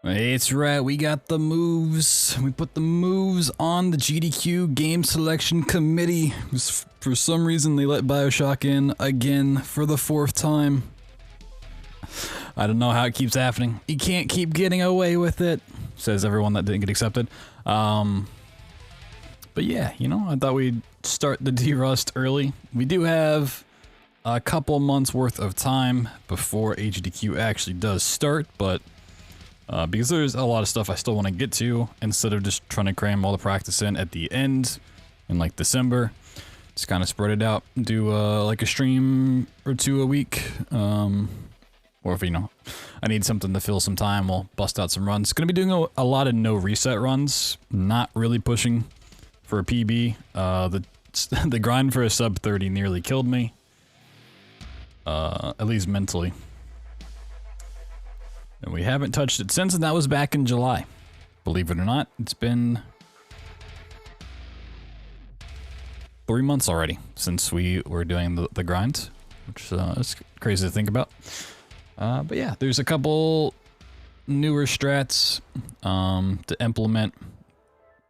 It's right, we got the moves. We put the moves on the GDQ game selection committee. For some reason, they let BioShock in again for the 4th time. I don't know how it keeps happening. You can't keep getting away with it, says everyone that didn't get accepted. But yeah, you know, I thought we'd start the D-Rust early. We do have a couple months worth of time before AGDQ actually does start, but because there's a lot of stuff I still want to get to, instead of just trying to cram all the practice in at the end in like December, just kind of spread it out, do like a stream or 2 a week, or if, you know, I need something to fill some time, we'll bust out some runs. Gonna be doing a lot of no reset runs, not really pushing for a PB. The grind for a sub 30 nearly killed me, at least mentally. And we haven't touched it since, and that was back in July. Believe it or not, it's been 3 months already since we were doing the grind, which is crazy to think about. But yeah, there's a couple newer strats to implement,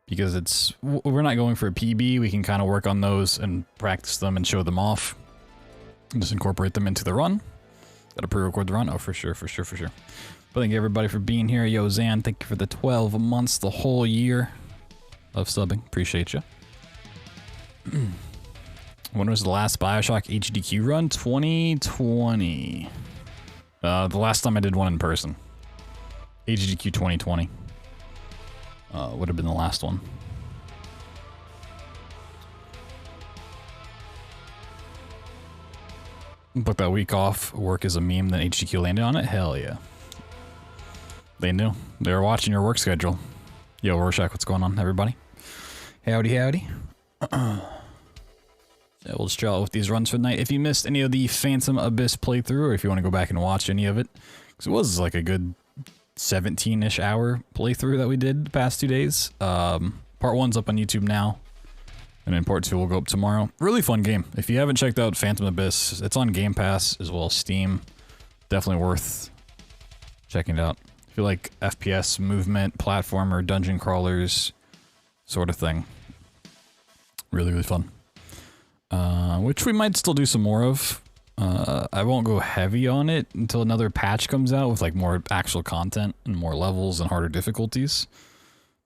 because we're not going for a PB. We can kind of work on those and practice them and show them off. And just incorporate them into the run. Gotta pre-record the run. Oh, for sure. But thank you everybody for being here. Yo, Zan, thank you for the 12 months, the whole year of subbing. Appreciate you. When was the last BioShock HDQ run? 2020. The last time I did one in person. HDQ 2020. Would have been the last one. Book that week off, work as a meme, then HDQ landed on it? Hell yeah. They knew. They were watching your work schedule. Yo, Rorschach, what's going on, everybody? Howdy. Yeah, we'll just chill out with these runs for the night. If you missed any of the Phantom Abyss playthrough, or if you want to go back and watch any of it, because it was like a good 17-ish hour playthrough that we did the past 2 days. Part 1's up on YouTube now, and then part 2 will go up tomorrow. Really fun game. If you haven't checked out Phantom Abyss, it's on Game Pass as well as Steam. Definitely worth checking it out. If you like FPS, movement, platformer, dungeon crawlers, sort of thing. Really fun. Which we might still do some more of. I won't go heavy on it until another patch comes out with like more actual content and more levels and harder difficulties.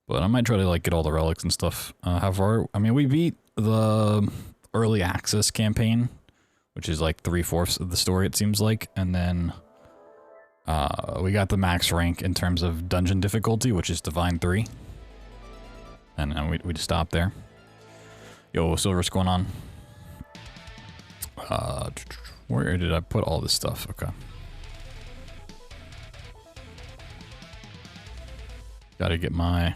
But I might try to like get all the relics and stuff. How far? I mean, we beat the early access campaign, which is like 3/4 of the story, it seems like, and then we got the max rank in terms of dungeon difficulty, which is Divine 3, and then we just stopped there. Yo, Silver, what's going on? Where did I put all this stuff? Okay. Gotta get my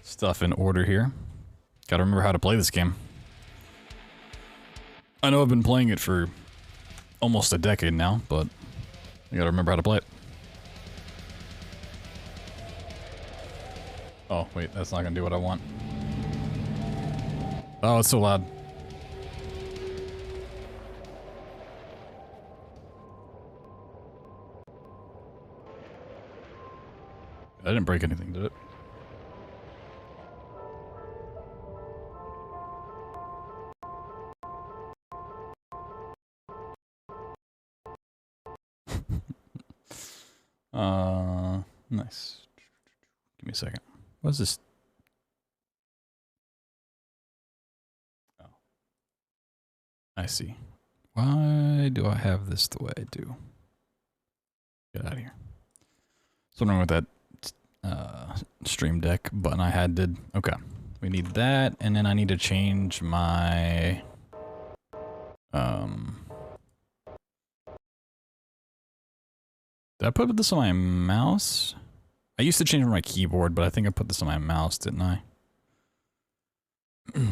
stuff in order here. Gotta remember how to play this game. I know I've been playing it for almost a decade now, but I gotta remember how to play it. Oh, wait, that's not gonna do what I want. Oh, it's so loud. I didn't break anything, did it? Nice. Give me a second. What's this? Oh. I see. Why do I have this the way I do? Get out of here. So I'm wrong with that Stream Deck button I had did. Okay. We need that, and then I need to change my did I put this on my mouse? I used to change my keyboard, but I think I put this on my mouse, didn't I? If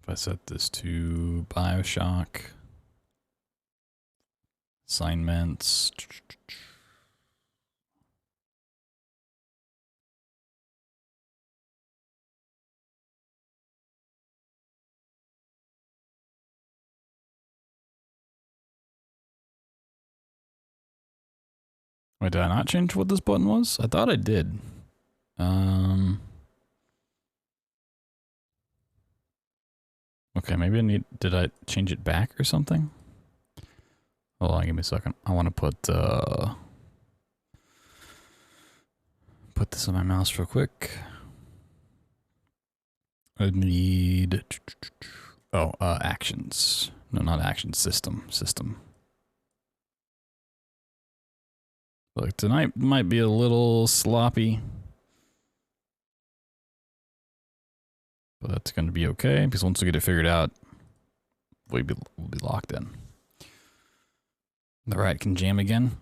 I set this to BioShock assignments. Wait, did I not change what this button was? I thought I did. Okay, maybe I need, did I change it back or something? Hold on, give me a second. I want to put this on my mouse real quick. I need, actions. No, not actions, system. Look, tonight might be a little sloppy. But that's going to be okay, because once we get it figured out, we'll be locked in. The rat can jam again.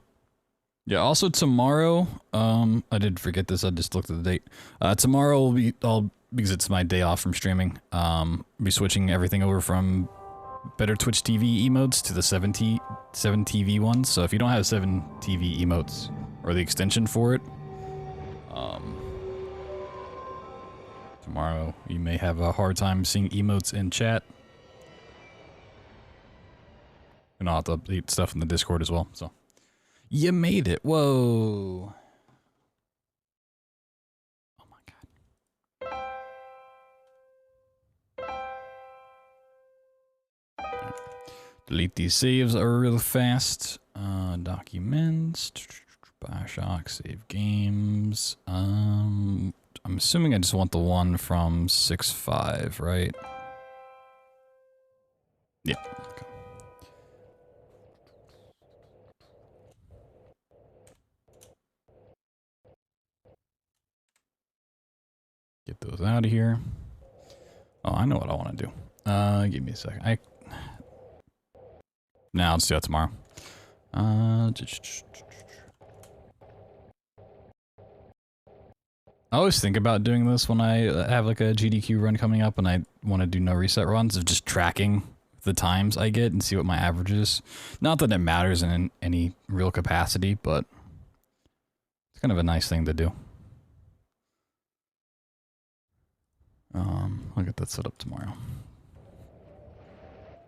Yeah, also tomorrow, I did forget this, I just looked at the date. Tomorrow will be, because it's my day off from streaming, be switching everything over from better Twitch TV emotes to the 7 TV ones. So if you don't have 7 TV emotes, or the extension for it, tomorrow you may have a hard time seeing emotes in chat. And I'll have to update stuff in the Discord as well, so. You made it, whoa. Oh my god. Delete these saves real fast. Documents, BioShock, save games. I'm assuming I just want the one from 6.5, right? Yeah. Okay. Get those out of here. Oh, I know what I want to do. Give me a second. Now let's do that tomorrow. I always think about doing this when I have like a GDQ run coming up and I want to do no reset runs, of just tracking the times I get and see what my average is. Not that it matters in any real capacity, but it's kind of a nice thing to do. I'll get that set up tomorrow.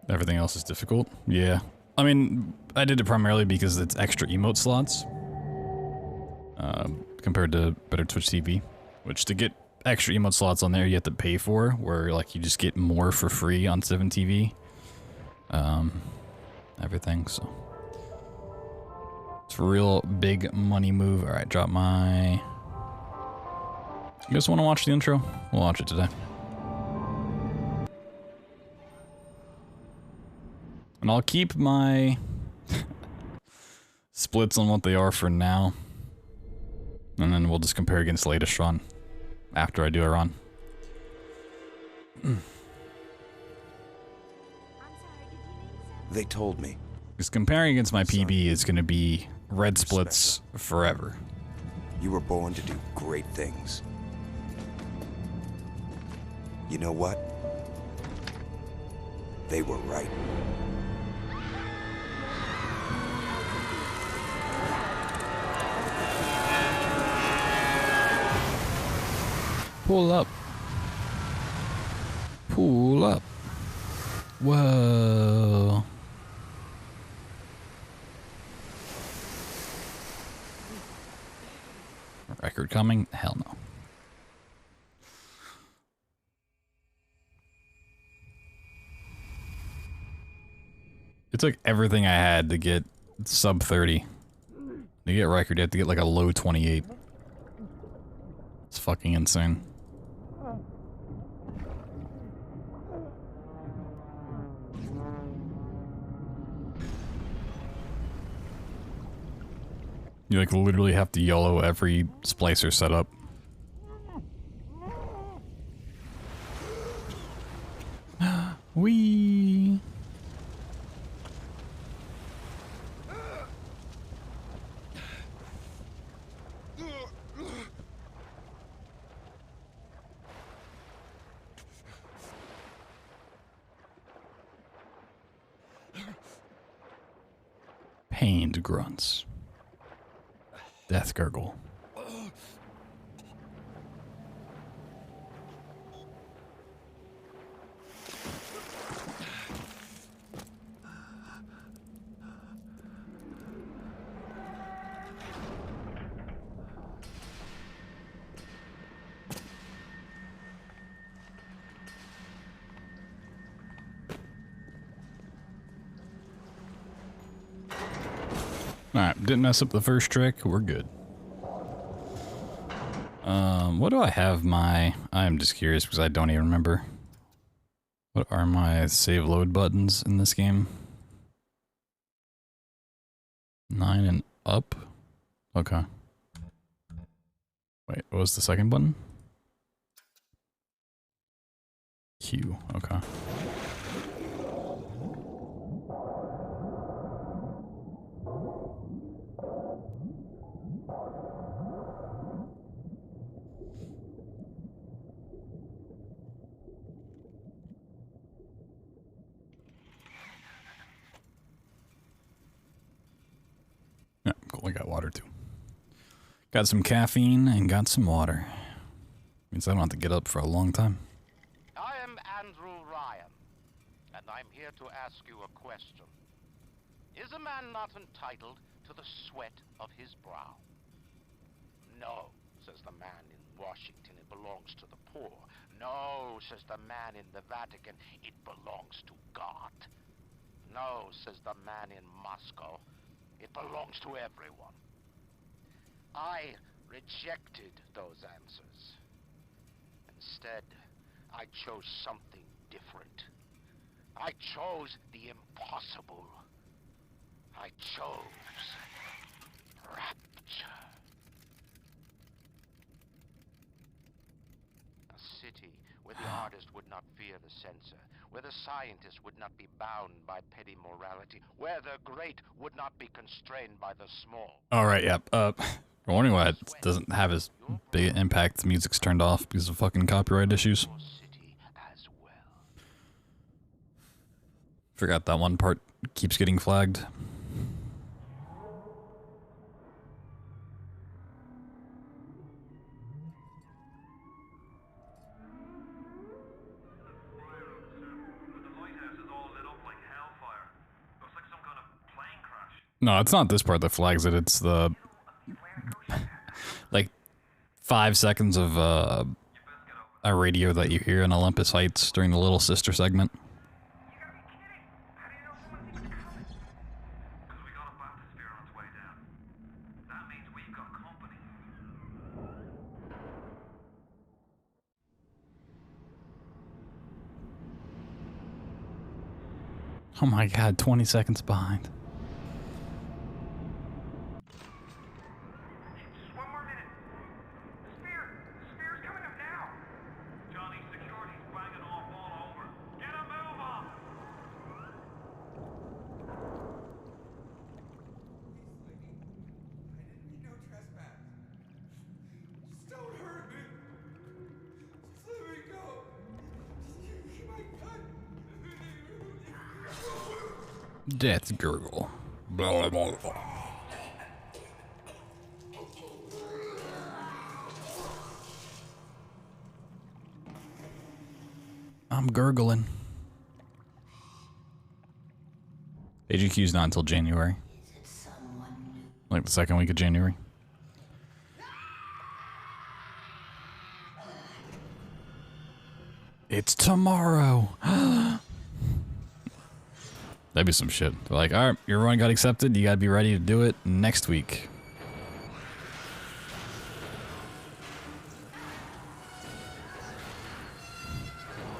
Everything else is difficult. Yeah. I mean, I did it primarily because it's extra emote slots. Compared to better Twitch TV, which to get extra emote slots on there you have to pay for, where like you just get more for free on 7 TV. Everything, so. It's a real big money move. Alright, drop my... You guys want to watch the intro? We'll watch it today. And I'll keep my splits on what they are for now. And then we'll just compare against the latest run after I do a run. They told me. Because comparing against my PB is going to be red splits forever. You were born to do great things. You know what? They were right. Pull up. Pull up. Whoa. Record coming? Hell no. It took everything I had to get sub 30. To get record, you have to get like a low 28. It's fucking insane. You like literally have to YOLO every splicer setup. Wee. Pained grunts. Death gurgle. Alright, didn't mess up the first trick. We're good. What do I have my... I'm just curious because I don't even remember. What are my save load buttons in this game? 9 and up? Okay. Wait, what was the second button? Q, okay. Yeah, cool, I got water too. Got some caffeine and got some water. Means I don't have to get up for a long time. I am Andrew Ryan, and I'm here to ask you a question. Is a man not entitled to the sweat of his brow? No, says the man in Washington, it belongs to the poor. No, says the man in the Vatican, it belongs to God. No, says the man in Moscow, it belongs to everyone. I rejected those answers. Instead, I chose something different. I chose the impossible. I chose rapture. A city where the artist would not fear the censor, where the scientist would not be bound by petty morality, where the great would not be constrained by the small. Alright, yep. I'm wondering why it doesn't have as big an impact. The music's turned off because of fucking copyright issues. Forgot that one part keeps getting flagged. No, it's not this part that flags it. It's the like 5 seconds of a radio that you hear in Olympus Heights during the Little Sister segment. Oh my god, 20 seconds behind. Just one more minute. The spear's coming up now. Johnny, security's banging off all over. Get a move on. I didn't mean no trespass. Just don't hurt me. Just let me go. Just give me my gun. Death gurgle. Blah, blah, blah, blah. I'm gurgling. AGDQ's not until January. Like the second week of January. It's tomorrow. That'd be some shit. They're like, alright, your run got accepted. You gotta be ready to do it next week.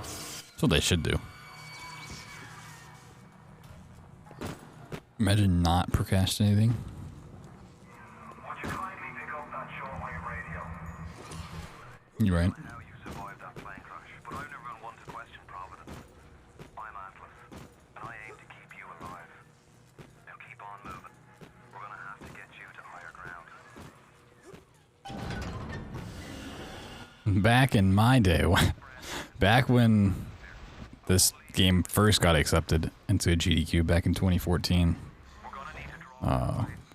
That's what they should do. Imagine not procrastinating. Would you kindly pick up that shortwave radio? You're right. Now you survived that plane crash, but I've never been one to question Providence. I'm Atlas, and I aim to keep you alive. Now keep on moving. We're gonna have to get you to higher ground. Back in my day, back when this game first got accepted into a GDQ back in 2014,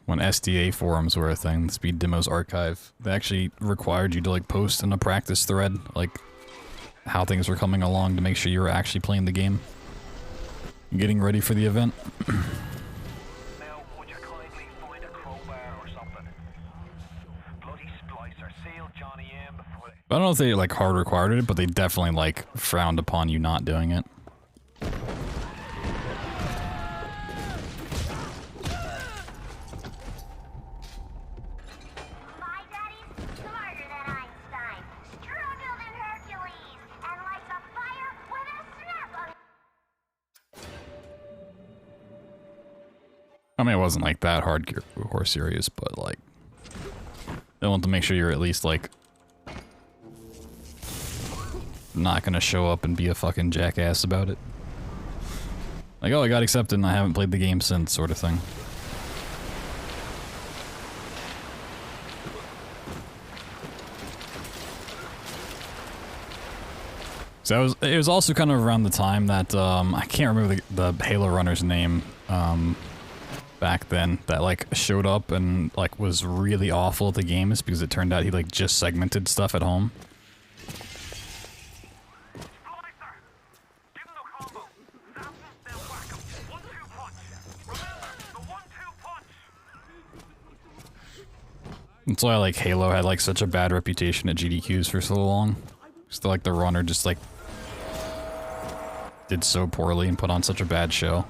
when SDA forums were a thing, the Speed Demos Archive, they actually required you to like post in a practice thread, like how things were coming along to make sure you were actually playing the game, getting ready for the event. Now, would you kindly find a crowbar or something? Bloody splicer, seal Johnny in before I don't know if they like hard required it, but they definitely like frowned upon you not doing it. I mean, it wasn't like that hardcore serious, but like, they want to make sure you're at least like not gonna show up and be a fucking jackass about it. Like, oh, I got accepted and I haven't played the game since, sort of thing. So it was also kind of around the time that, I can't remember the Halo runner's name, back then, that like showed up and like was really awful at the games because it turned out he like just segmented stuff at home. That's why like Halo had like such a bad reputation at GDQs for so long. Just like the runner just like did so poorly and put on such a bad show.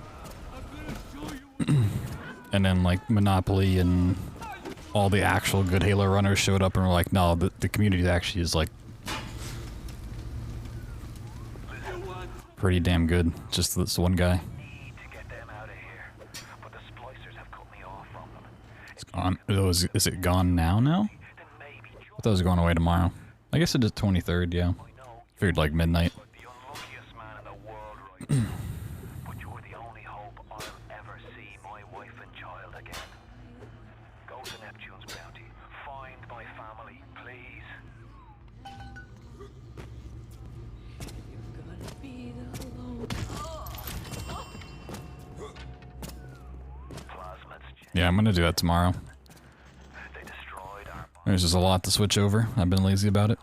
And then like Monopoly and all the actual good Halo runners showed up and were like, no, the community actually is like pretty damn good. Just this one guy. It's gone. Is it gone now? I thought it was going away tomorrow. I guess it is 23rd, yeah. Figured like midnight. Yeah, I'm gonna do that tomorrow. There's just a lot to switch over. I've been lazy about it.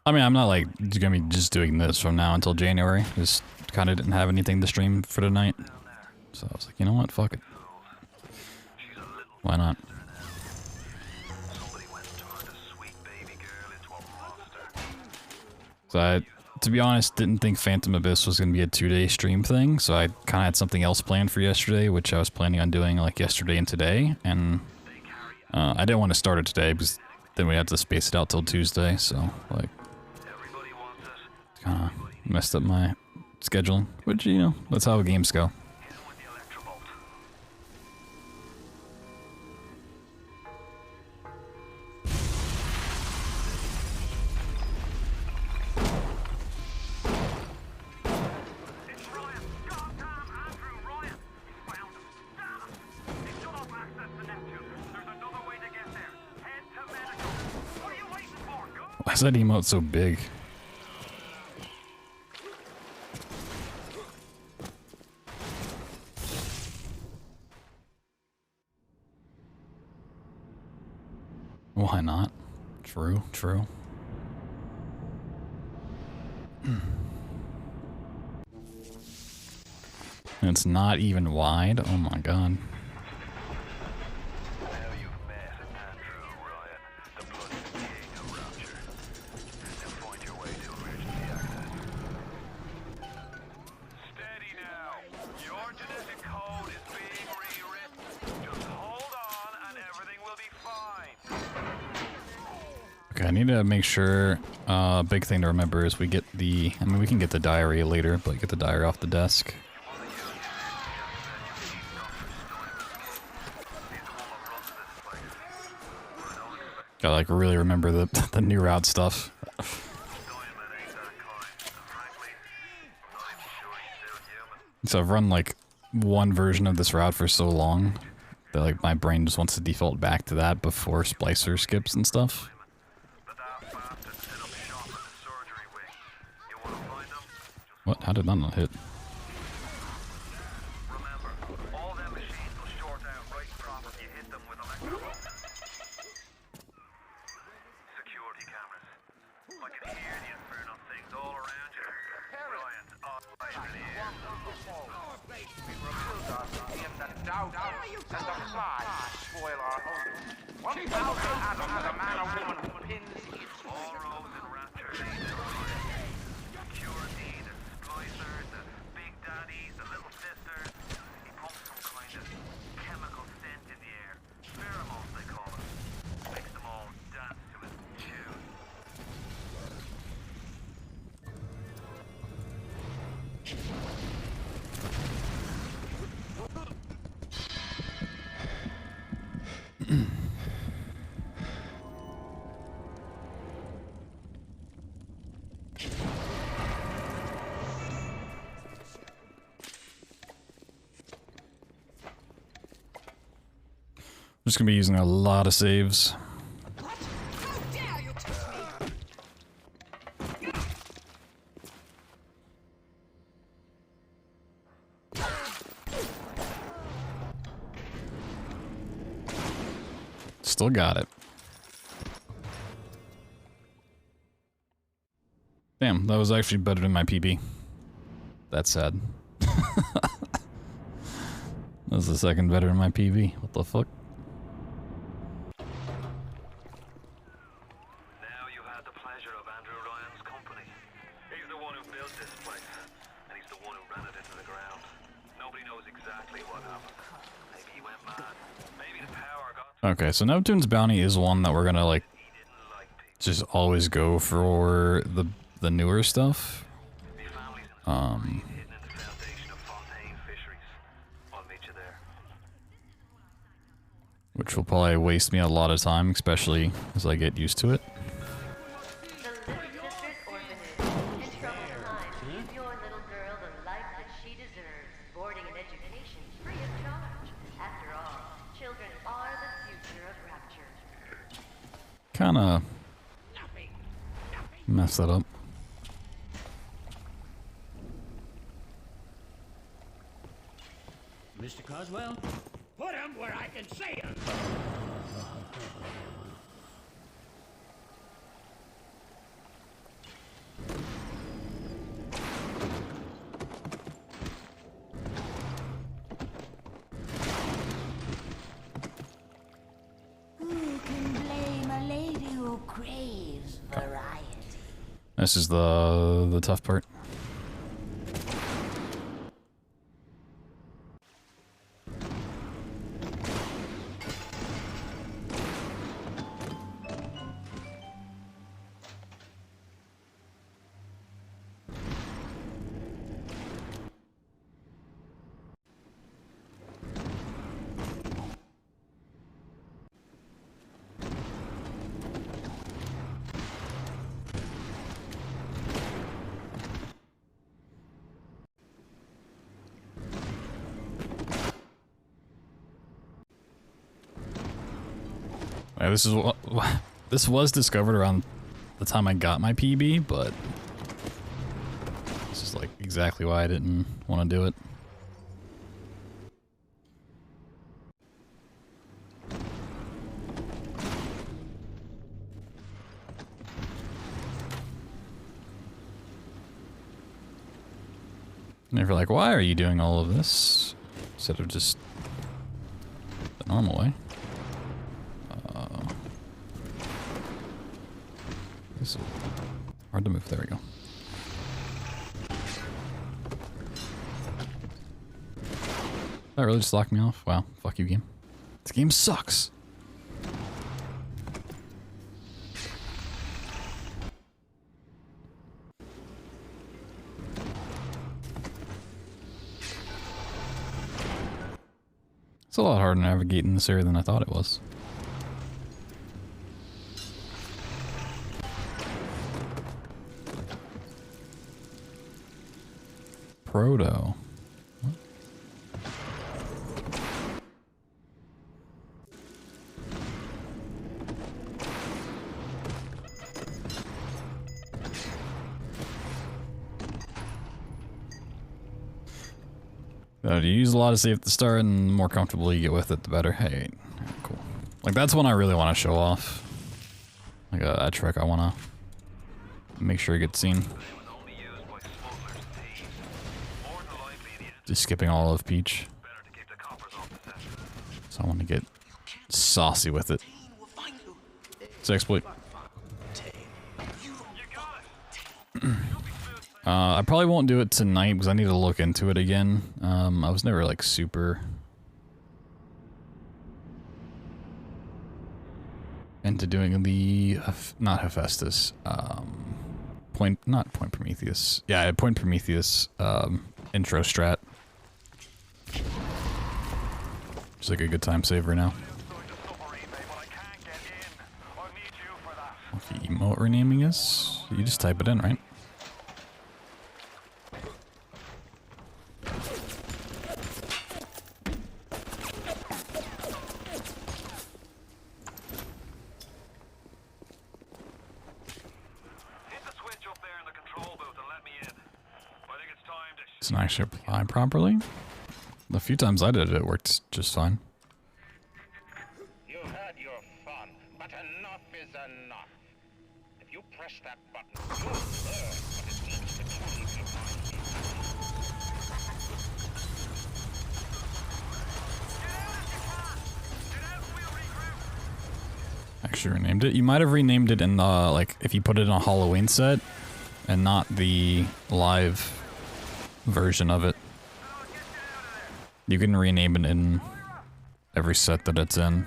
I mean, I'm not like gonna be just doing this from now until January. Just kind of didn't have anything to stream for tonight, so I was like, you know what, fuck it. Why not? So I, to be honest, didn't think Phantom Abyss was gonna be a 2-day stream thing. So I kind of had something else planned for yesterday, which I was planning on doing like yesterday and today, and I didn't want to start it today because then we had to space it out till Tuesday. So like, kind of messed up my scheduling, which, you know, that's how games go. Why is that emote so big? Why not? True, true. It's not even wide. Oh my god. Okay, I need to make sure, big thing to remember is we get the, I mean, we can get the diary later, but get the diary off the desk. Gotta like really remember the new route stuff. So I've run like one version of this route for so long that like my brain just wants to default back to that before splicer skips and stuff. What? How did that not hit? We were built in the doubt and the fly spoil our home. 1,000 as a man or woman who pins his All roads and rapture lead to Orion. Security, the splicers, the big daddies, the little sisters. He pumps some kind of chemical scent in the air. Pheromones, they call it. Makes them all dance to his tune. I'm just gonna be using a lot of saves. What? How dare you touch me? Still got it. Damn, that was actually better than my PB. That's sad. That was the second better than my PB. What the fuck? Now you have the pleasure of Andrew Ryan's company. He's the one who built this place, and he's the one who ran it into the ground. Nobody knows exactly what happened. Maybe he went mad. Maybe the power got Okay, so Neptune's Bounty is one that we're gonna like he didn't like people. just always go for the newer stuff. The families in the hidden in the foundation of Fontaine Fisheries. I'll meet you there. Which will probably waste me a lot of time, especially as I get used to it. The Little Sisters Orphanage. In troubled times, give your little girl the life that she deserves. Boarding and education free of charge. After all, children are the future of Rapture. Kinda messed that up. Mr. Coswell, put him where I can see him. Who can blame a lady who craves variety? This is the tough part. Yeah, this is what this was discovered around the time I got my PB, but this is like exactly why I didn't want to do it. And if you're like, why are you doing all of this instead of just the normal way? This is hard to move. There we go. That really just locked me off? Wow. Fuck you, game. This game sucks. It's a lot harder to navigate in this area than I thought it was. Proto. What? You use a lot of save at the start, and the more comfortable you get with it, the better. Hey, cool. Like, that's one I really want to show off. Like, a trick I want to make sure it gets seen. It was only used by smugglers and thieves. More than likely, the Just skipping all of Peach. So I want to get saucy with it. It's an exploit. I probably won't do it tonight because I need to look into it again. I was never like super into doing the not Hephaestus, not Point Prometheus. Yeah, Point Prometheus intro strat. Just like a good time saver now. What the emote renaming is? You just type it in, right? It's not actually applied properly. The few times I did it, it worked just fine. You had your fun, but enough is enough. If you press that button, you'll learn what it means to change your mind. Actually renamed it. You might have renamed it in the, like, if you put it in a Halloween set and not the live version of it. You can rename it in every set that it's in.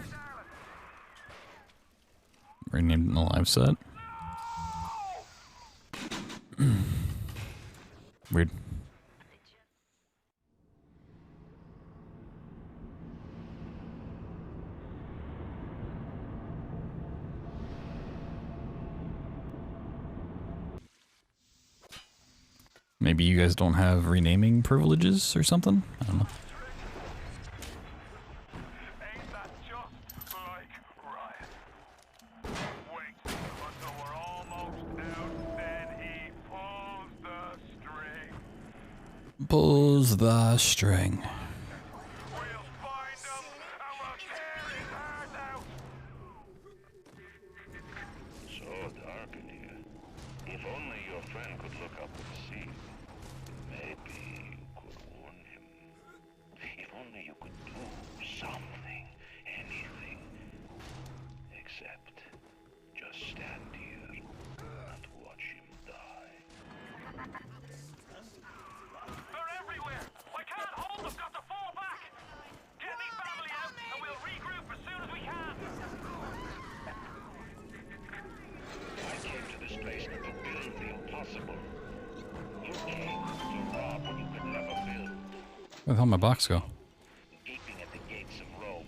Renamed in the live set. Weird. Maybe you guys don't have renaming privileges or something? I don't know. Ain't that just like Ryan? Wait until we're almost out, then he pulls the string. Pulls the string. We'll find him and we'll tear his heart out. So dark in here. If only your friend could look up and see. Maybe you could warn him. If only you could do something, anything. Except just stand here and watch him die. They're everywhere. I can't hold them. Got to fall back. Get me family out and we'll regroup as soon as we can. I came to this place to build the impossible. You came to rob what you could never build. Where the hell did my box go? Gaping at the gates of Rome.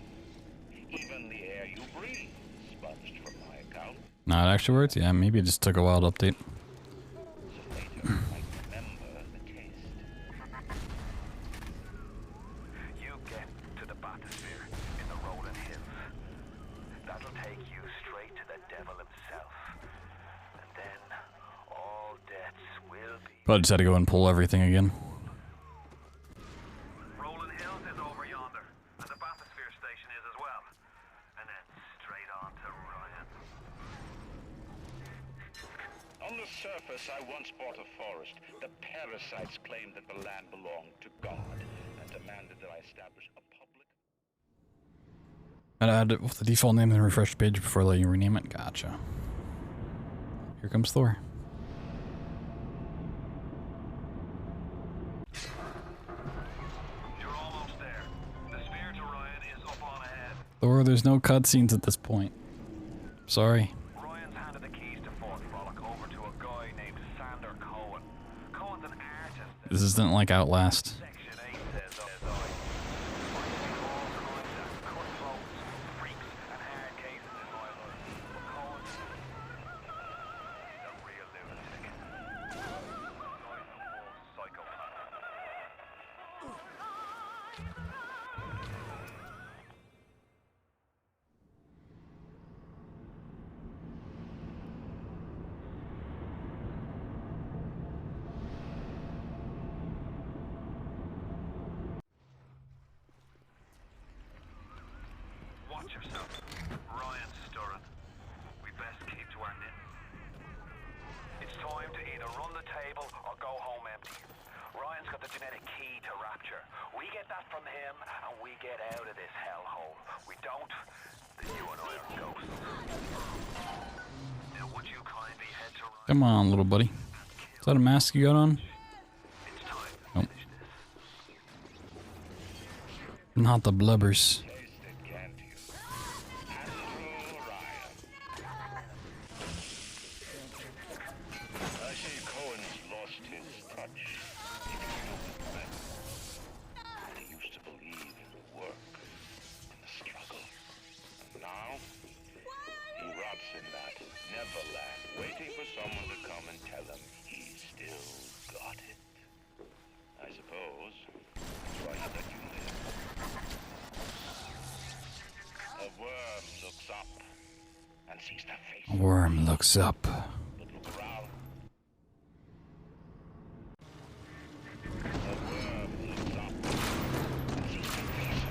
Even the air you breathe sponged from my account. No, it actually worked? Yeah, maybe it just took a while to update. So later you might remember the taste. You get to the bathysphere in the rolling hills. That'll take you straight to the devil himself. And then all debts will be... Probably just had to go and pull everything again. Rolling Hills is over yonder, and the bathysphere station is as well. And then straight on to Ryan. On the surface, I once bought a forest. The parasites claimed that the land belonged to God and demanded that I establish a public... I'd add it with the default name and refresh the page before letting you rename it. Gotcha. Here comes Thor. You're almost there. The sphere to Ryan is up on ahead. Thor, there's no cutscenes at this point. Sorry. Ryan's handed the keys to Fort Frolic over to a guy named Sander Cohen. Cohen's an artist. This isn't like Outlast. Section 8 says I. Finding all kinds of cutthroats, freaks, and hard cases in my hood. But Cohen's... he's a real lunatic. Guy's a full psychopath. Watch yourself. Ryan's stirring. We best keep to our knitting. It's time to either run the table or go home empty. Ryan's got the genetic key to Rapture. We get that from him, and we get out of this hellhole. We don't, then you and I are ghosts. Now, would you kindly head to... Come on, little buddy. Is that a mask you got on? It's time to Nope. finish this. Not the blubbers. I see Cohen's lost his touch. He used to believe in the work, in the struggle. And now, he rots in that Neverland, waiting for someone to come and tell him he's still got it. I suppose that's why he let you live. A worm looks up and sees the face. A worm looks up. But look around. A worm looks up and sees the face.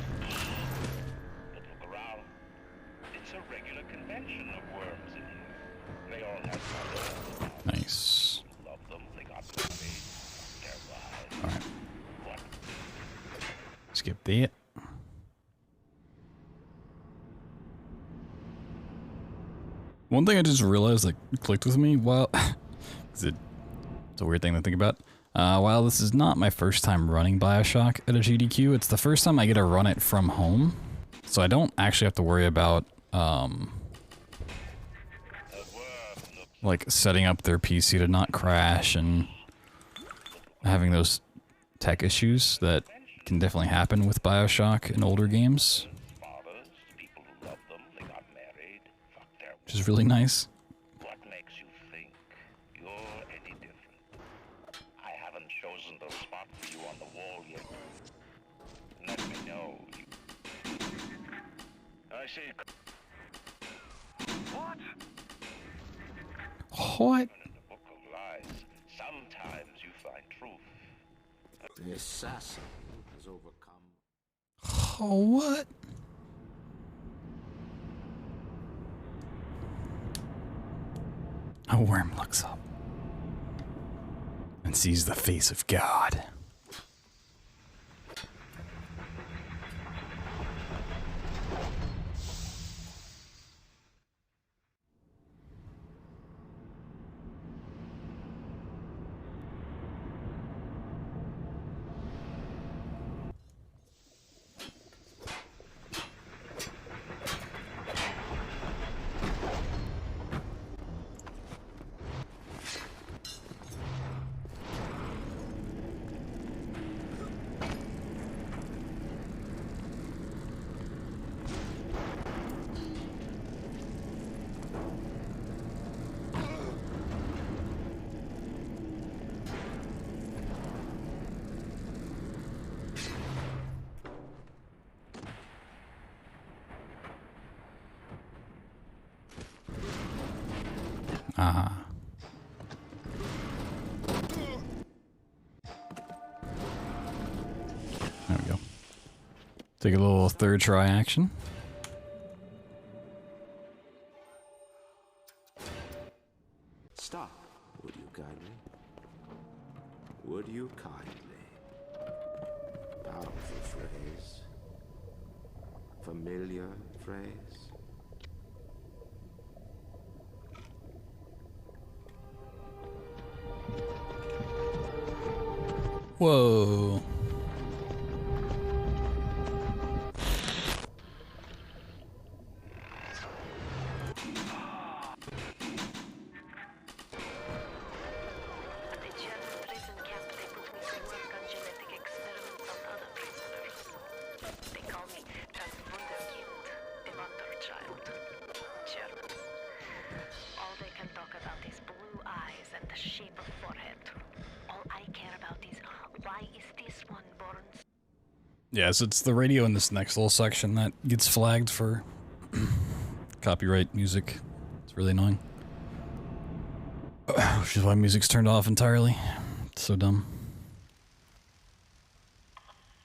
But look around. It's a regular convention of worms in here. They all have mothers. Nice. Love them. They got married. Their wives. Alright. What? Skip that. One thing I just realized that clicked with me while it's a weird thing to think about. While this is not my first time running BioShock at a GDQ, it's the first time I get to run it from home. So I don't actually have to worry about like setting up their PC to not crash and having those tech issues that can definitely happen with BioShock in older games, Fathers, people who love them. They got married. Fuck their which is really nice. What makes you think you're any different? I haven't chosen the spot for you on the wall yet. Let me know. I see. What? What? In the book of lies, sometimes you find truth. The assassin has overcome. Oh, what? A worm looks up and sees the face of God. There we go. Take a little third try action. Stop, would you kindly? Would you kindly? Powerful phrase. Familiar phrase. Whoa. At the German prison camp, they put me to work on genetic experiments on other prisoners. They call me das Wunderkind, the wonder child. Germans. All they can talk about is blue eyes and the shape of forehead. All I care about is why is this one born? Yes, it's the radio in this next little section that gets flagged for copyright music. It's really annoying. Which is why music's turned off entirely. It's so dumb.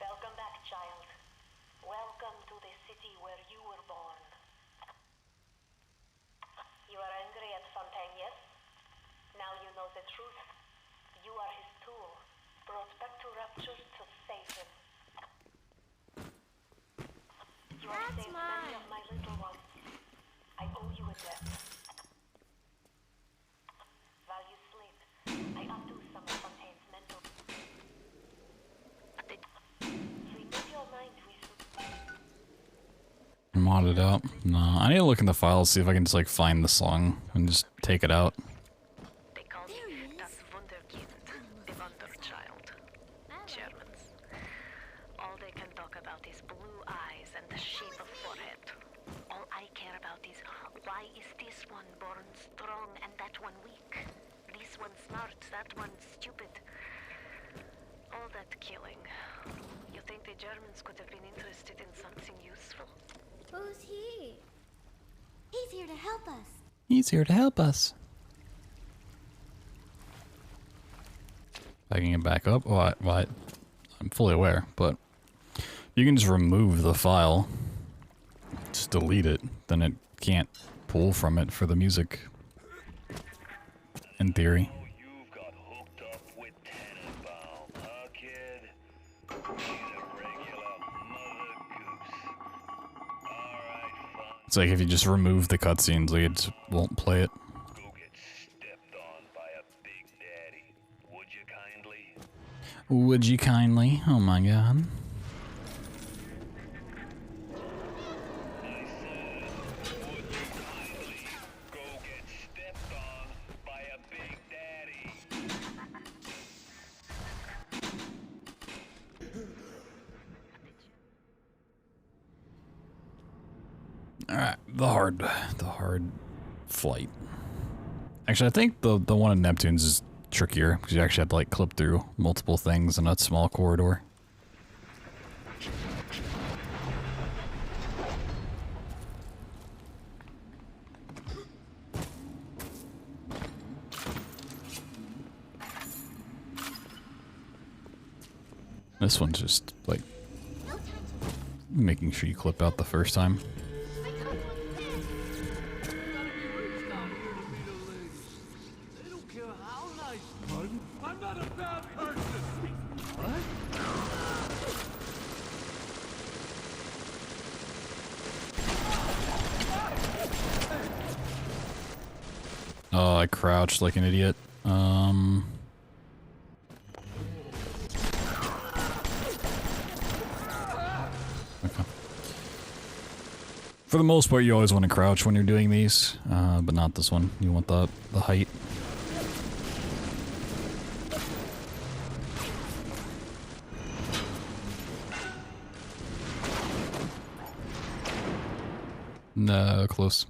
Welcome back, child. Welcome to the city where you were born. You are angry at Fontaine, yes? Now you know the truth. You are his tool, brought back to rapture to save him. You have saved many of my little ones. I owe you a debt. While you sleep, I undo some of Fontaine's mental. Remove your mind, Mod it out. No, I need to look in the files, see if I can just like find the song and just take it out. They call me das Wunderkind, the Wonder Child. Germans. All they can talk about is blue eyes and the shape of forehead. All I care about is why is this one born strong and that one weak? This one smart, that one stupid. All that killing. You think the Germans could have been interested in something useful? Who's he? He's here to help us. He's here to help us. Backing it back up. What? I'm fully aware, but you can just remove the file. Just delete it. Then it can't pull from it for the music. In theory. You've got hooked up with Tenenbaum, huh, kid? She's a regular mother goose. Alright, fine. It's like if you just remove the cutscenes, like it just won't play it. Go get stepped on by a big daddy. Would you kindly? Would you kindly? Oh my god. Go get stepped on by a big daddy. Alright, the hard flight. Actually, I think the one in Neptune's is trickier, because you actually have to like clip through multiple things in a small corridor. This one's just like making sure you clip out the first time. Oh, I crouched like an idiot. Okay. For the most part, you always want to crouch when you're doing these, but not this one. You want the height. No, close.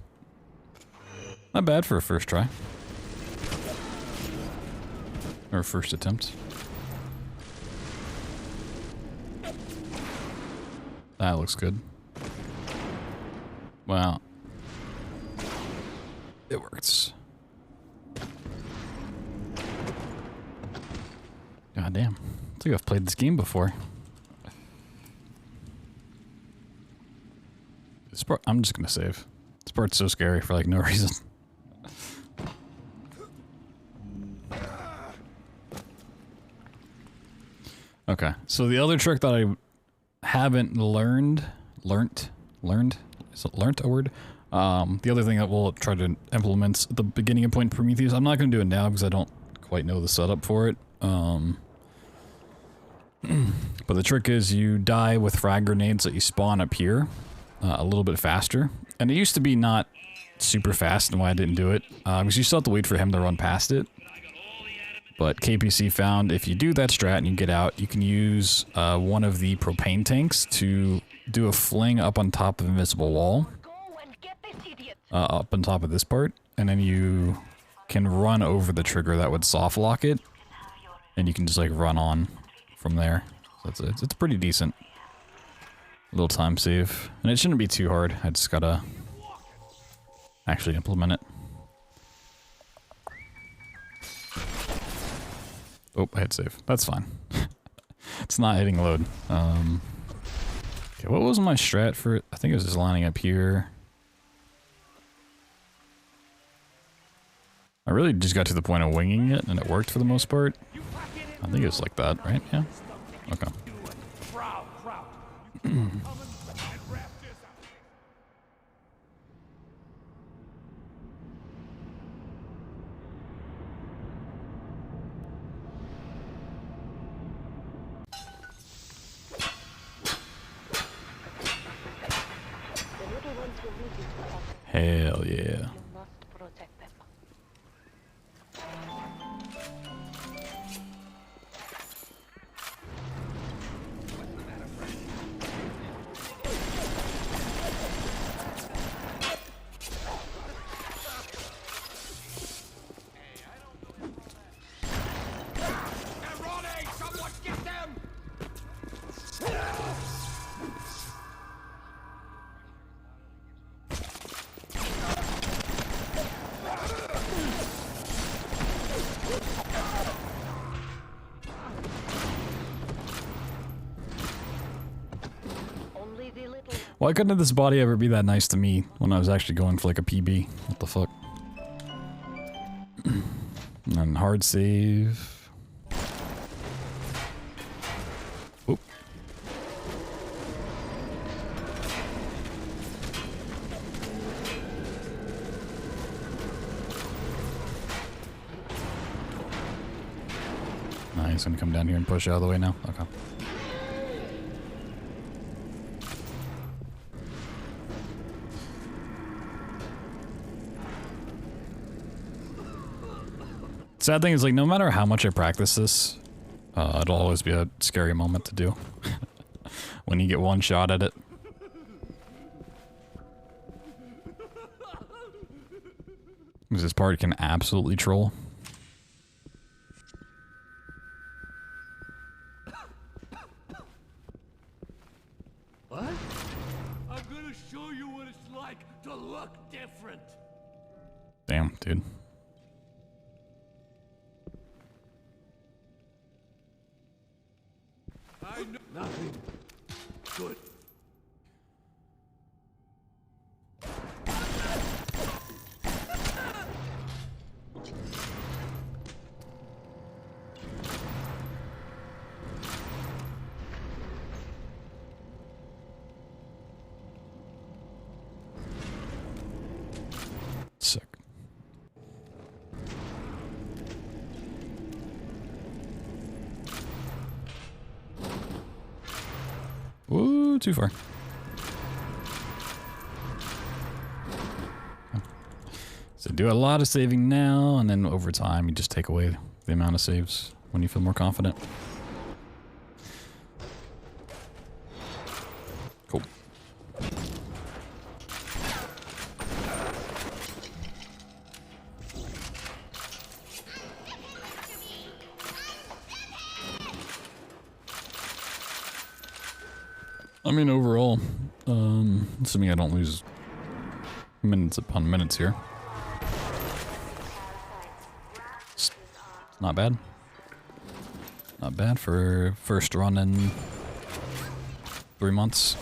Not bad for a first try. Or first attempt. That looks good. Wow. It works. God damn. I think I've played this game before. This part, I'm just gonna save. This part's so scary for like no reason. Okay, so the other trick that I haven't learned, is it learnt a word? The other thing that we'll try to implement at the beginning of Point Prometheus, I'm not going to do it now because I don't quite know the setup for it. But the trick is you die with frag grenades that you spawn up here a little bit faster. And it used to be not super fast, and why I didn't do it, because you still have to wait for him to run past it. But KPC found if you do that strat and you get out, you can use one of the propane tanks to do a fling up on top of the invisible wall. Up on top of this part. And then you can run over the trigger that would soft lock it. And you can just like run on from there. So it's pretty decent. Little time save. And it shouldn't be too hard. I just gotta actually implement it. Oh, I hit save. That's fine. It's not hitting load. Okay, what was my strat for it? I think it was just lining up here. I really just got to the point of winging it, and it worked for the most part. I think it was like that, right? Yeah. Okay. Hell yeah. Why couldn't this body ever be that nice to me when I was actually going for like a PB? What the fuck? And hard save. Oop. Nah, he's gonna come down here and push out of the way now. Okay. Sad thing is, like, no matter how much I practice this, it'll always be a scary moment to do. When you get one shot at it. Because this part can absolutely troll. What? I'm gonna show you what it's like to look different. Damn, dude. I know nothing good. Sick. Ooh, too far. So do a lot of saving now, and then over time you just take away the amount of saves when you feel more confident. Cool. I mean, overall, assuming I don't lose minutes upon minutes here. It's not bad. Not bad for first run in 3 months.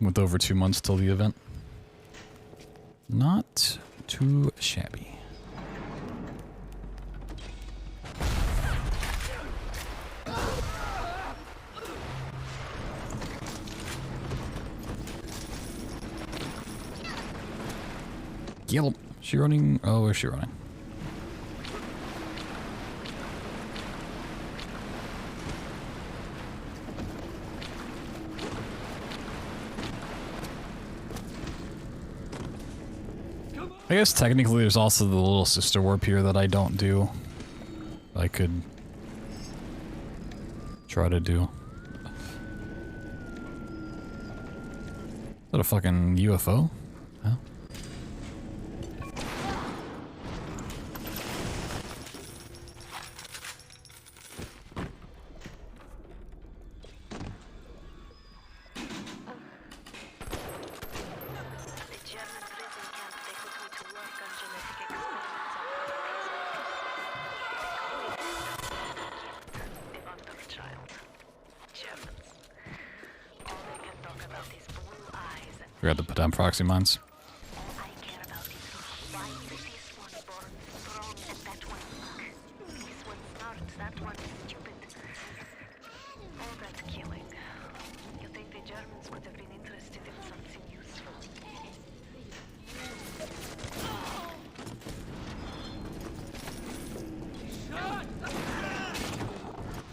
With over 2 months till the event. Not too shabby. Yelp. She running? Oh, where's she running? I guess technically there's also the little sister warp here that I don't do. I could try to do. Is that a fucking UFO? Huh? Forgot to put down proxy mines.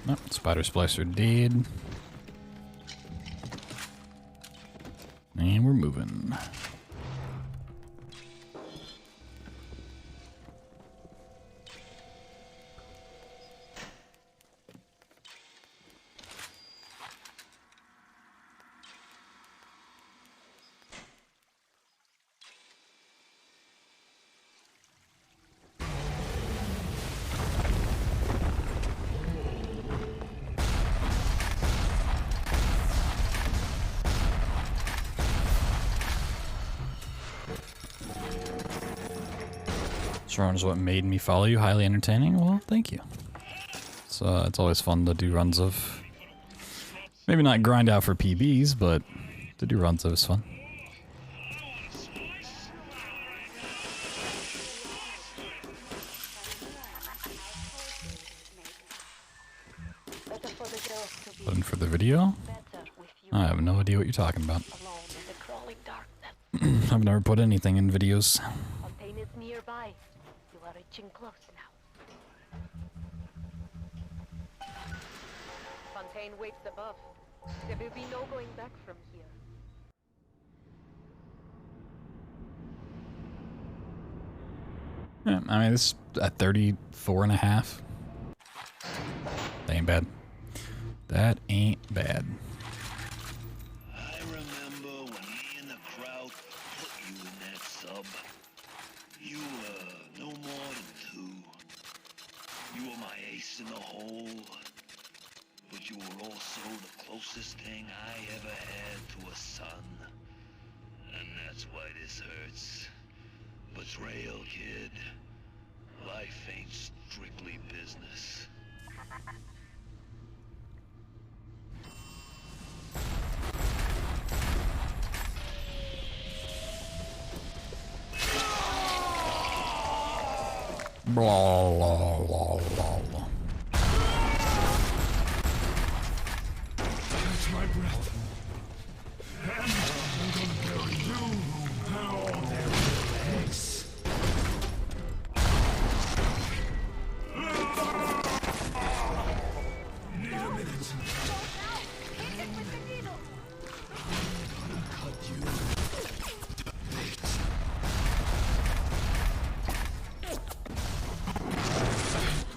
Oh, spider splicer dead. And we're moving. Run is what made me follow you. Highly entertaining. Well, thank you. So it's always fun to do runs of. Maybe not grind out for PBs, but to do runs of is fun. Button for the video? I have no idea what you're talking about. I've never put anything in videos. Fontaine is nearby. You are reaching close now. Fontaine waits above. There will be no going back from here. Yeah, I mean, this is at 34.5. That ain't bad. That ain't bad. I remember when me and the crowd put you in that sub. You were no more than 2. You were my ace in the hole. But you were also the closest thing I ever had to a son. And that's why this hurts. Betrayal, kid. Life ain't strictly business. Blah, blah, blah, blah, blah. Catch my breath. And I'm gonna bury you and all their legs. Need a minute. Hit it with the needle. I'm gonna cut you.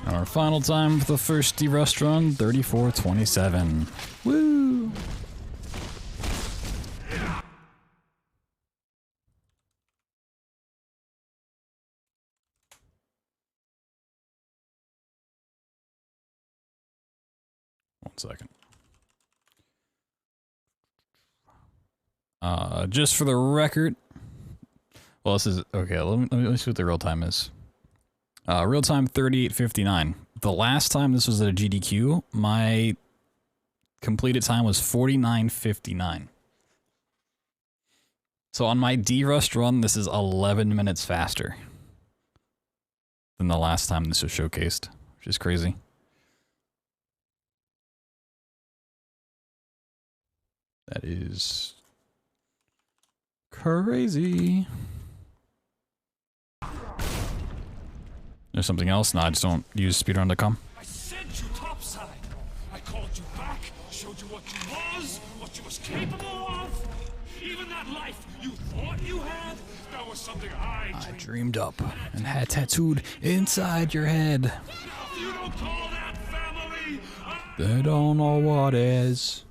Our final time for the first D-Rust run, 34:27. Woo! One second. Just for the record, well, this is okay. Let me see what the real time is. Real time 38:59. The last time this was at a GDQ, my completed time was 49:59. So on my D-Rust run, this is 11 minutes faster than the last time this was showcased, which is crazy. That is crazy. There's something else? No, I just don't use speedrun.com. I sent you topside. I called you back, showed you what you was, what you was capable of. Even that life you thought you had, that was something I dreamed up and had tattooed inside your head. Now, if you don't call that family, They don't know what is.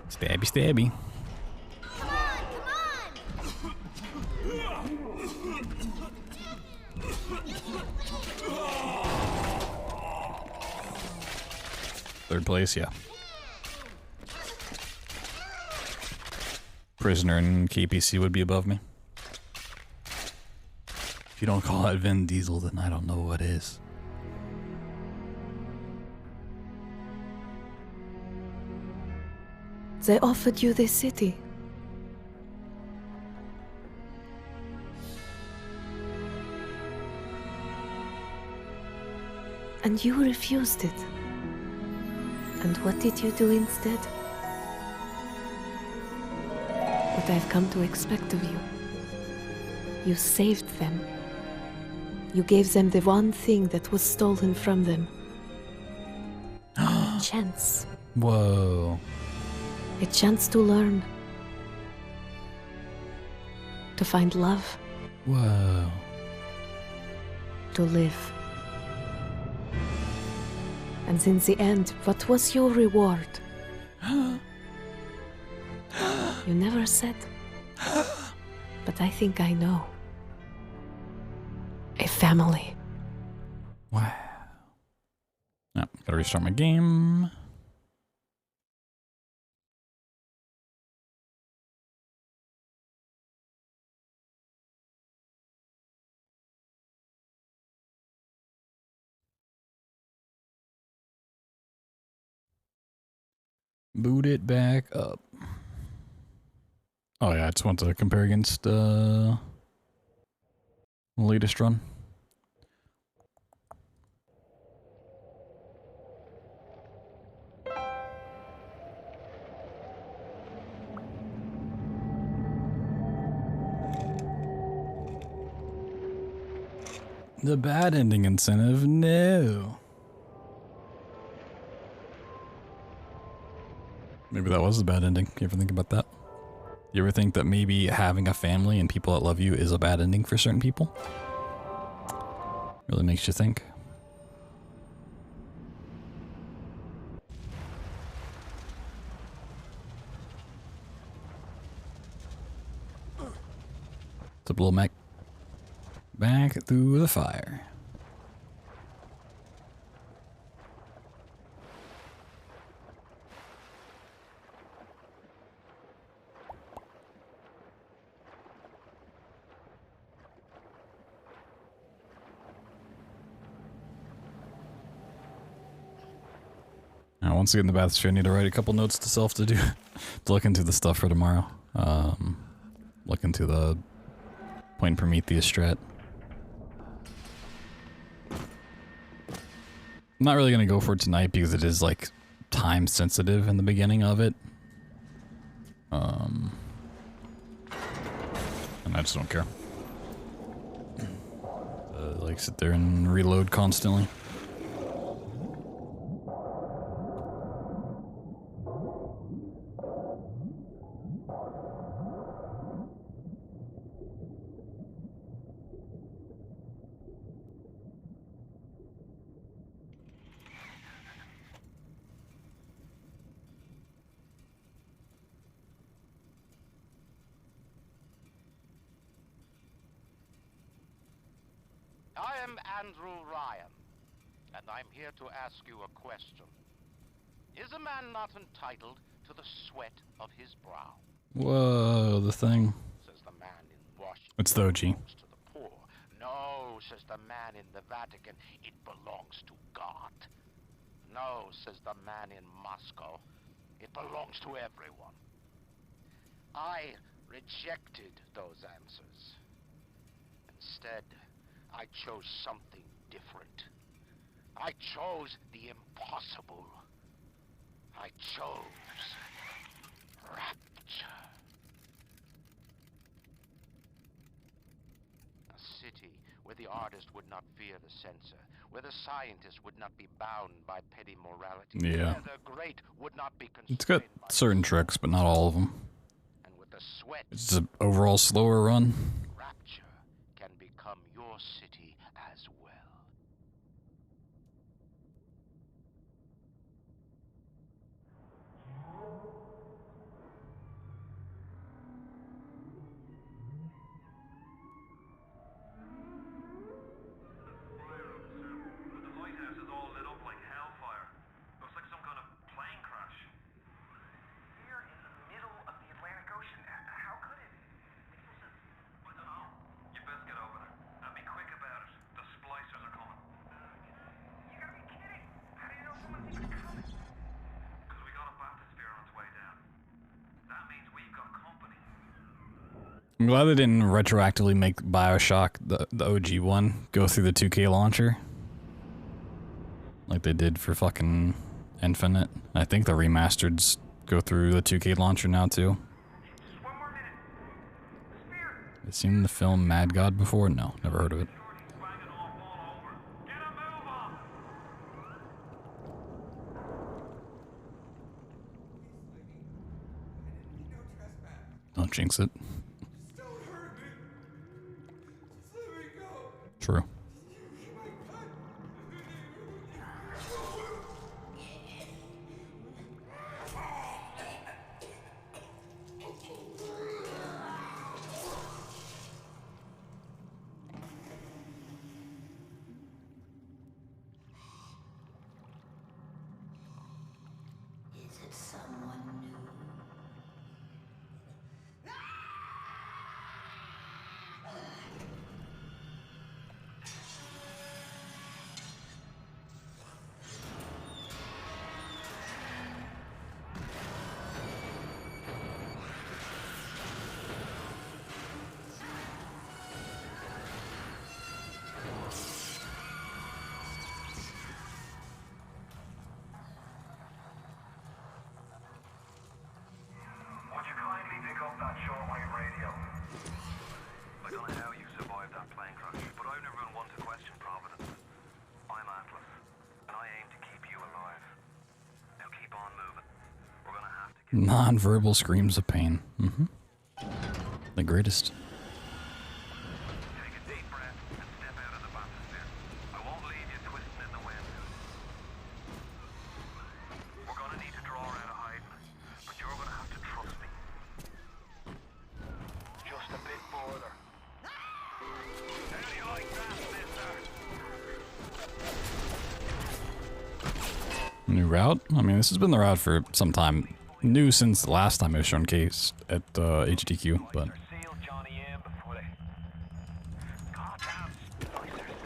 Stabby, stabby. Come on, come Third place, yeah. Prisoner and KPC would be above me. If you don't call that Vin Diesel, then I don't know what is. They offered you this city. And you refused it. And what did you do instead? What I've come to expect of you. You saved them. You gave them the one thing that was stolen from them. A chance. Whoa. A chance to learn. To find love. Whoa. To live. And in the end, what was your reward? You never said. But I think I know. A family. Wow. No, gotta restart my game. Boot it back up. Oh yeah, I just want to compare against the latest run. The bad ending incentive, no. Maybe that was a bad ending. You ever think about that? You ever think that maybe having a family and people that love you is a bad ending for certain people? Really makes you think. What's up, little Mac? Back through the fire. Now, once I get in the bathroom, I need to write a couple notes to self to do, to look into the stuff for tomorrow. Look into the Point Prometheus strat. I'm not really going to go for it tonight because it is like time sensitive in the beginning of it. And I just don't care. Like sit there and reload constantly. I'm here to ask you a question. Is a man not entitled to the sweat of his brow? Whoa, the thing. Says the man in Washington. It's the OG. To the poor. No, says the man in the Vatican. It belongs to God. No, says the man in Moscow. It belongs to everyone. I rejected those answers. Instead, I chose something different. I chose the impossible. I chose rapture. A city where the artist would not fear the censor, where the scientist would not be bound by petty morality, yeah. where the great would not be It's got certain tricks, but not all of them. And with the sweat, it's an overall slower run. Rapture can become your city as well. I'm glad they didn't retroactively make BioShock, the OG one, go through the 2K launcher. Like they did for fucking Infinite. I think the remasters go through the 2K launcher now too. I've seen the film Mad God before? No, never heard of it. Don't jinx it. True. Is it someone new? Would you kindly pick up that shortwave radio? I don't know how you survived that plane crash, but I've never been one to question Providence. I'm Atlas, and I aim to keep you alive. Now keep on moving. We're gonna have to get... Non-verbal screams of pain. The greatest. Take a deep breath and step out of the bathysphere. I won't leave you twisting in the wind. We're gonna need to draw out of hiding, but you're gonna have to trust me. Just a bit further. How do you like that, mister? New route? I mean, this has been the route for some time. New since the last time it was showcased at AGDQ, but... Seal Johnny in before they... Goddamn splicers.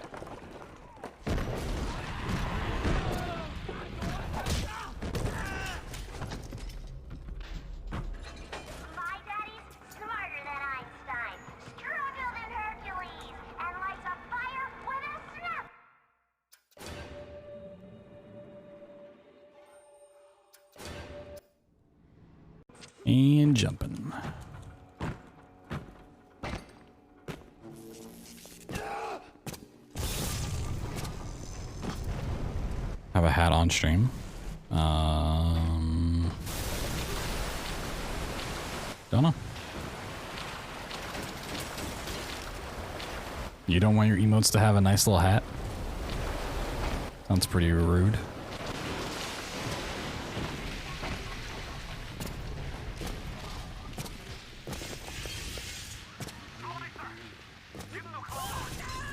My daddy's smarter than Einstein, stronger than Hercules, and lights a fire with a snap. And jumping. Have a hat on stream. Don't know. You don't want your emotes to have a nice little hat? Sounds pretty rude. Give him the call.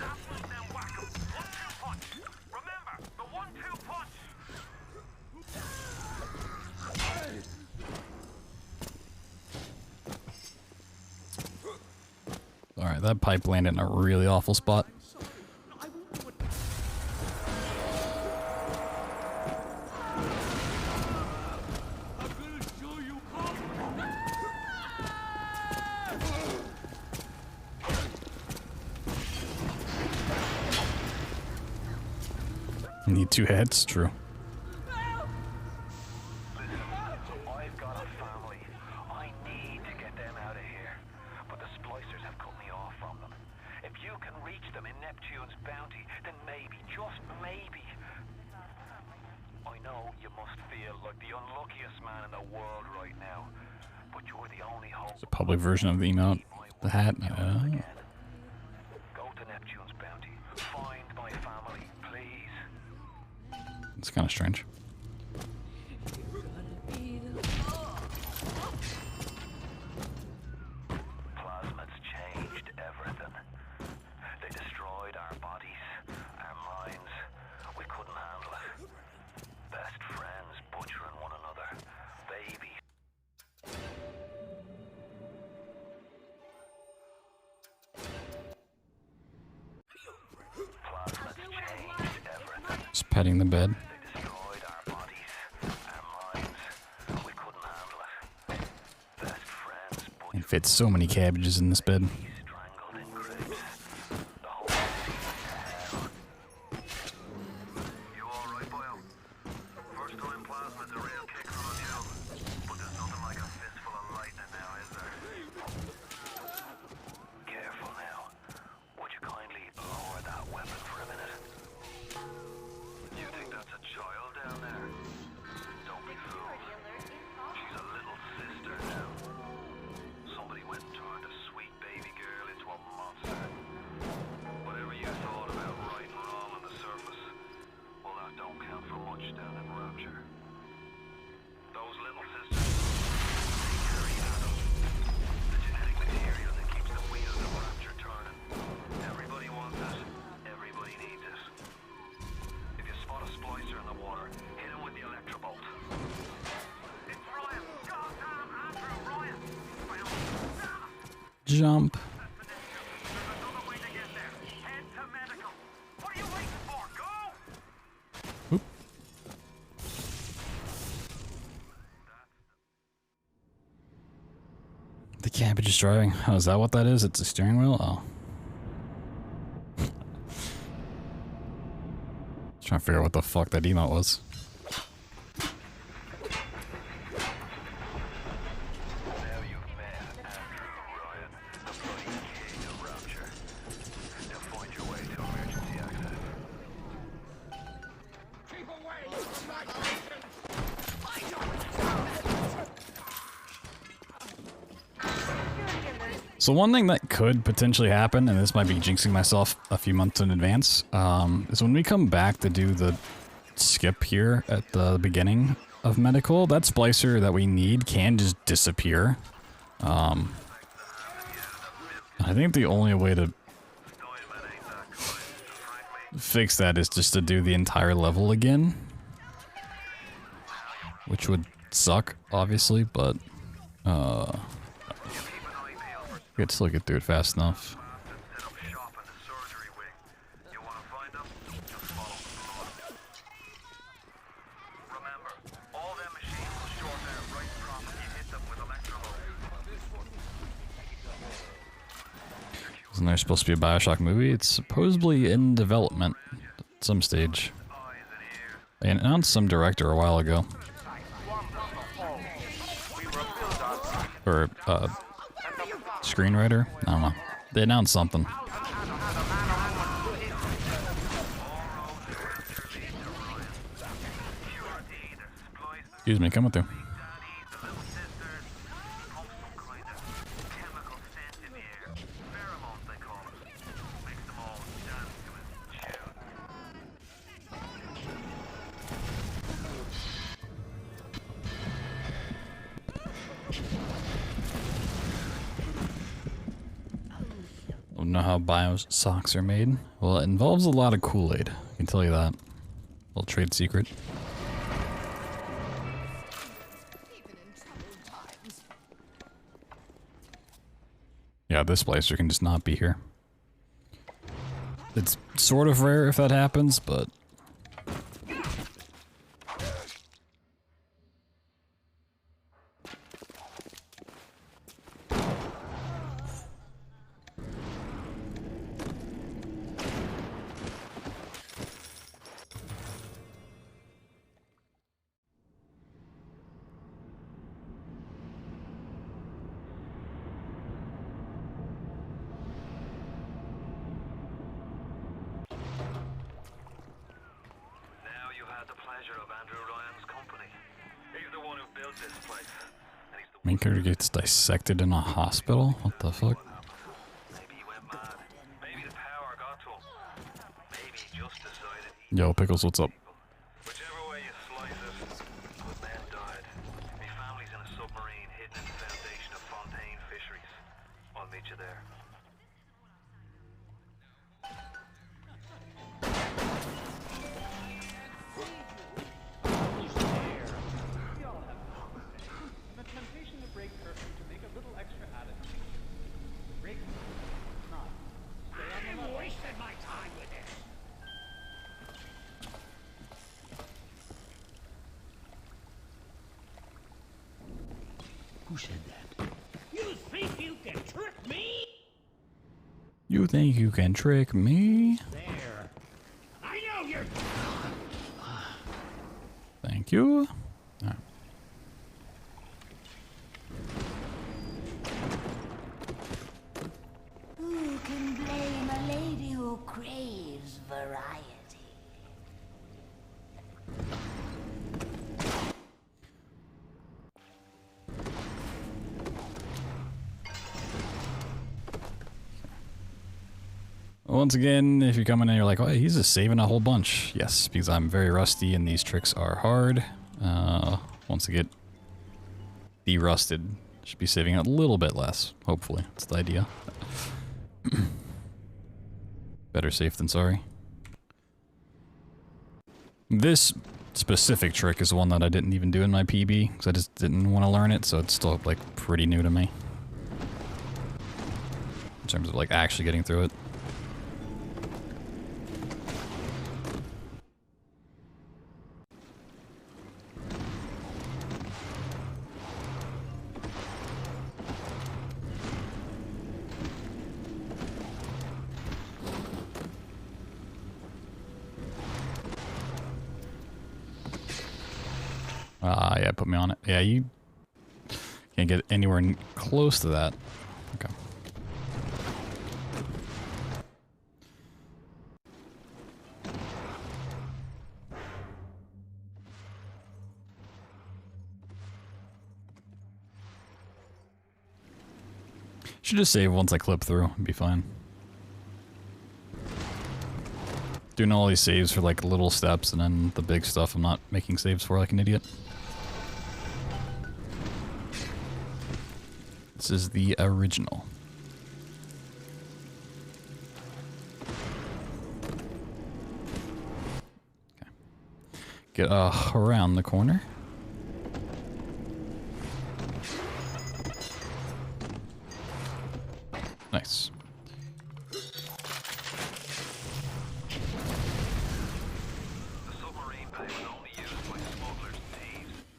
Apple, then whack him. 1-2 punch. Remember, the 1-2 punch. Alright, that pipe landed in a really awful spot. Need two heads, true. Listen, I've got a family. I need to get them out of here. But the splicers have cut me off from them. If you can reach them in Neptune's bounty, then maybe, just maybe. I know you must feel like the unluckiest man in the world right now. But you're the only hope. It's a public version of the emote. The hat. Go to Neptune's bounty. Find my family, please. It's kind of strange. Plasma's changed everything. They destroyed our bodies, our minds. We couldn't handle it. Best friends butchering one another. Babies. Plasma's changed everything. Just petting the bed. They destroyed our bodies, our minds. We couldn't handle it. Best friends It fits so many cabbages in this bed. strangled in crypts. The whole city went to hell. You alright, boyo? First time plasma's a real kicker on you. But there's nothing like a fistful of lightning now, is there? child down there. Don't be fooled. She's a little sister now. Somebody went and turned a sweet baby girl into a monster. Whatever you thought about right and wrong on the surface, well, that don't count for much down in Rapture. Those little sisters, they carry Adam, the genetic material that keeps the wheels of Rapture turning. Everybody wants it. Everybody needs it. If you spot a splicer in the water, hit him with the electrobolt. It's Ryan! Goddamn Andrew Ryan! Jump. There's another way to get there. Head to medical. What are you waiting for? Go! Oop. The cabbage is driving. Oh, is that what that is? It's a steering wheel? Oh. Trying to figure out what the fuck that emote was. Now you've met Andrew Ryan, the bloody king of Rapture. Now find your way to emergency access. Keep away from my patient! So one thing that could potentially happen, and this might be jinxing myself a few months in advance, is when we come back to do the skip here at the beginning of medical, that splicer that we need can just disappear. I think the only way to fix that is just to do the entire level again, which would suck, obviously, but we could still get through it fast enough. Isn't there supposed to be a BioShock movie? It's supposedly in development at some stage. They announced some director a while ago. Or, screenwriter? I don't know. They announced something. Excuse me, coming through. Don't know how BioShocks are made. Well, it involves a lot of Kool-Aid. I can tell you that. Little trade secret. Yeah, this splicer can just not be here. It's sort of rare if that happens, but... Main character gets dissected in a hospital? What the fuck? Yo, Pickles, what's up? Whichever way you slice it, good men died. My family's in a submarine hidden in the foundation of Fontaine Fisheries. I'll meet you there. Who said that? You think you can trick me? You think you can trick me? There. I know you're... Thank you. Right. Who can blame a lady who craves variety? Once again, if you're coming in, you're like, oh, he's just saving a whole bunch. Yes, because I'm very rusty and these tricks are hard. Once I get de-rusted, should be saving a little bit less. Hopefully, that's the idea. Better safe than sorry. This specific trick is one that I didn't even do in my PB, because I just didn't want to learn it, so it's still, like, pretty new to me. In terms of, like, actually getting through it. Yeah, put me on it. Yeah, you can't get anywhere close to that. Okay. Should just save once I clip through and be fine. Doing all these saves for like little steps and then the big stuff I'm not making saves for like an idiot. This is the original. Okay. Get around the corner. Nice.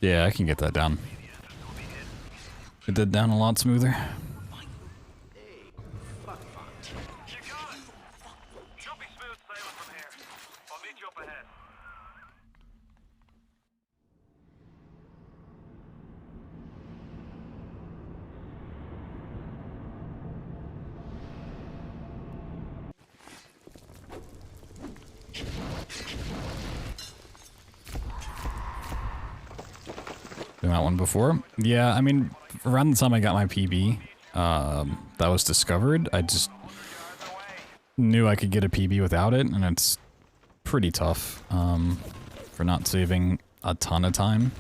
Yeah, I can get that down. Get that down a lot smoother. Doing that one before. Yeah, I mean, around the time I got my PB, that was discovered, I just knew I could get a PB without it, and it's pretty tough for not saving a ton of time.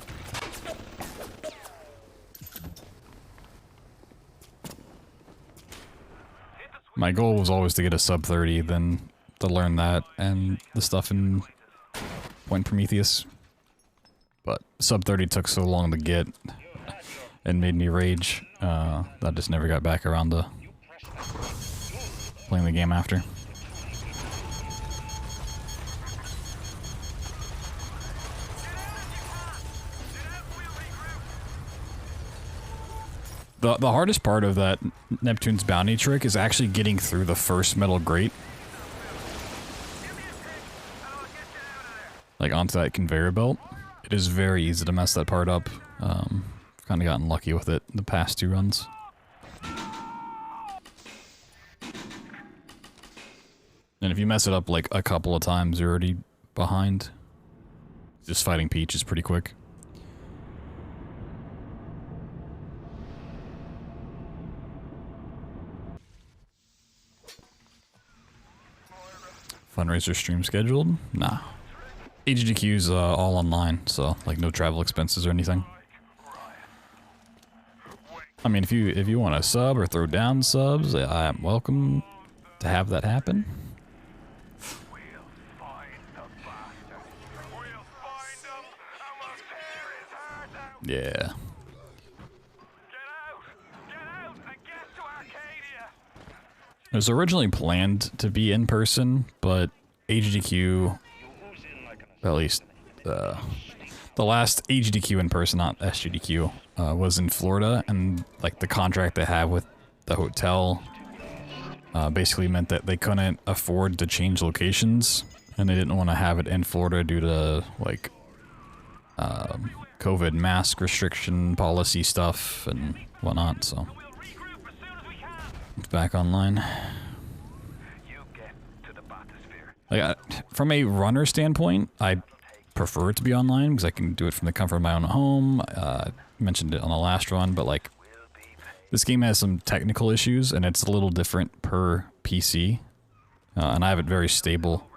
My goal was always to get a sub 30, then to learn that and the stuff in Point Prometheus. But sub 30 took so long to get and made me rage that I just never got back around to playing the game after. The hardest part of that Neptune's Bounty trick is actually getting through the first metal grate. Like onto that conveyor belt. It is very easy to mess that part up. I've kind of gotten lucky with it the past 2 runs. And if you mess it up like a couple of times, you're already behind. Just fighting Peach is pretty quick. Fundraiser stream scheduled? Nah. AGDQ's all online, so like no travel expenses or anything. I mean, if you want to sub or throw down subs, I am welcome to have that happen. Yeah. It was originally planned to be in person, but AGDQ, at least the last AGDQ in person, not SGDQ, was in Florida, and like the contract they have with the hotel basically meant that they couldn't afford to change locations, and they didn't want to have it in Florida due to like COVID mask restriction policy stuff and whatnot, so it's back online. Like, from a runner standpoint, I prefer it to be online because I can do it from the comfort of my own home. I mentioned it on the last run, but like, this game has some technical issues and it's a little different per PC. And I have it very stable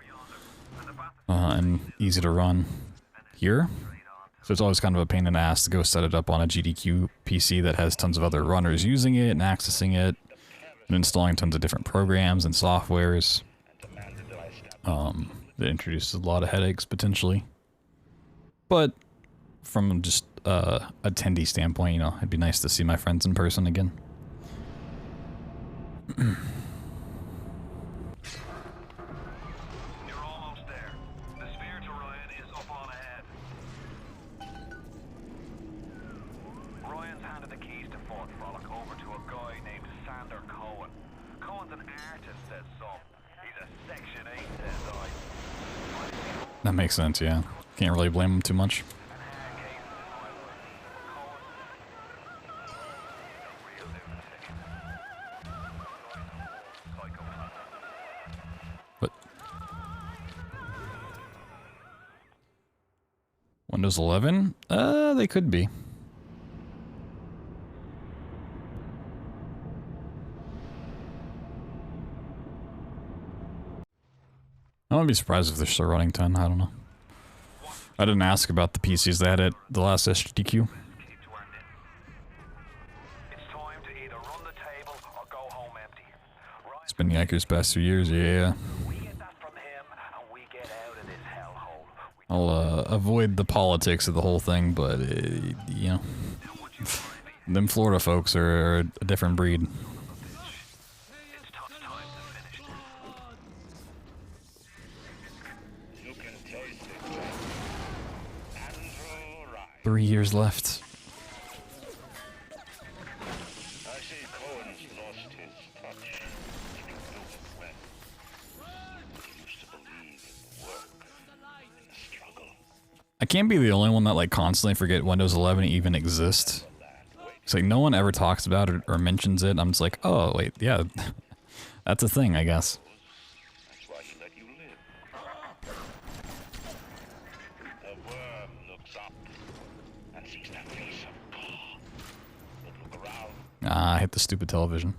and easy to run here. So it's always kind of a pain in the ass to go set it up on a GDQ PC that has tons of other runners using it and accessing it and installing tons of different programs and softwares. That introduces a lot of headaches potentially. But from just attendee standpoint, you know, it'd be nice to see my friends in person again. You're almost there. The sphere to Ryan is up on ahead. Ryan's handed the keys to Fort Frolic over to a guy named Sander Cohen. Cohen's an artist, says some. He's a Section 8, says I. That makes sense, yeah. Can't really blame him too much. But Windows 11? They could be. I wouldn't be surprised if they're still running 10, I don't know. I didn't ask about the PCs they had at the last SGDQ. It's been Yaku's past 2 years, yeah. I'll avoid the politics of the whole thing, but, you know, them Florida folks are a different breed. You can taste it. 3 years left. I see Cohen's lost his touch. If you knew him well, he used to believe in the work, in the struggle. I can't be the only one that like constantly forget Windows 11 even exists. It's like no one ever talks about it or mentions it. I'm just like, oh wait, yeah, that's a thing, I guess. That's why he let you live. The worm looks up and sees the face of God. But look around. Ah, I hit the stupid television.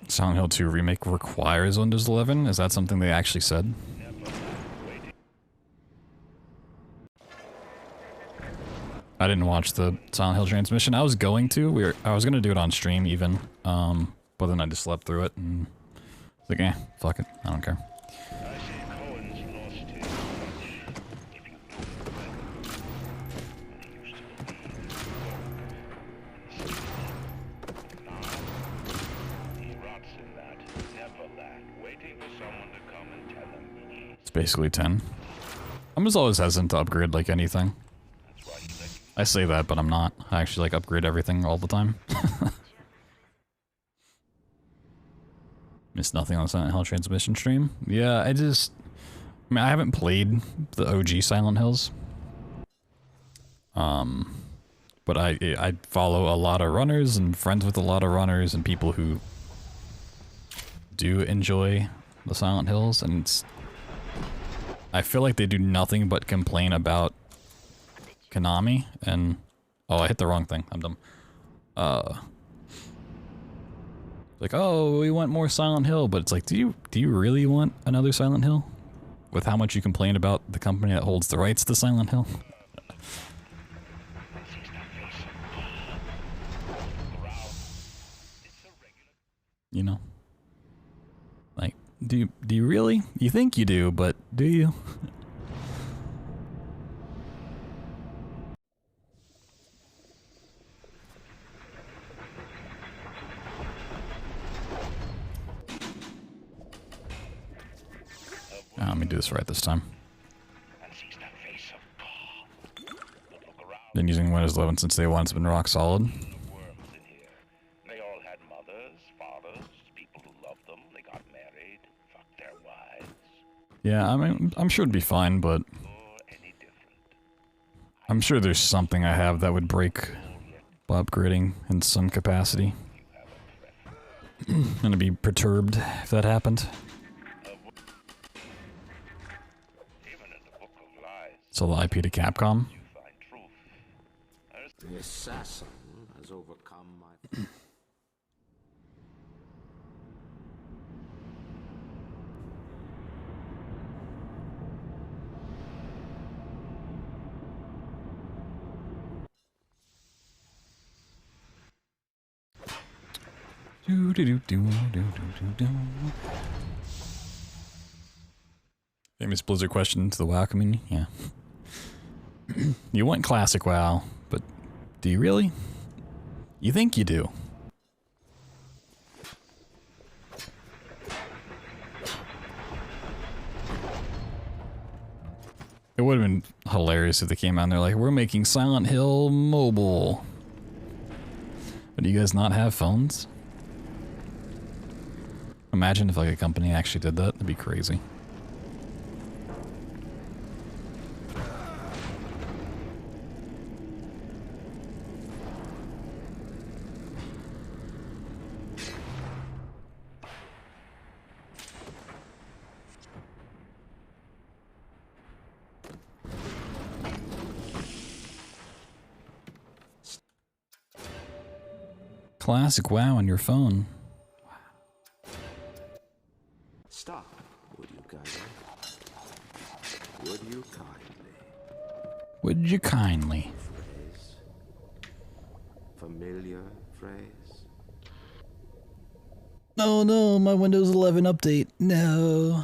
Silent Hill 2 Remake requires Windows 11? Is that something they actually said? I didn't watch the Silent Hill transmission. I was going to. I was gonna do it on stream even, but then I just slept through it and was like, eh, fuck it, I don't care. It's basically 10. I'm just always hesitant to upgrade like anything. I say that, but I'm not. I actually like upgrade everything all the time. Missed nothing on Silent Hill transmission stream. Yeah, I mean, I haven't played the OG Silent Hills. But I follow a lot of runners and friends with a lot of runners and people who do enjoy the Silent Hills, and I feel like they do nothing but complain about Konami and oh, I hit the wrong thing. I'm dumb. Like, oh, we want more Silent Hill, but it's like, do you really want another Silent Hill? With how much you complain about the company that holds the rights to Silent Hill? You know? Like, do you really? You think you do, but do you? Let me do this right this time. Been using Windows 11 since day one. It's been rock solid. They all had mothers, fathers, people who loved them. They got married, fucked their wives. Yeah, I mean, I'm sure it'd be fine, but I'm sure there's something I have that would break by upgrading in some capacity. I'm gonna be perturbed if that happened. So the IP to Capcom. The assassin has overcome my... Famous Blizzard question to the WoW community. Yeah. You want classic WoW, but do you really? You think you do? It would have been hilarious if they came out and they're like, we're making Silent Hill mobile. But do you guys not have phones? Imagine if like a company actually did that. That'd be crazy. Classic WoW on your phone. Stop, would you kindly? Would you kindly? Would you kindly? Phrase. Familiar phrase. Oh no, my Windows 11 update. No.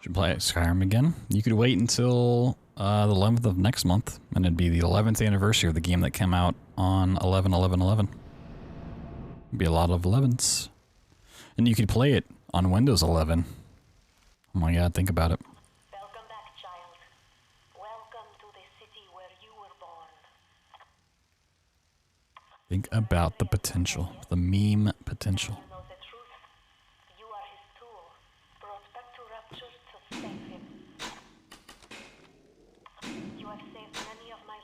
Should play Skyrim again. You could wait until the 11th of next month, and it'd be the 11th anniversary of the game that came out on 11/11/11. Be a lot of 11s. And you could play it on Windows 11. Oh my god, think about it. Welcome back, child. Welcome to the city where you were born. Think about the potential, the meme potential. You know the truth. You are his tool, brought back to Rapture to save him. You have saved many of my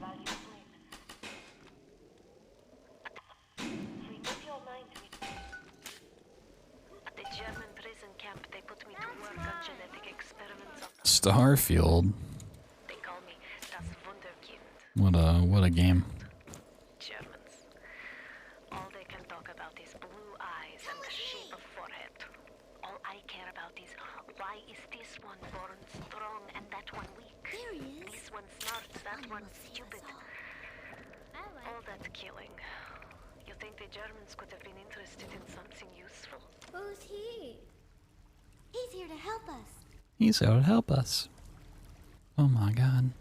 valued slaves. Remove your mind with the German prison camp. They put me to work on genetic experiments on Starfield. They call me das Wunderkind. What a game. Germans. All they can talk about is blue eyes and the shape of forehead. All I care about is why is this one born strong and that one weak? There he is. This one smart, that one stupid. All that killing. You think the Germans could have been interested in something useful? Who's he? He's here to help us. He's here to help us. Oh my god.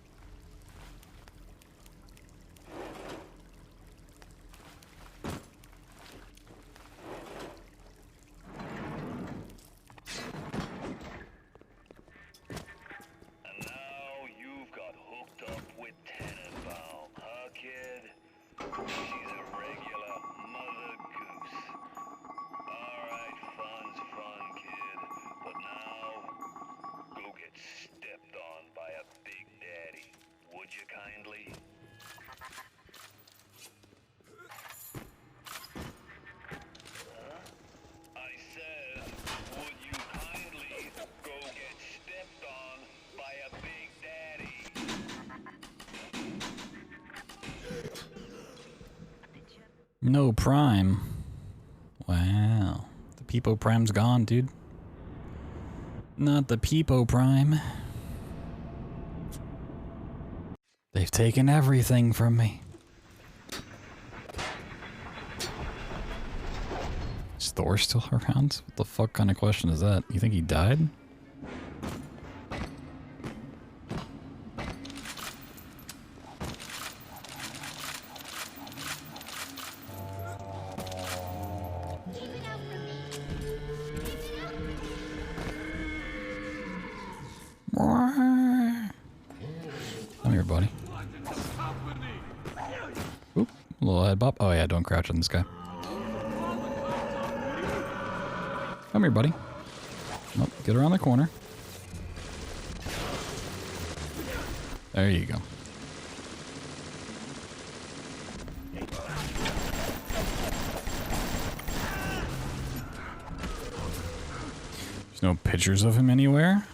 And now you've got hooked up with Tenenbaum, huh, kid? She's a regular mother goose. Alright, fun's fun, kid. But now, go get stepped on by a big daddy. Would you kindly? I said, would you kindly go get stepped on by a big daddy? No Prime. Wow. The Peepo Prime's gone, dude. Not the Peepo Prime. They've taken everything from me. Is Thor still around? What the fuck kind of question is that? You think he died? Keep it out from me. Keep it out. Come here, buddy. Oop, a little head bop. Oh yeah, don't crouch on this guy. Come here, buddy. Nope, get around the corner. There you go. There's no pictures of him anywhere.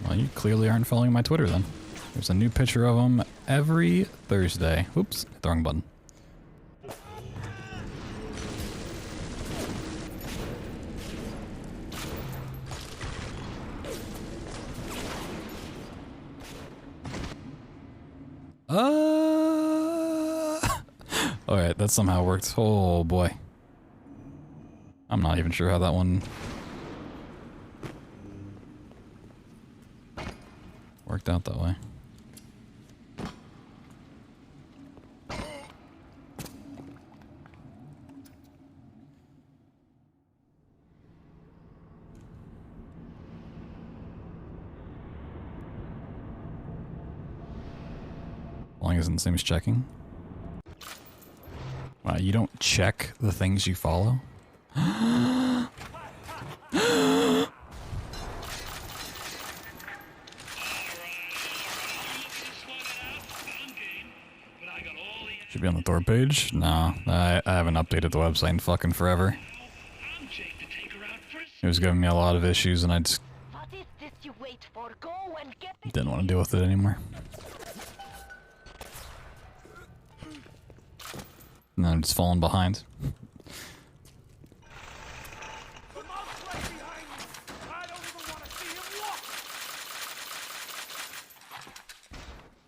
Well, you clearly aren't following my Twitter then. There's a new picture of him every Thursday. Oops, hit the wrong button. Alright, that somehow worked. Oh boy. I'm not even sure how that one worked out that way. Long isn't the same as checking. Wow, you don't check the things you follow? Should be on the Thor page? No, I haven't updated the website in fucking forever. It was giving me a lot of issues and I just didn't want to deal with it anymore. And I'm just falling behind.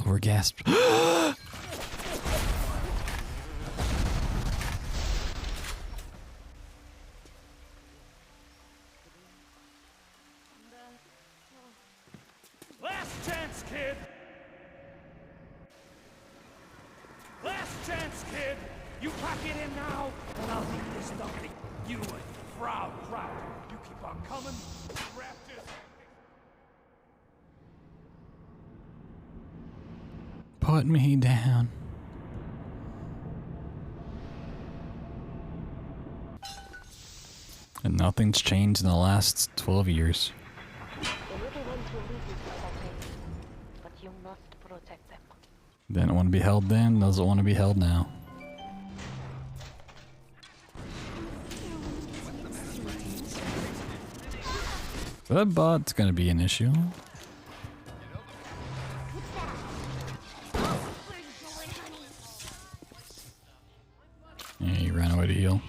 Overgasped. Last chance, kid! Last chance, kid! You pack it in now, and I'll leave this dumpy. You and Frau Kraut. You keep on coming. Raptors. Put me down. And nothing's changed in the last 12 years. The little ones will leave you for that day, but you must protect them. Didn't want to be held then, doesn't want to be held now. That bot's gonna be an issue. Yeah, he ran away to heal.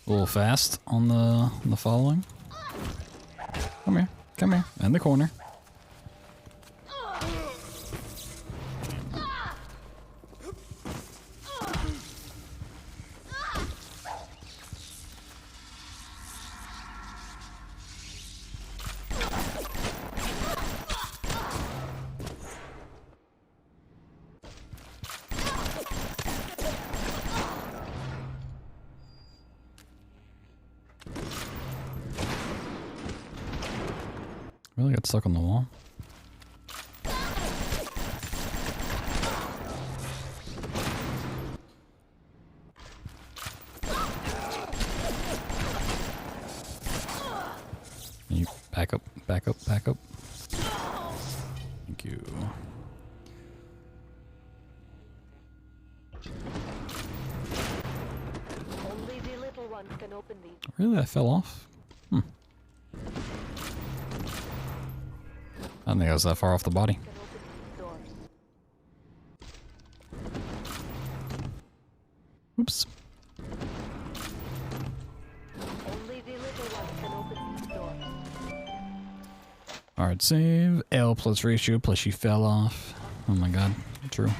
A little fast on the following. Come here, in the corner. Really got stuck on the wall. You back up, back up, back up. Thank you. Only the little ones can open these. Really? I fell off? I don't think I was that far off the body. Oops. Only the little ones can open these doors. Hard save. L plus ratio plus she fell off. Oh my god. True.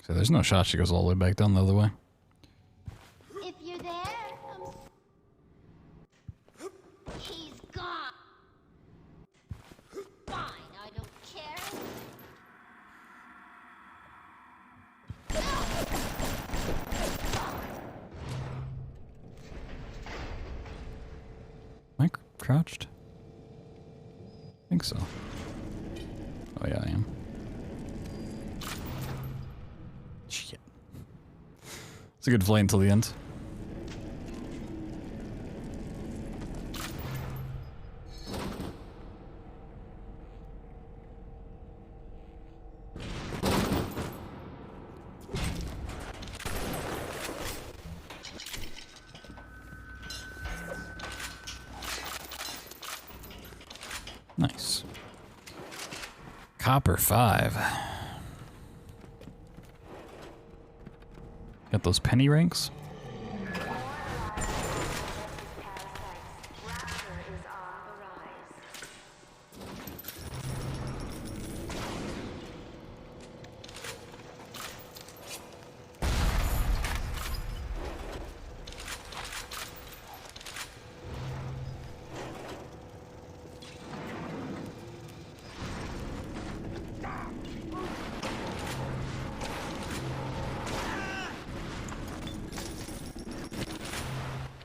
So there's no shot she goes all the way back down the other way. If you're there, he's gone. Fine, I don't care. Am I crouched? I think so. Oh yeah, I am. Shit. It's a good fight until the end. Nice. Copper 5. Got those penny ranks?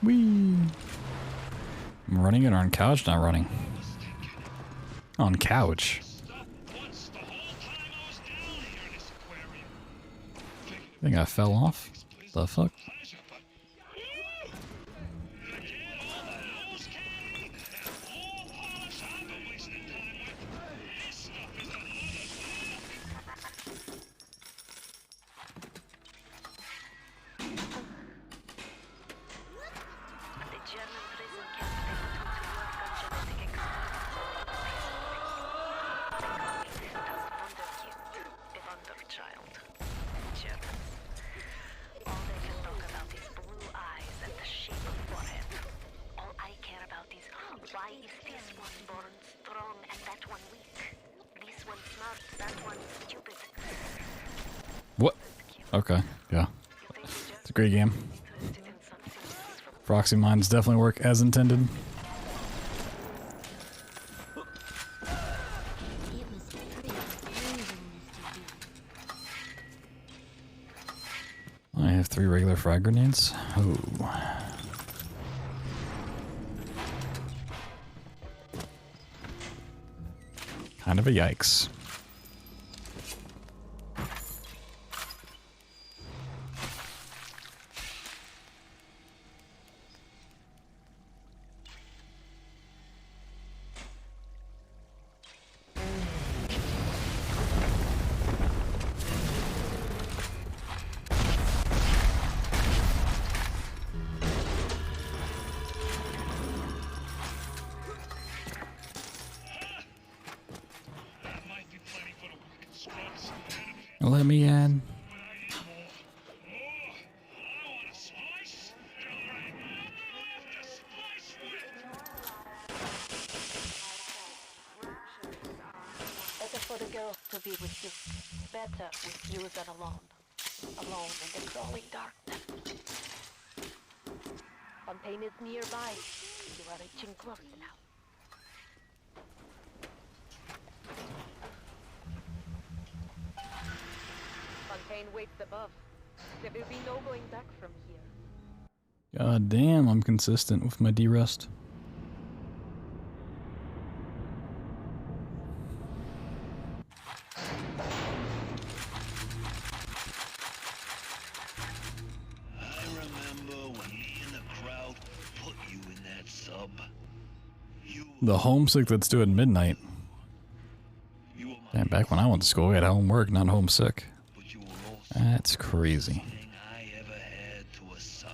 Whee! I'm running it on couch, not running. On couch. I think I fell off. The fuck? Why is this one born strong and that one weak? This one smart, that one stupid. What? Okay, yeah. It's a great game. Proxy mines definitely work as intended. I have 3 regular frag grenades. Oh. Kind of a yikes. Let me in. Better for the girls to be with you. Better with you than alone. Alone in the growing darkness. Fontaine is nearby. You are reaching close now. Fontaine waits above. There will be no going back from here. God damn, I'm consistent with my D-rest. I remember when me and the crowd put you in that sub. The homesick that's due at midnight. Man, back when I went to school, we had homework, not homesick. That's crazy. I ever had to a son.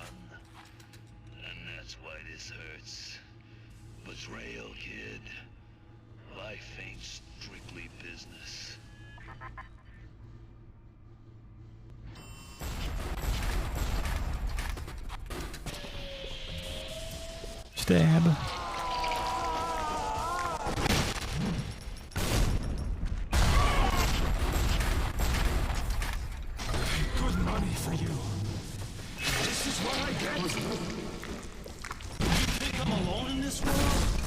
And that's why this hurts. Betrayal, kid. Life ain't strictly business. Stab. this world,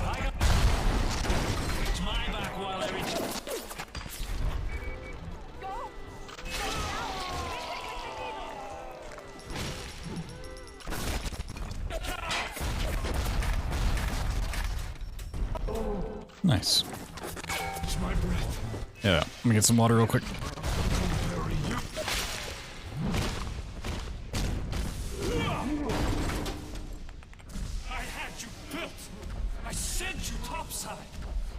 I got it's my back while I reach. Nice. It's my breath. Yeah, let me get some water real quick. I had you built. I sent you topside.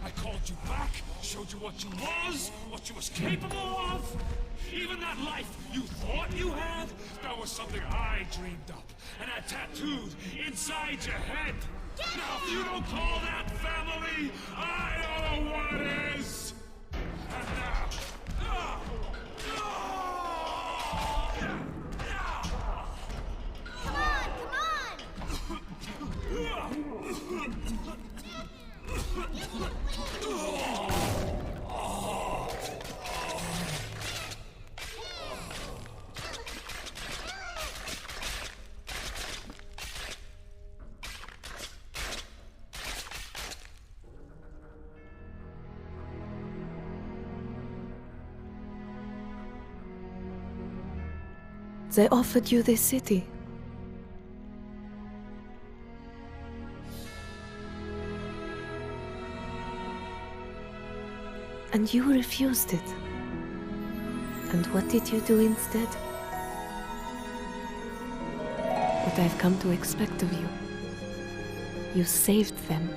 I called you back, showed you what you was capable of. Even that life you thought you had, that was something I dreamed up and had tattooed inside your head. Now, if you don't call that family, I don't know what is. And now, They offered you this city. And you refused it. And what did you do instead? What I've come to expect of you. You saved them.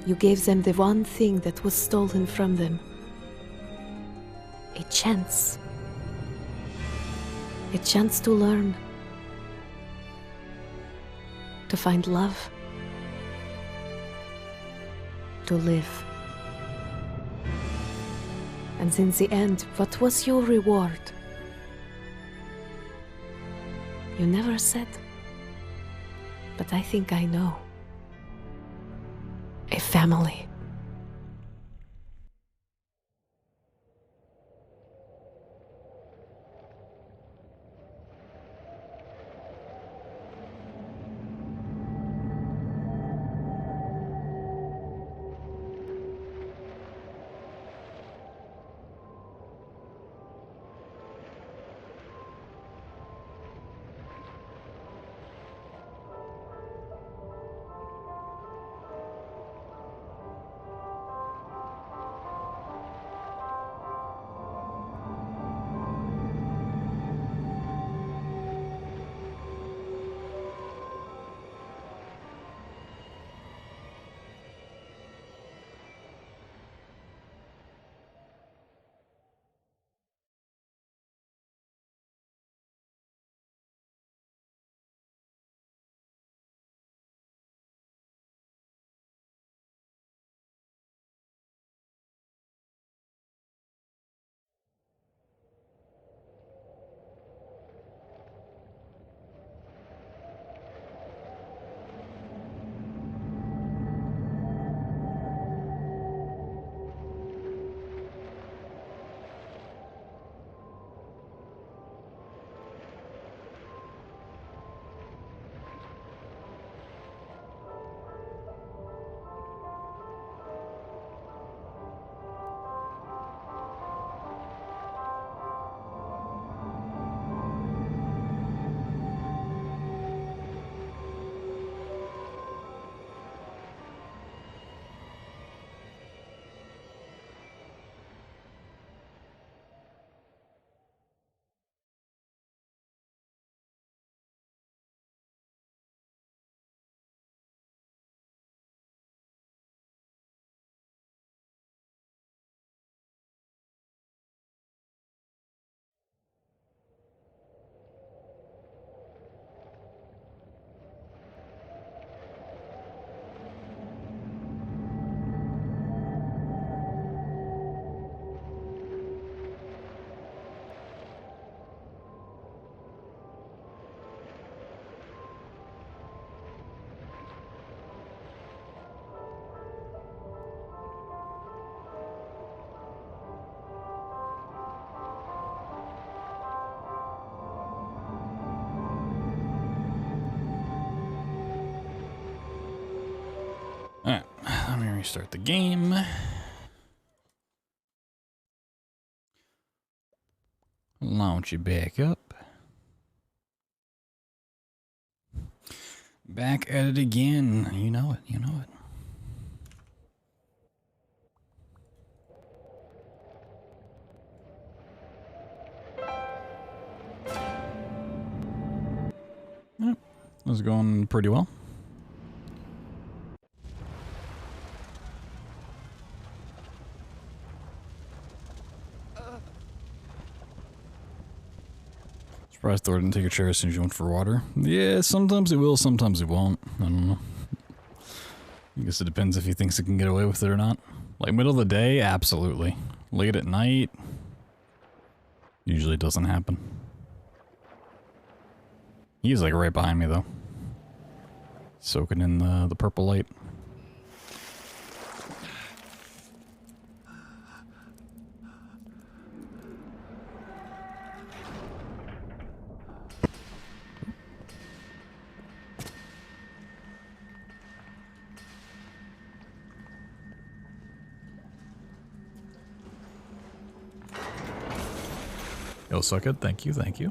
You gave them the one thing that was stolen from them. A chance. A chance to learn. To find love. To live. And in the end, what was your reward? You never said. But I think I know. A family. Let me restart the game. Launch it back up. Back at it again. You know it, you know it. Yep, this is going pretty well. Surprised Thor didn't take a chair as soon as you went for water. Yeah, sometimes it will, sometimes it won't. I don't know. I guess it depends if he thinks he can get away with it or not. Like middle of the day, absolutely. Late at night, usually doesn't happen. He's like right behind me though. Soaking in the purple light. Yo, suck it. Thank you, thank you.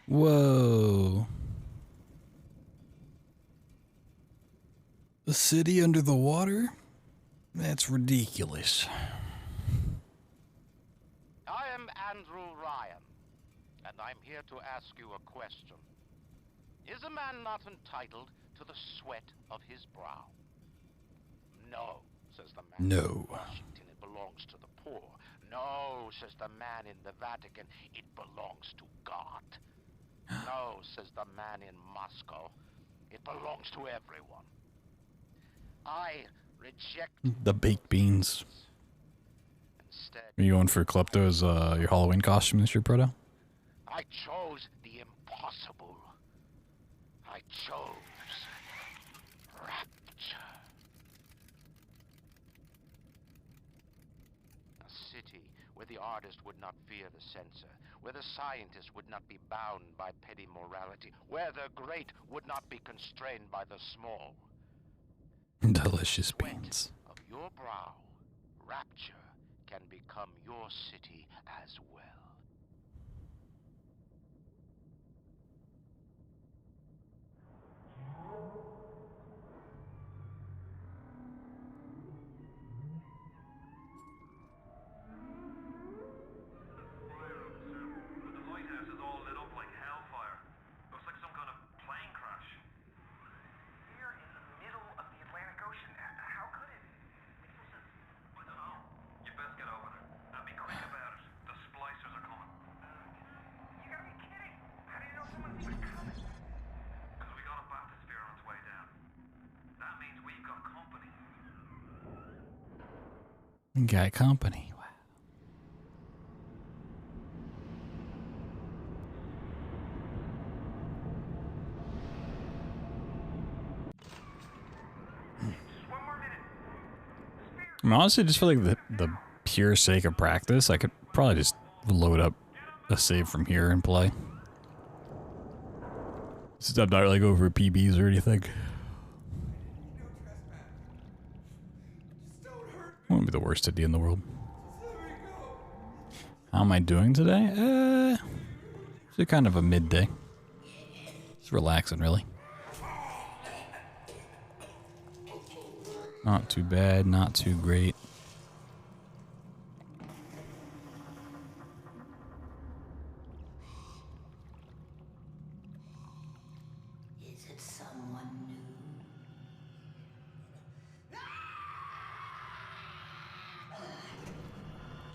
Whoa. The city under the water? That's ridiculous. I am Andrew Ryan, and I'm here to ask you a question. Is a man not entitled to the sweat of his brow? No, says the man No. in Washington, it belongs to the poor. No, says the man in the Vatican, it belongs to God. No, says the man in Moscow, it belongs to everyone. I reject the baked beans. Instead, Are you going for Klepto's your Halloween costume this year, Proto? I chose the impossible. I chose rapture. A city where the artist would not fear the censor, where the scientist would not be bound by petty morality, where the great would not be constrained by the small. Delicious beans. Of your brow, rapture can become your city as well. The lighthouse is all lit up like hellfire. Looks like some kind of plane crash. Here in the middle of the Atlantic Ocean. How could it? I don't know. You best get over there. And be quick about it. The splicers are coming. You gotta be kidding. How do you know someone's even coming? Because we got a bathysphere on its way down. That means we've got company. Got company. Wow. I mean, honestly, I just feel like the pure sake of practice, I could probably just load up a save from here and play. Since I'm not really going for PBs or anything. Won't be the worst idea in the world. How am I doing today? It's kind of a midday. It's relaxing, really. Not too bad, not too great. Is it someone new?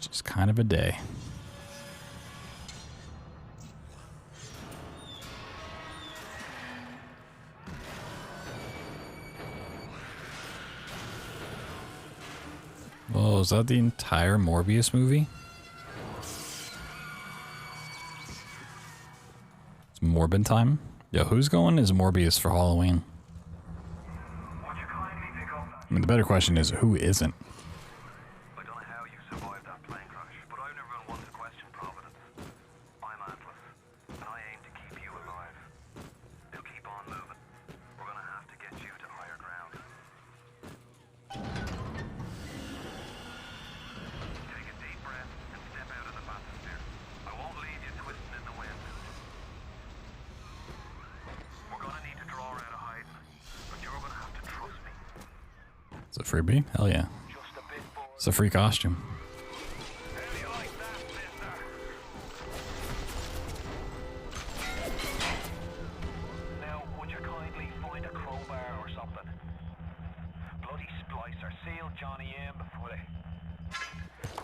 Just kind of a day. Oh, is that the entire Morbius movie? It's Morbin time? Yo, who's going as Morbius for Halloween? I mean, the better question is, who isn't? I don't know how you survived that plane crash, but I've never been one to question Providence. I'm Atlas, and I aim to keep you alive. Do keep on moving. We're gonna have to get you to higher ground. Take a deep breath and step out of the bathysphere. I won't leave you twisting in the wind. We're gonna need to draw out of hiding, but you're gonna have to trust me. Is it freebie? Hell yeah. It's a free costume. Now, would you kindly find a crowbar or something? Bloody splicer, seal Johnny in before they...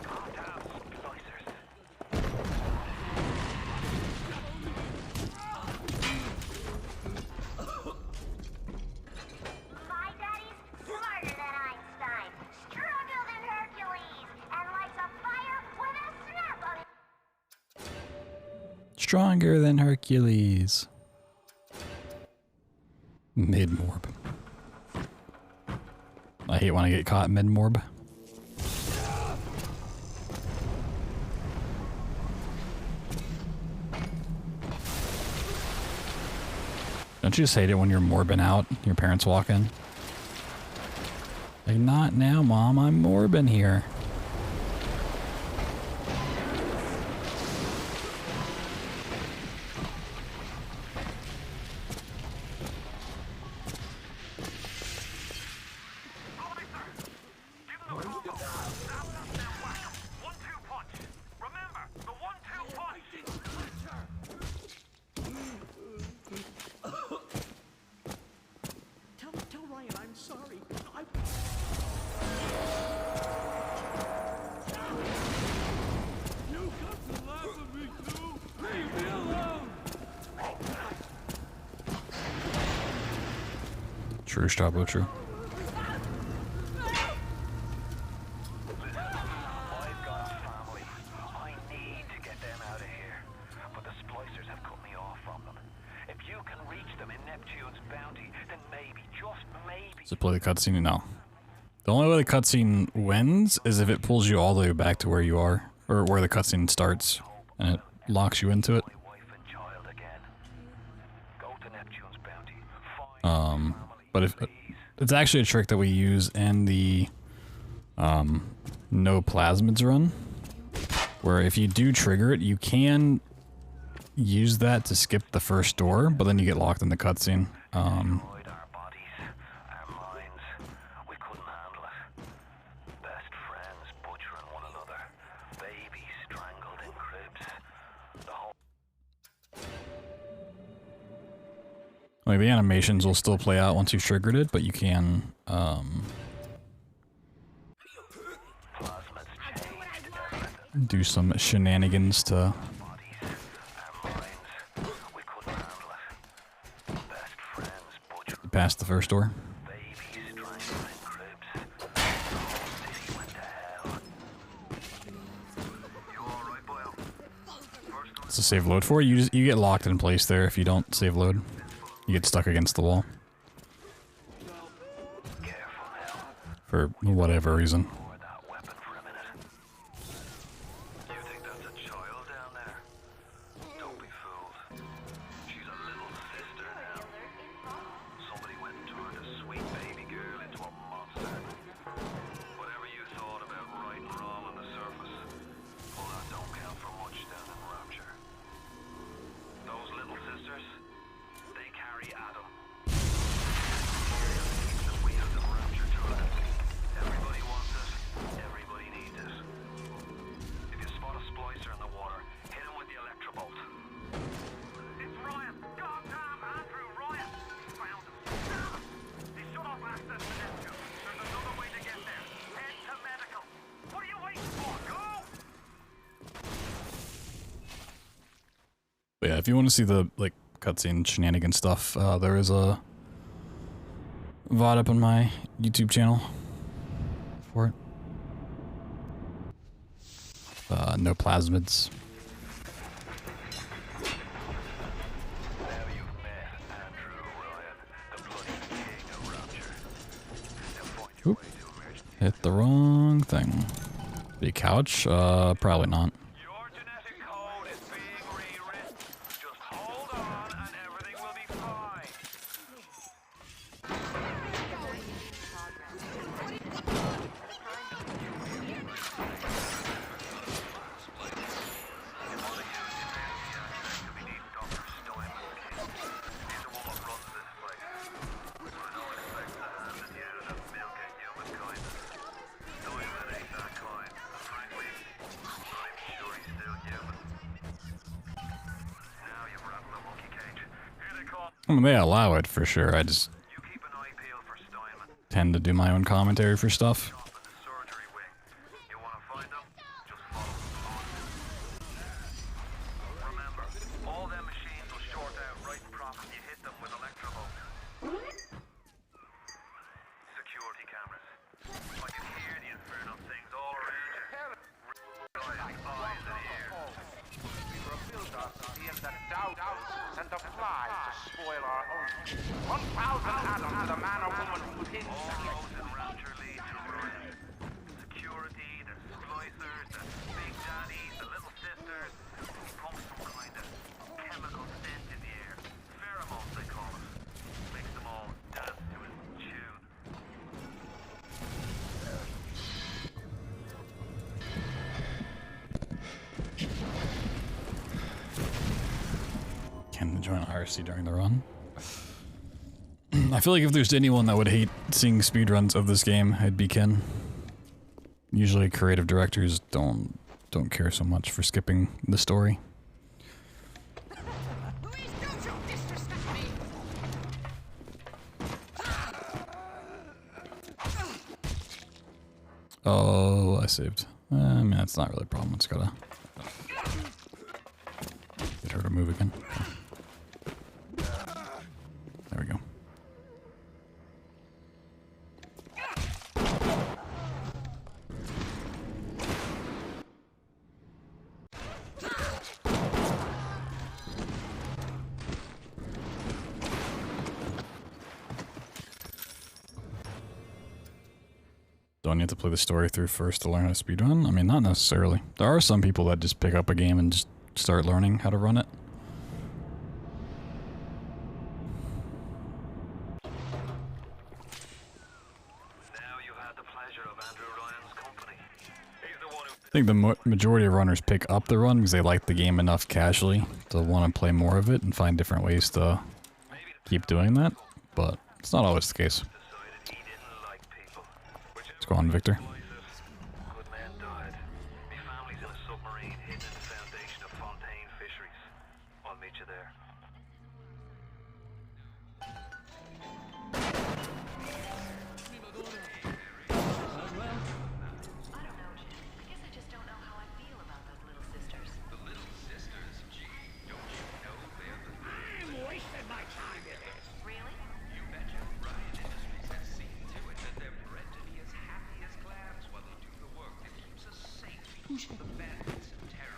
Goddamn splicers. My daddy's smarter than Einstein, stronger than Hercules, and lights a fire with a snap of his... Stronger than Hercules. Mid-morb. I hate when I get caught mid-morb. Don't you just hate it when you're morbing out, your parents walk in? Like, not now, Mom, I'm morbing here. Tell Ryan I'm sorry. You got to laugh at me too. Leave me alone. True, Strabo, true. I've got a family. I need to get them out of here. But the splicers have cut me off from them. If you can reach them in Neptune's bounty, then maybe, just maybe... Does it play the cutscene? No. The only way the cutscene wins is if it pulls you all the way back to where you are, or where the cutscene starts, and it locks you into it. But if it's actually a trick that we use in the no plasmids run, where if you do trigger it, you can use that to skip the first door, but then you get locked in the cutscene. Like, the animations will still play out once you've triggered it, but you can, do some shenanigans to pass the first door. It's a save load for you. You get locked in place there if you don't save load. You get stuck against the wall. For whatever reason. But yeah, if you want to see the like cutscene shenanigan stuff, there is a VOD up on my YouTube channel for it. No plasmids. Oop. Hit the wrong thing. The couch? Probably not. Your genetic code is being rewritten. Just hold on and everything will be fine. I mean, they allow it for sure. I just tend to do my own commentary for stuff. Join RC during the run. I feel like if there's anyone that would hate seeing speedruns of this game, it'd be Ken. Usually creative directors don't care so much for skipping the story. Oh, I saved. I mean, that's not really a problem. It's gotta get her to move again. There we go. Don't you have to play the story through first to learn how to speedrun? I mean, not necessarily. There are some people that just pick up a game and just start learning how to run it. I think the majority of runners pick up the run because they like the game enough casually to want to play more of it and find different ways to keep doing that, but it's not always the case. Let's go on, Victor.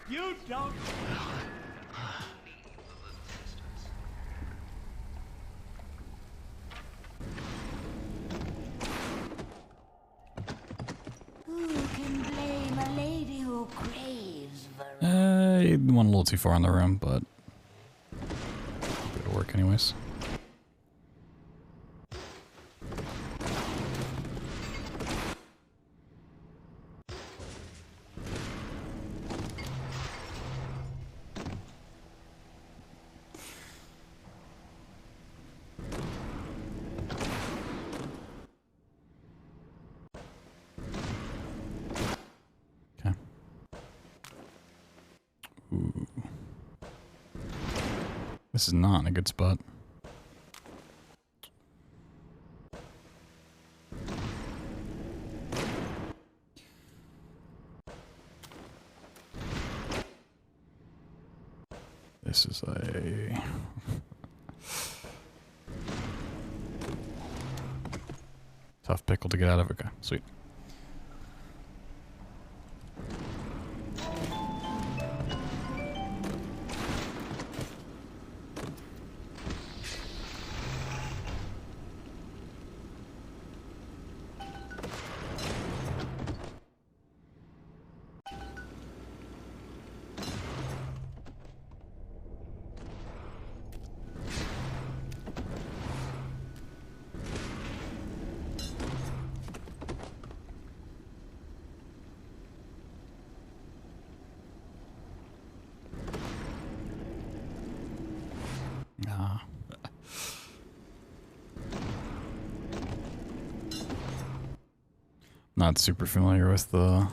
You don't. Who can blame a lady who craves variety? I went a little too far in the room, but it'll work anyways. This is not in a good spot. This is a... tough pickle to get out of. Okay, sweet. Not super familiar with the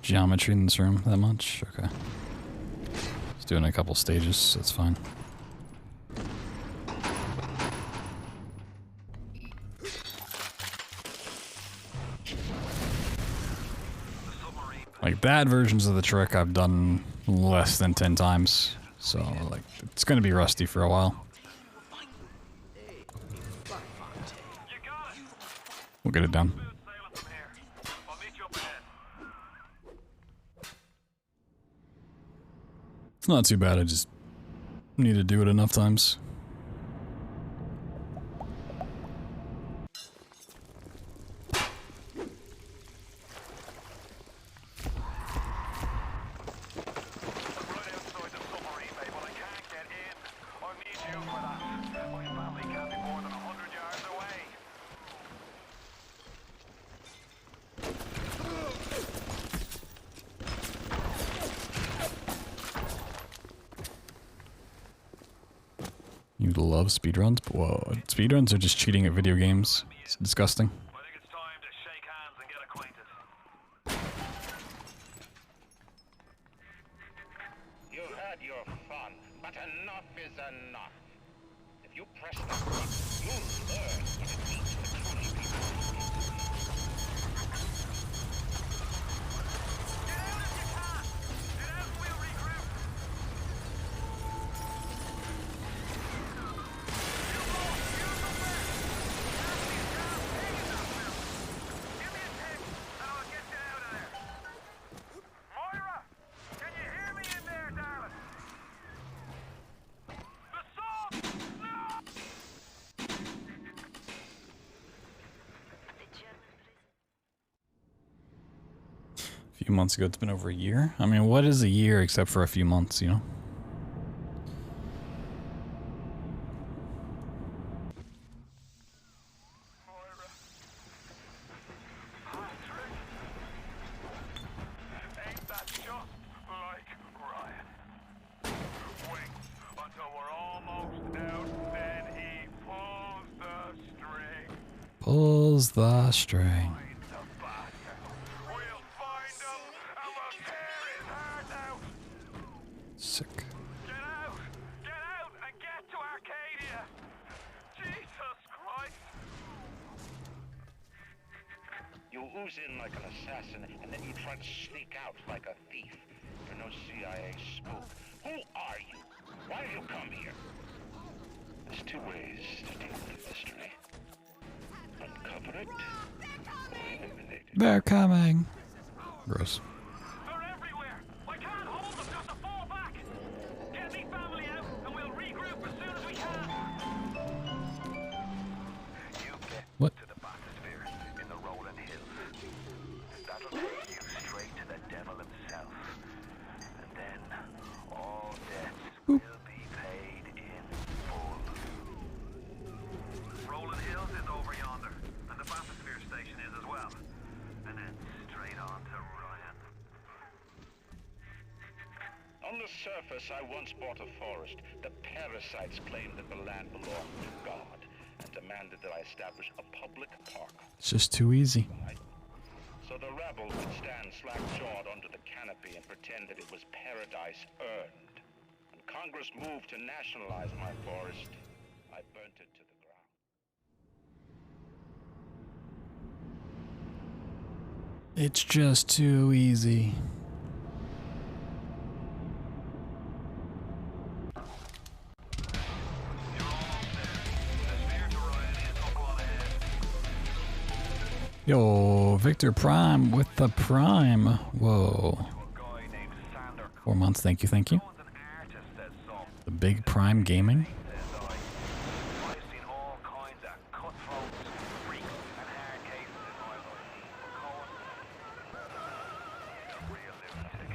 geometry in this room that much. Okay. Just doing a couple stages, that's fine. Like, bad versions of the trick I've done less than 10 times. So, like, it's gonna be rusty for a while. We'll get it done. It's not too bad, I just need to do it enough times. You love speedruns? Whoa, speedruns are just cheating at video games. It's disgusting. You had your fun, but enough is enough. If you press the button, you'll learn what it means to truly be free. A few months ago, it's been over a year. I mean, what is a year except for a few months, you know? Pulls the string. Sick. Get out! Get out and get to Arcadia! Jesus Christ! You ooze in like an assassin, and then you try to sneak out like a thief. You're no CIA spook. Who are you? Why have you come here? There's two ways to deal with the mystery. Uncover it, or eliminate it. They're coming. Gross. They're everywhere! I can't hold them just to fall back! Get me family out, and we'll regroup as soon as we can! You get What? to the bathysphere in the rolling hills. That'll take you straight to the devil himself. And then all debts will be paid in full. Rolling Hills is over yonder, and the bathysphere station is as well. And then straight on to Ryan. On the surface, I once bought a forest. The parasites claimed that the land belonged to God and demanded that I establish a public park. It's just too easy. So the rebel would stand slack-jawed under the canopy and pretend that it was paradise earned. When Congress moved to nationalize my forest, I burnt it to the ground. It's just too easy. Yo, Victor Prime with the Prime. Whoa. 4 months, thank you, thank you. The Big Prime Gaming. I've seen all kinds of cutthroats, freaks, and hard cases in my life. But Cohen, a real lunatic.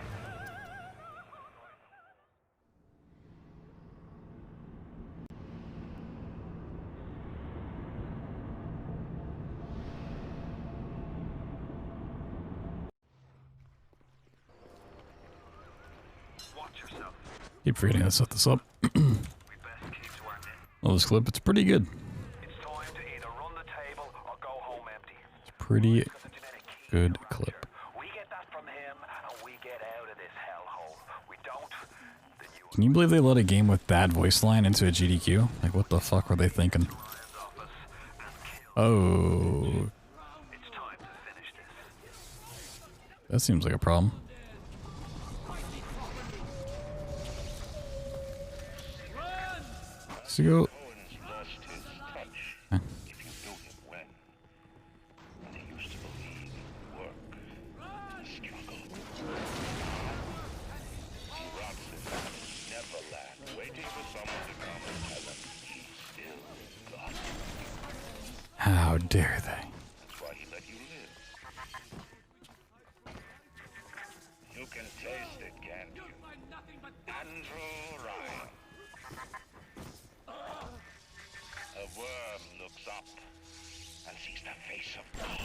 Watch yourself. Keep forgetting to set this up. We best keep to our net. Well, this clip, it's pretty good. It's time to either run the table or go home empty. It's pretty good clip. We get that from him, and we get out of this hellhole. We don't, then you Can you believe they let a game with that voice line into a GDQ? Like, what the fuck were they thinking? Oh. That seems like a problem. So go. Huh. How dare they? That's why he let you live. You can taste it, can't you? Andrew Ryan. A worm looks up and sees the face of God.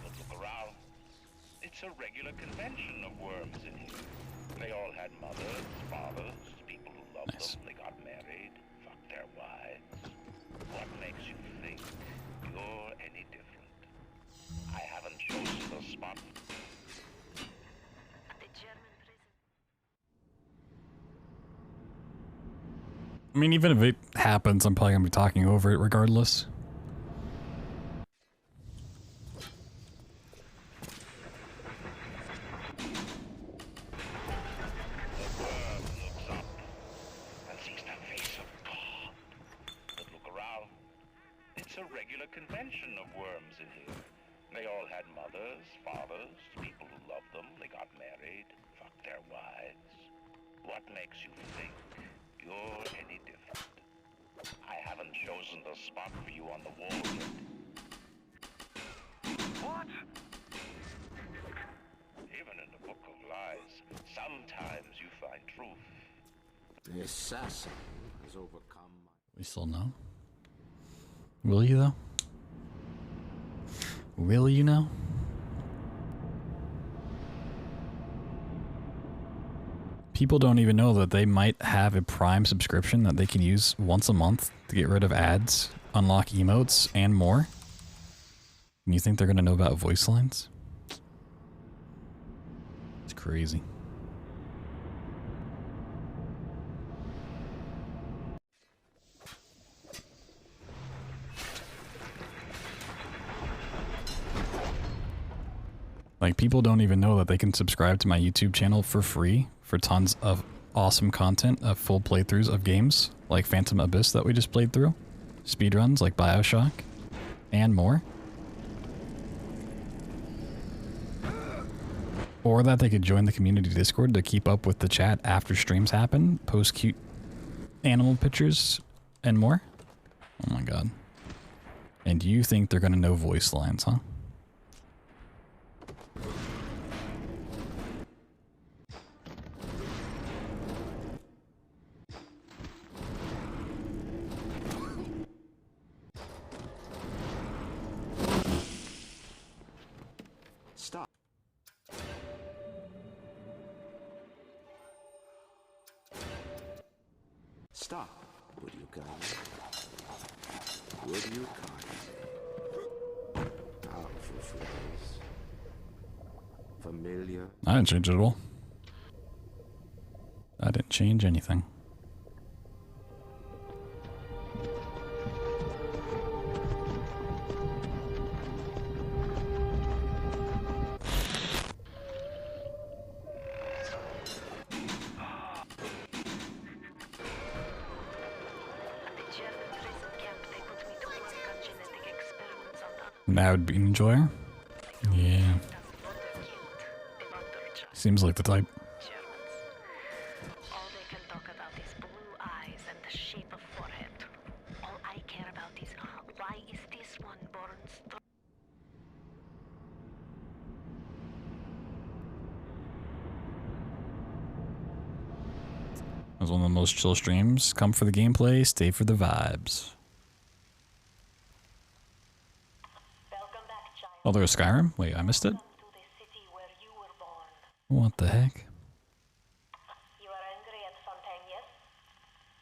But look around. It's a regular convention of worms in here. They all had mothers, fathers, people who loved them. They got married, fucked their wives. What makes you think you're any different? I haven't chosen the spot. I mean, even if it happens, I'm probably gonna be talking over it regardless. It's a regular convention of worms in here. They all had mothers, fathers, people who loved them. They got married, fucked their wives. What makes you think you're any different? I haven't chosen the spot for you on the wall yet. What? Even in the Book of Lies, sometimes you find truth. The assassin has overcome my... We still know. Will you though? Will you know? People don't even know that they might have a Prime subscription that they can use once a month to get rid of ads, unlock emotes, and more. And you think they're gonna know about voice lines? It's crazy. Like, people don't even know that they can subscribe to my YouTube channel for free for tons of awesome content of full playthroughs of games like Phantom Abyss that we just played through, speedruns like BioShock, and more. Or that they could join the community Discord to keep up with the chat after streams happen, post cute animal pictures, and more. Oh my god. And you think they're gonna know voice lines, huh? Stop. Stop, would you guys? Would you kindly? Powerful phrase. Familiar. I didn't change it at all. I didn't change anything. That would be an enjoyer? Yeah. Seems like the type. All they can talk about is blue eyes and the shape of forehead. All I care about is why is this one born strong? It was one of the most chill streams. Come for the gameplay, stay for the vibes. Oh, there's Skyrim? Wait, I missed it? What the heck? You are angry at Fontaine, yes?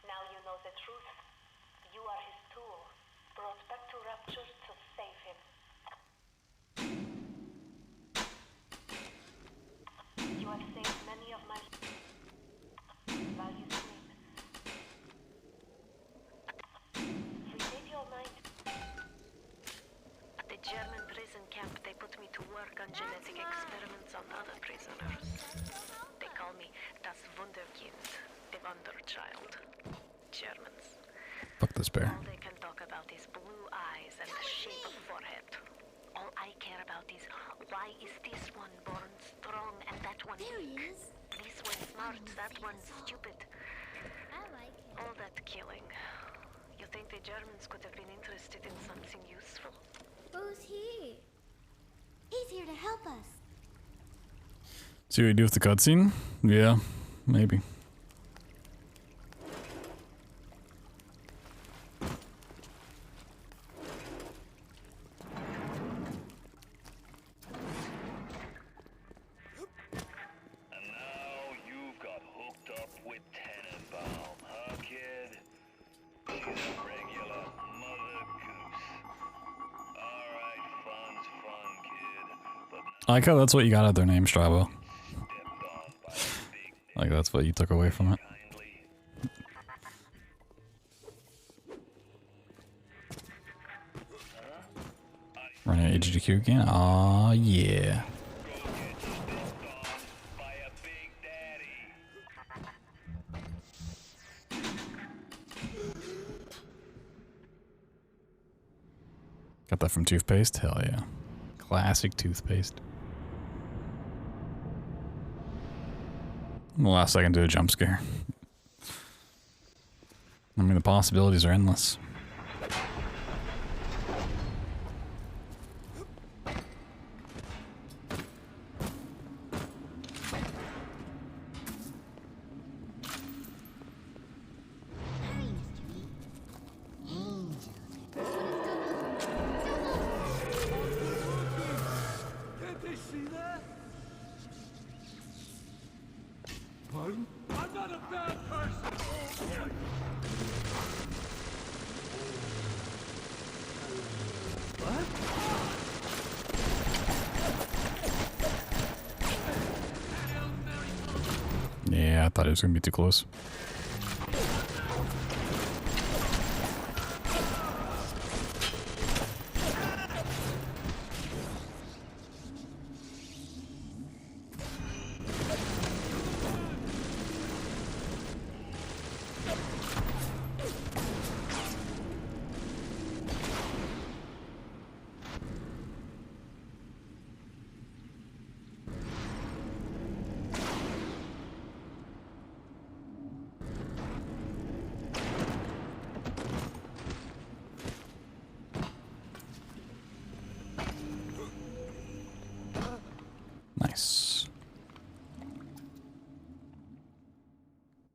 Now you know the truth. You are his tool, brought back to Rapture to save him. to work on genetic experiments on other prisoners. They call me das Wunderkind, the Wonder Child. Germans. Fuck this bear. All they can talk about is blue eyes and the shape of forehead. All I care about is why is this one born strong and that one weak? This one smart, that one stupid. I like it. All that killing. You think the Germans could have been interested in something useful? Who's he? He's here to help us. See what you do with the cutscene? Yeah, maybe. And now you've got hooked up with Tenenbaum, huh, kid? She's a regular mother goose. Alright, fun's fun, kid. But I like how that's what you got out their name, Strabo. Like that's what you took away from it. Running AGDQ again? Aw, yeah. Got that from toothpaste? Hell yeah. Classic toothpaste. The last second to a jump scare. I mean, the possibilities are endless. Can't they see that? Pardon? I'm not a bad person! Yeah, I thought it was gonna be too close. Nice.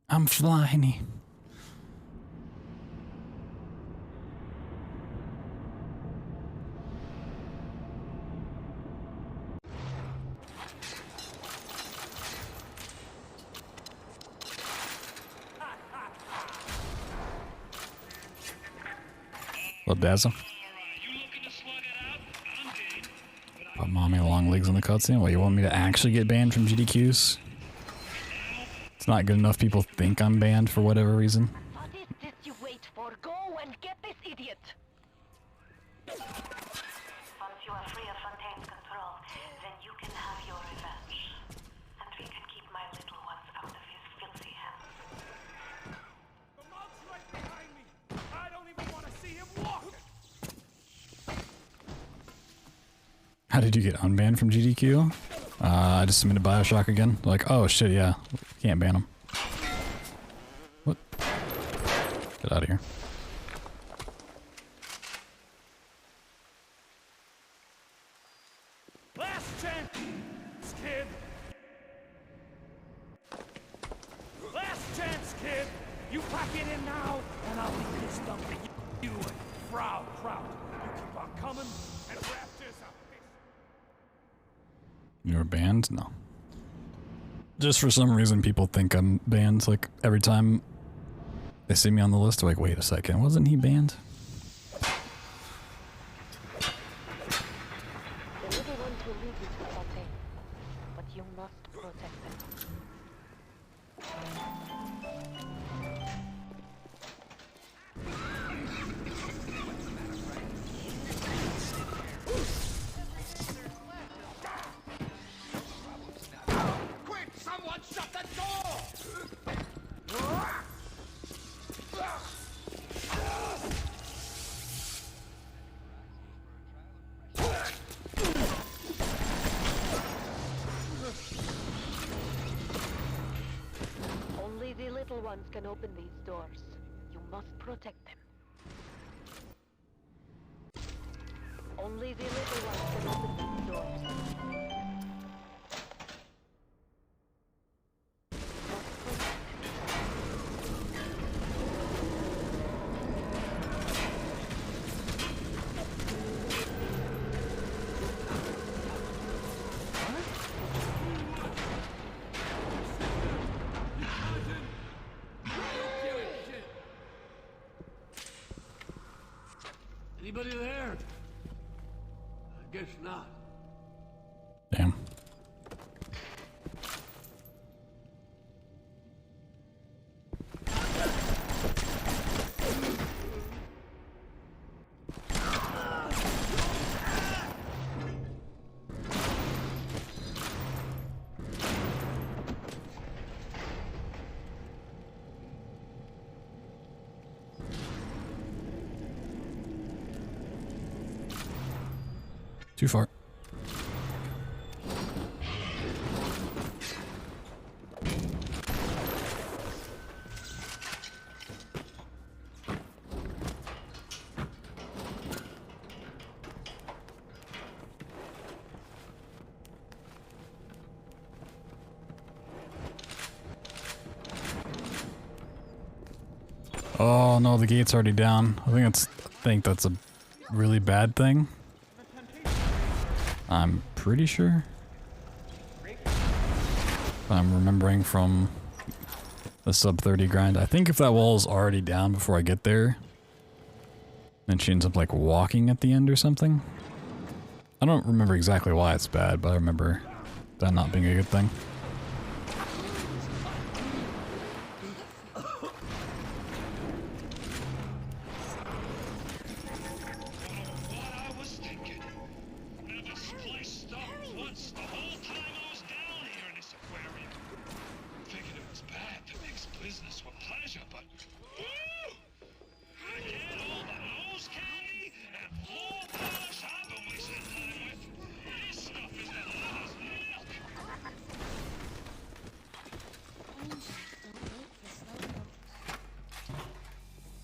I'm flying. Little Dazzle. Put mommy long legs on the cutscene. What, you want me to actually get banned from GDQs? It's not good enough people think I'm banned for whatever reason. What is this you wait for? Go and get this idiot! Once you are free of Fontaine's control, then you can have your revenge. And we can keep my little ones out of his filthy hands. The mob's right behind me! I don't even want to see him walking! How did you get unbanned from GDQ? I just submitted BioShock again. Like, oh shit, yeah. Can't ban them. What? Get out of here. Last chance, kid! Last chance, kid! You pack it in now, and I'll be pissed off at you and Frau Kraut. You keep on coming, and Raptors up. You were banned? No. Just for some reason, people think I'm banned. Like, every time they see me on the list, they're like, wait a second, wasn't he banned? The little ones will lead you to Fontaine, but you must protect them. can open these doors. You must protect them. Only the little ones can open these doors. Anybody there? I guess not. Damn. Too far. Oh no, the gate's already down. I think that's a really bad thing. I'm pretty sure. I'm remembering from the sub 30 grind. I think if that wall is already down before I get there, then she ends up like walking at the end or something. I don't remember exactly why it's bad, but I remember that not being a good thing.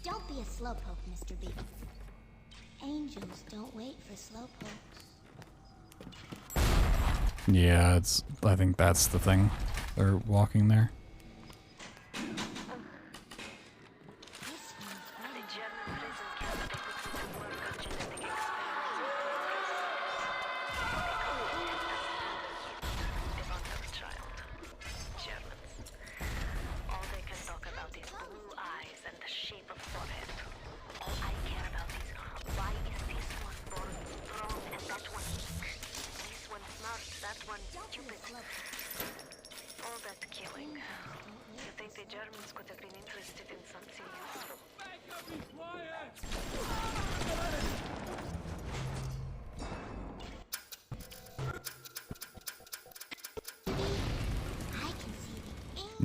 Don't be a slowpoke, Mr. B. Angels don't wait for slowpokes. Yeah, I think that's the thing. They're walking there.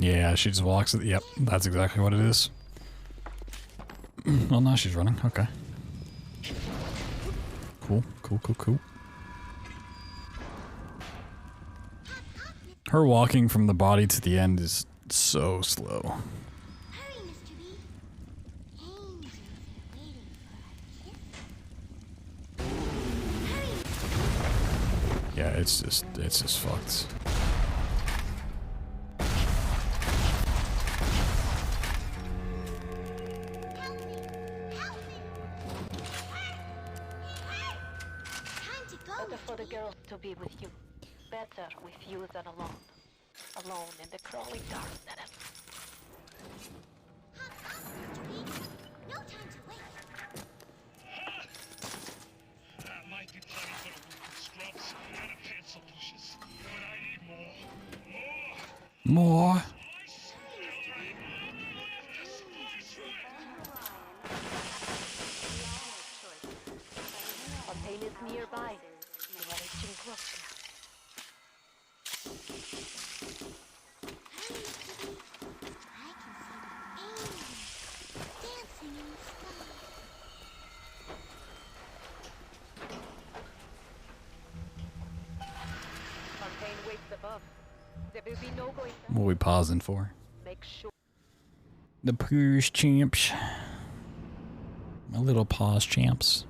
Yeah, she just walks it. Yep, that's exactly what it is. Well, now she's running. Okay. Cool, cool, cool, cool. Her walking from the body to the end is so slow. Hurry, Mr. B. Angels are waiting for a kiss. Yeah, it's just fucked. To be with you. Better with you than alone. Alone in the crawling darkness. No time to wait. That might be plenty for the wicked scrubs and the pencil pushers. But I need more. More. Fontaine is nearby. You are reaching close now. What are we pausing for? Make sure. The purse champs. My little paws champs.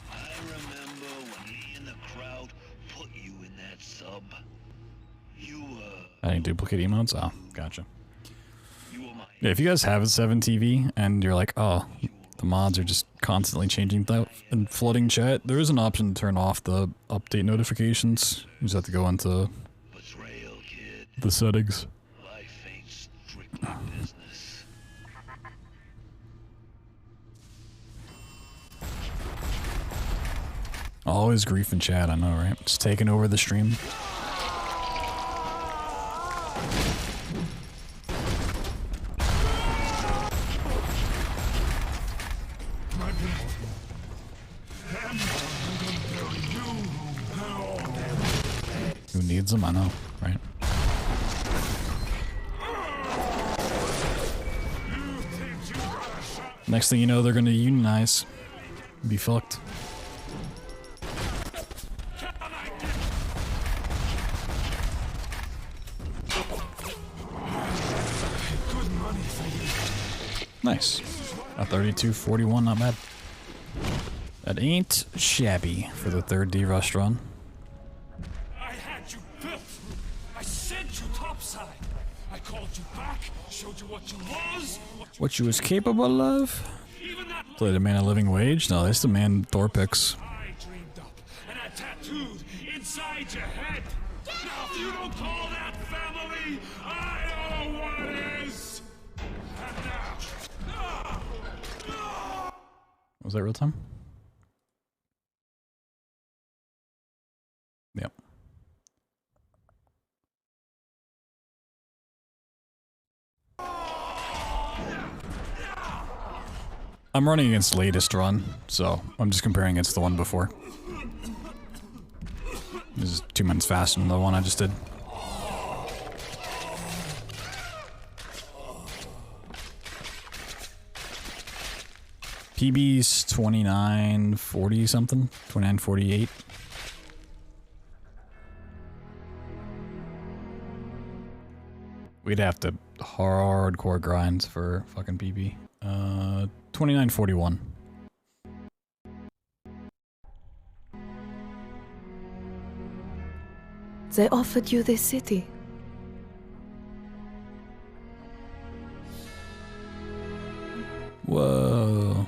I remember when me and the crowd put you in that sub. You I didn't duplicate emotes? Oh, gotcha. Yeah, if you guys have a 7 TV and you're like, oh, the mods are just constantly changing that and flooding chat, there is an option to turn off the update notifications. You just have to go into the settings. life ain't strictly business. Always grief in chat, I know, right? Just taking over the stream. Who needs them? I know, right? Next thing you know, they're gonna unionize. Be fucked. Nice. A 32.41, not bad. That ain't shabby for the 3rd D restaurant. I had you built. I sent you topside. I called you back, showed you what you was. What you was capable of? Play demand a living wage? No, that's demand Thorpix. I dreamed up and I tattooed inside your head. Now if you don't call that family, I don't know what is. And now. Was that real time? Yep. I'm running against latest run, so I'm just comparing against the one before. This is 2 minutes faster than the one I just did. PB's 2940 something, 2948. We'd have to hardcore grinds for fucking PB. 2941. They offered you this city. Whoa.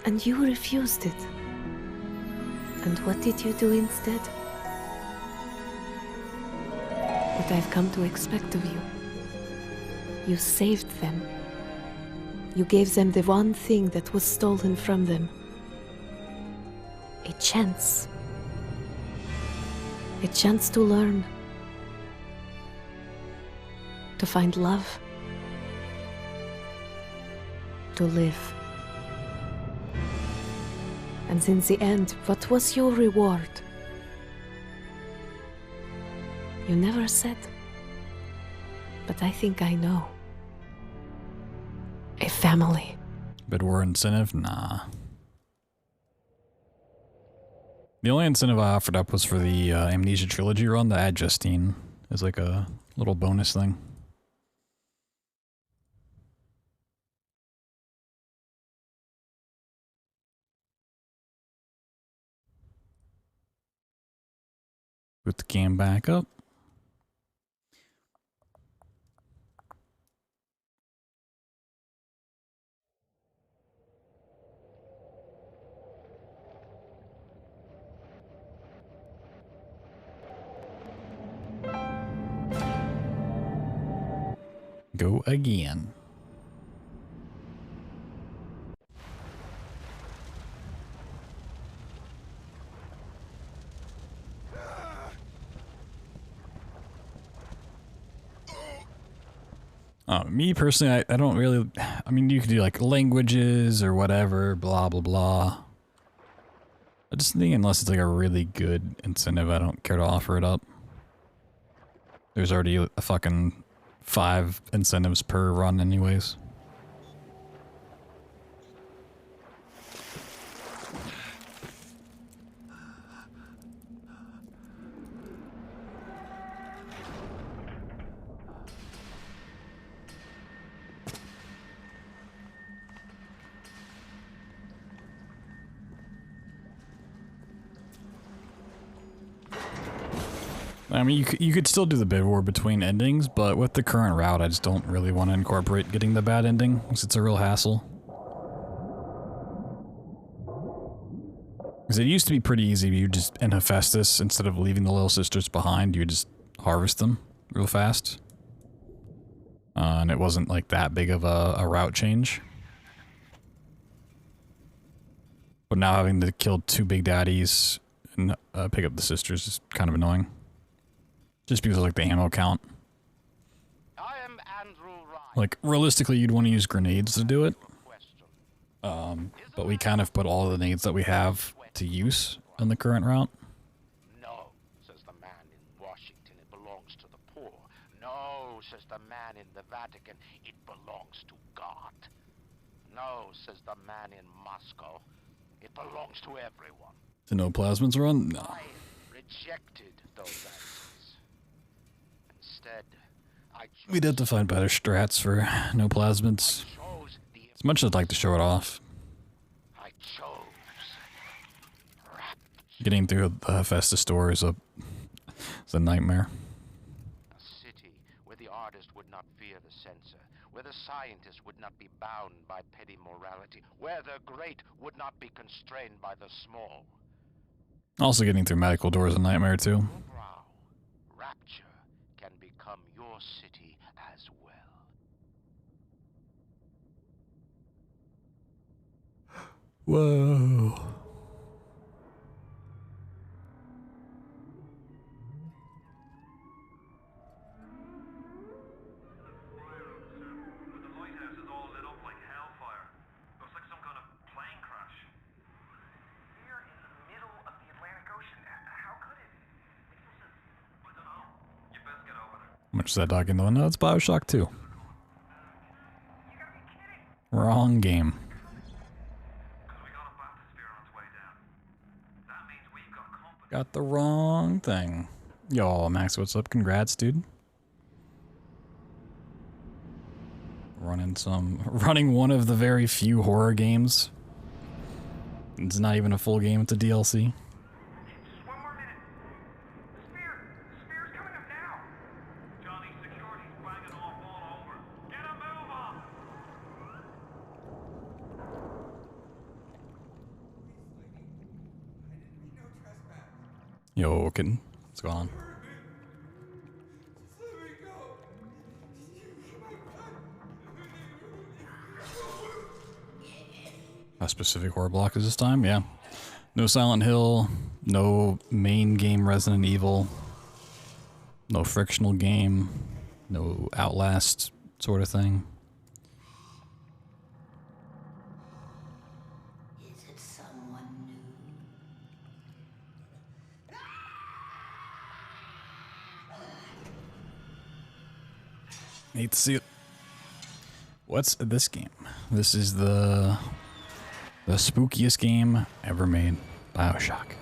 And you refused it. And what did you do instead? What I've come to expect of you. You saved them. You gave them the one thing that was stolen from them. A chance. A chance to learn. To find love. To live. And in the end, what was your reward? You never said. But I think I know. A family. Bid war incentive? Nah. The only incentive I offered up was for the Amnesia Trilogy run, to add Justine as like a little bonus thing. Put the cam back up. Go again. Me personally, I don't really, I mean, you could do like languages or whatever, blah, blah, blah. I just think unless it's like a really good incentive, I don't care to offer it up. There's already a fucking 5 incentives per run anyways. I mean, you could still do the bid war between endings, but with the current route, I just don't really want to incorporate getting the bad ending, because it's a real hassle. Because it used to be pretty easy. You just, in Hephaestus, instead of leaving the little sisters behind, you just harvest them real fast. And it wasn't like that big of a route change. But now having to kill 2 big daddies and pick up the sisters is kind of annoying. Just because of like the ammo count. Like realistically you'd want to use grenades to do it. But we kind of put all the nades that we have to use in the current route. No, says the man in Washington, it belongs to the poor. No, says the man in the Vatican, it belongs to God. No, says the man in Moscow, it belongs to everyone. The no plasmids run? No. I rejected those answers. Instead, We'd have to find better strats for no plasmids. As much as I'd like to show it off. I chose. Getting through the Hephaestus door is a nightmare. A city where the artist would not fear the censor, where the scientist would not be bound by petty morality, where the great would not be constrained by the small. Also getting through medical door is a nightmare too. Rapture can become your city as well. Whoa. How much is that dog in the window? It's BioShock 2. Wrong game. Got the wrong thing. Yo, Max, what's up? Congrats, dude. Running one of the very few horror games. It's not even a full game, it's a DLC. Yo, kitten. What's going on? A specific horror block is this time? Yeah. No Silent Hill, no main game Resident Evil, no frictional game, no Outlast sort of thing. Is it someone new? Hate to see it. What's this game? This is the spookiest game ever made. BioShock.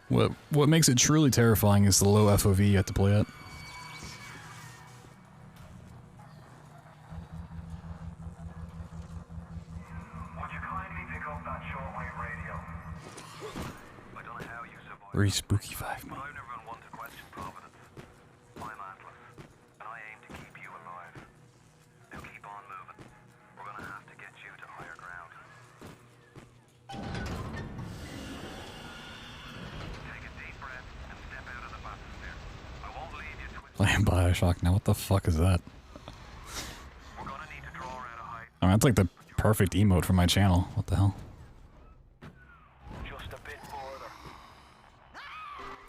What makes it truly terrifying is the low FOV you have to play at. Very spooky 5 minutes. Playing BioShock now, what the fuck is that? I mean, that's like the perfect emote for my channel. What the hell?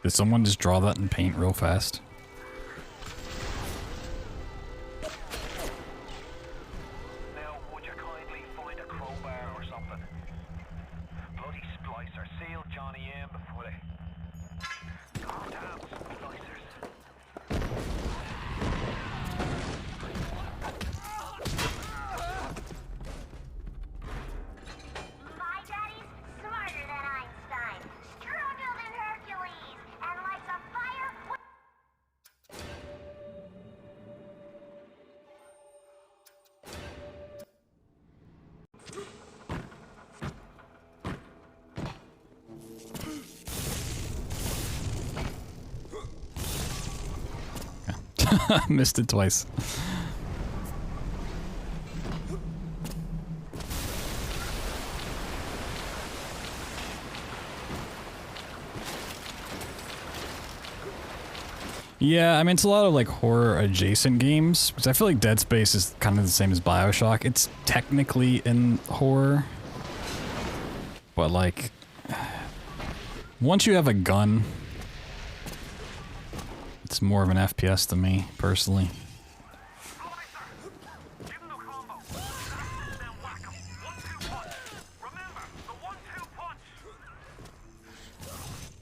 Did someone just draw that in paint real fast? Now, would you kindly find a crowbar or something? Bloody splicer, seal Johnny in before they... Calm down, splicers. My daddy's smarter than Einstein, stronger than Hercules, and lights a fire with... Missed it twice. Yeah, I mean, it's a lot of like horror adjacent games, because I feel like Dead Space is kind of the same as BioShock. It's technically in horror, but like, once you have a gun, it's more of an FPS to me, personally.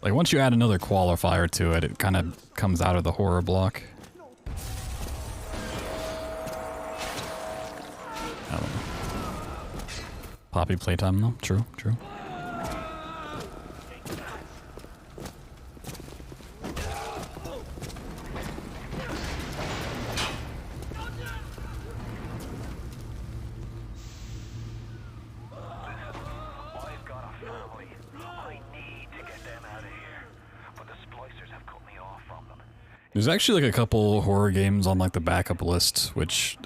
Like, once you add another qualifier to it, it kind of comes out of the horror block. I don't know. Poppy playtime, though. True, true. There's actually like a couple horror games on like the backup list, which,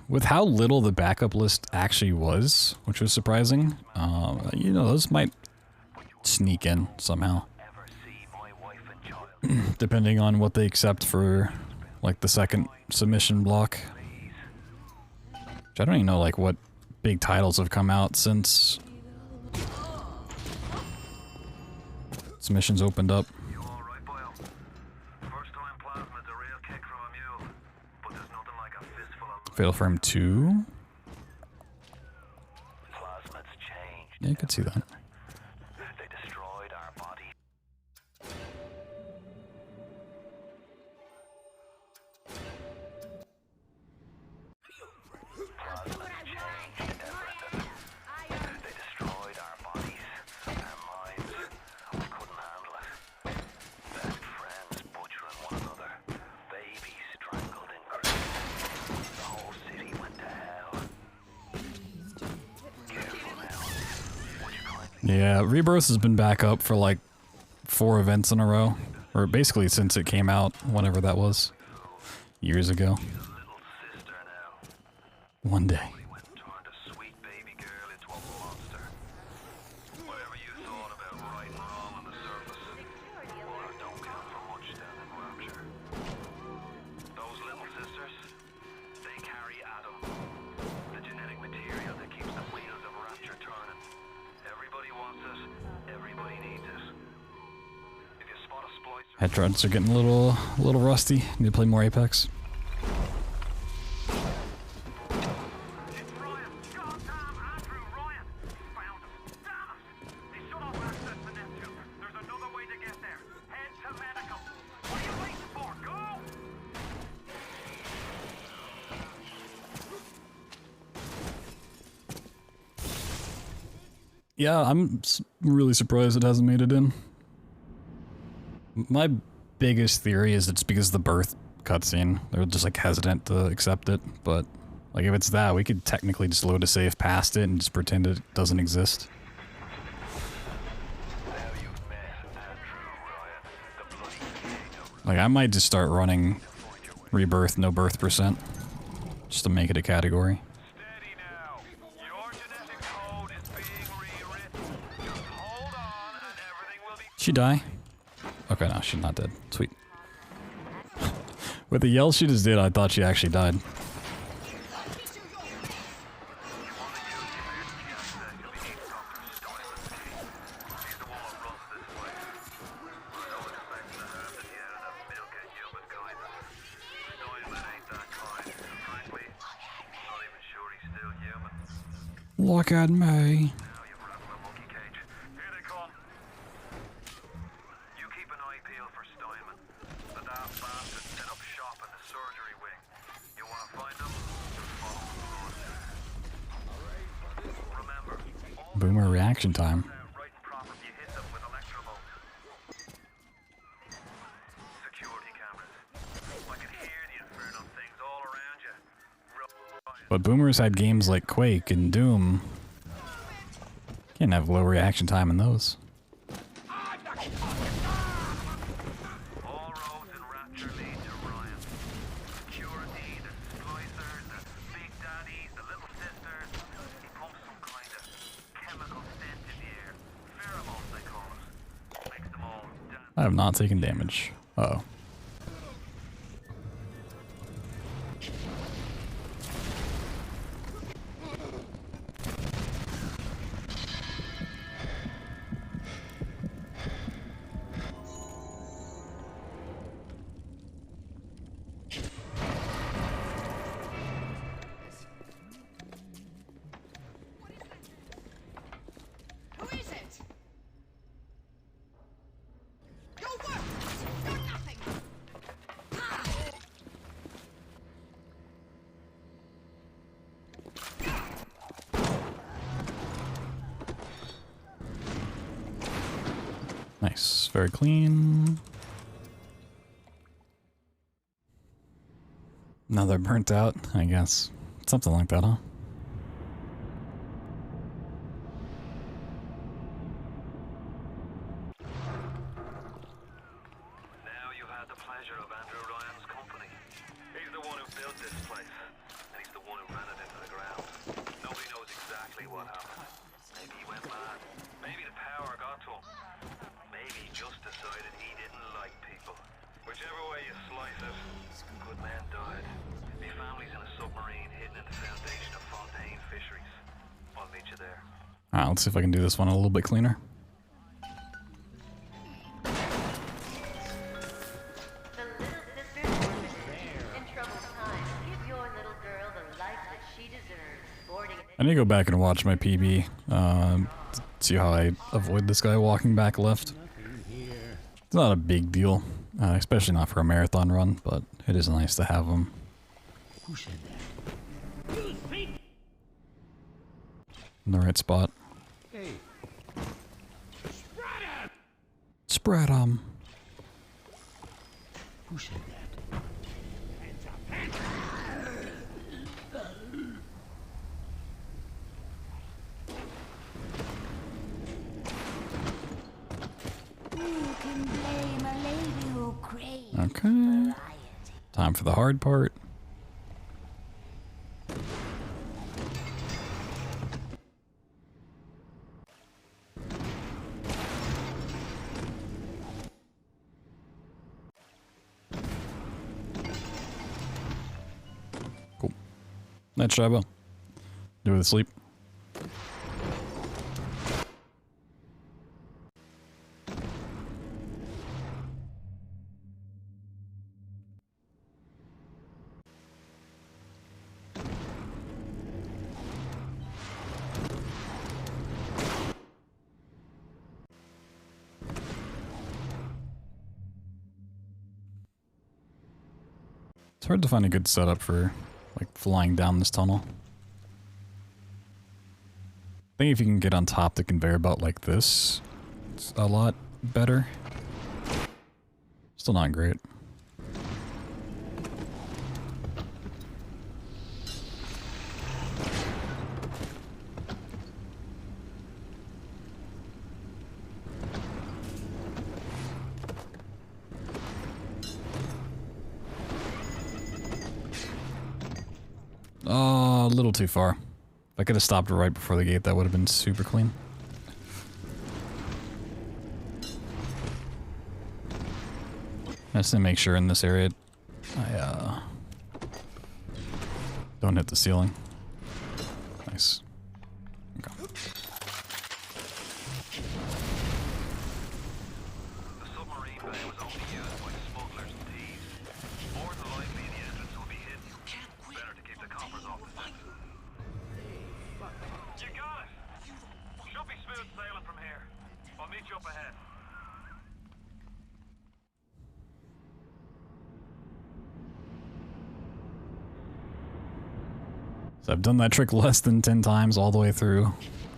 with how little the backup list actually was, which was surprising, you know, those might sneak in somehow. Depending on what they accept for like the second submission block. Which I don't even know like what big titles have come out since submissions opened up. Fatal Frame 2? Yeah, I could see that. Yeah, Rebirth has been back up for like 4 events in a row. Or basically since it came out, whenever that was. Years ago. One day. Headshots are getting a little rusty. Need to play more Apex. Yeah, I'm really surprised it hasn't made it in. My biggest theory is it's because of the birth cutscene. They're just like hesitant to accept it, but like if it's that, we could technically just load a save past it and just pretend it doesn't exist. Like I might just start running Rebirth no birth percent just to make it a category. She die? Okay, no, she's not dead. Sweet. With the yell she just did, I thought she actually died. Look at me. Boomer reaction time. But Boomers had games like Quake and Doom. Can't have low reaction time in those. I have not taken damage. Uh-oh. Nice, very clean. Now they're burnt out, I guess. Something like that, huh? Now you've had the pleasure of Andrew Ryan's company. He's the one who built this place, and he's the one who ran it into the ground. Nobody knows exactly what happened. Maybe he went mad. Maybe the power got to him. Maybe he just decided he didn't like people. Whichever way you slice it, a good man died. My family's in a submarine hidden in the foundation of Fontaine Fisheries. I'll meet you there. Alright, let's see if I can do this one a little bit cleaner. I need to go back and watch my PB. See how I avoid this guy walking back left. It's not a big deal, especially not for a marathon run, but it is nice to have him. Who said that? In the right spot. Hey. Spread 'em. Who said that? Hands up, hands Who can blame a lady who craves Okay. variety? Time for the hard part. Cool. Night, Shiba. Do with sleep. It's hard to find a good setup for, like, flying down this tunnel. I think if you can get on top the conveyor belt like this, it's a lot better. Still not great. Oh, a little too far. If I could have stopped right before the gate, that would have been super clean. I just need to make sure in this area I don't hit the ceiling. Nice. Okay. The submarine bay was only used by smugglers and thieves. More than likely, the entrance will be hidden. Better to keep the coppers off the fence. You got it! Should be smooth sailing from here. I'll meet you up ahead. So I've done that trick less than 10 times all the way through.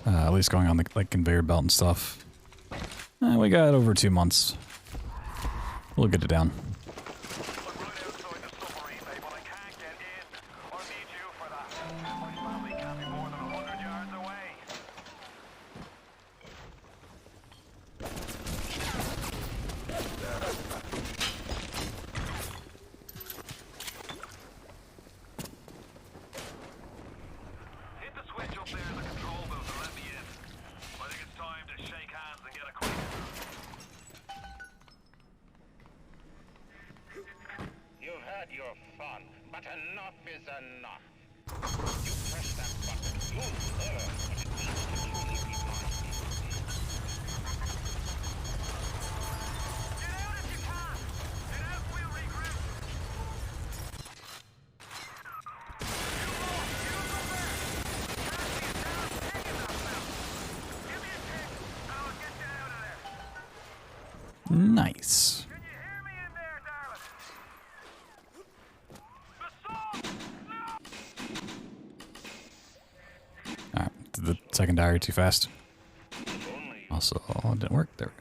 At least going on the like conveyor belt and stuff. We got over 2 months. We'll get it down. had your fun, but enough is enough. You press that button, you'll learn what it means to truly be mine. Get out if you can! Get out, we'll regroup! Nice. Alright, did the second diary too fast. Also, it didn't work. There we go.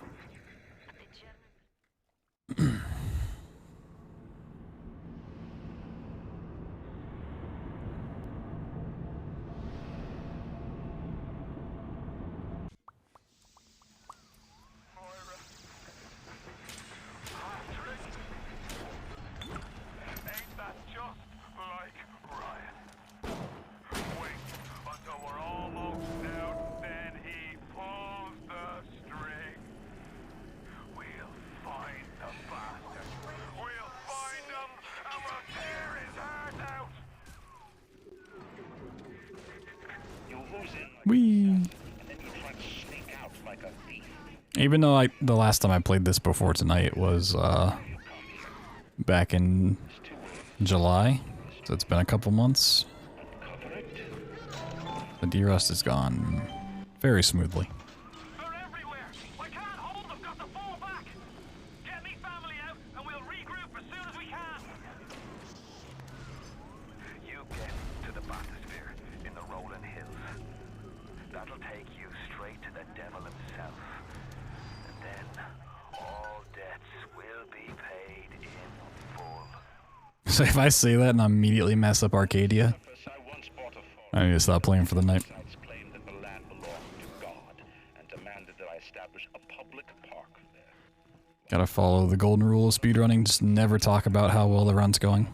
Even though the last time I played this before tonight was back in July, so it's been a couple months. The derust is gone very smoothly. So if I say that and I immediately mess up Arcadia, I need to stop playing for the night. Gotta follow the golden rule of speedrunning, just never talk about how well the run's going.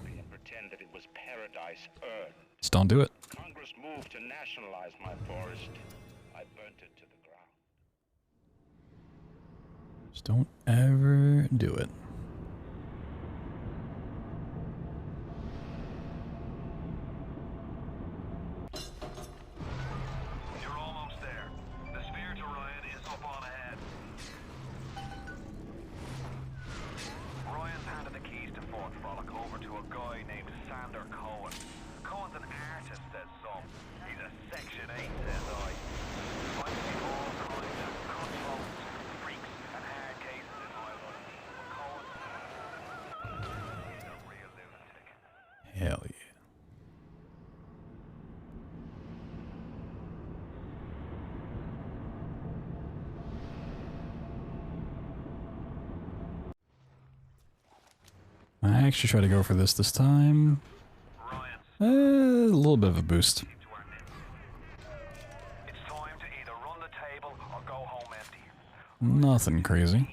Just don't do it. Congress moved to nationalize my forest. I burnt it to the ground. Just don't ever do it. Hell yeah. I actually try to go for this time. A little bit of a boost. Nothing crazy.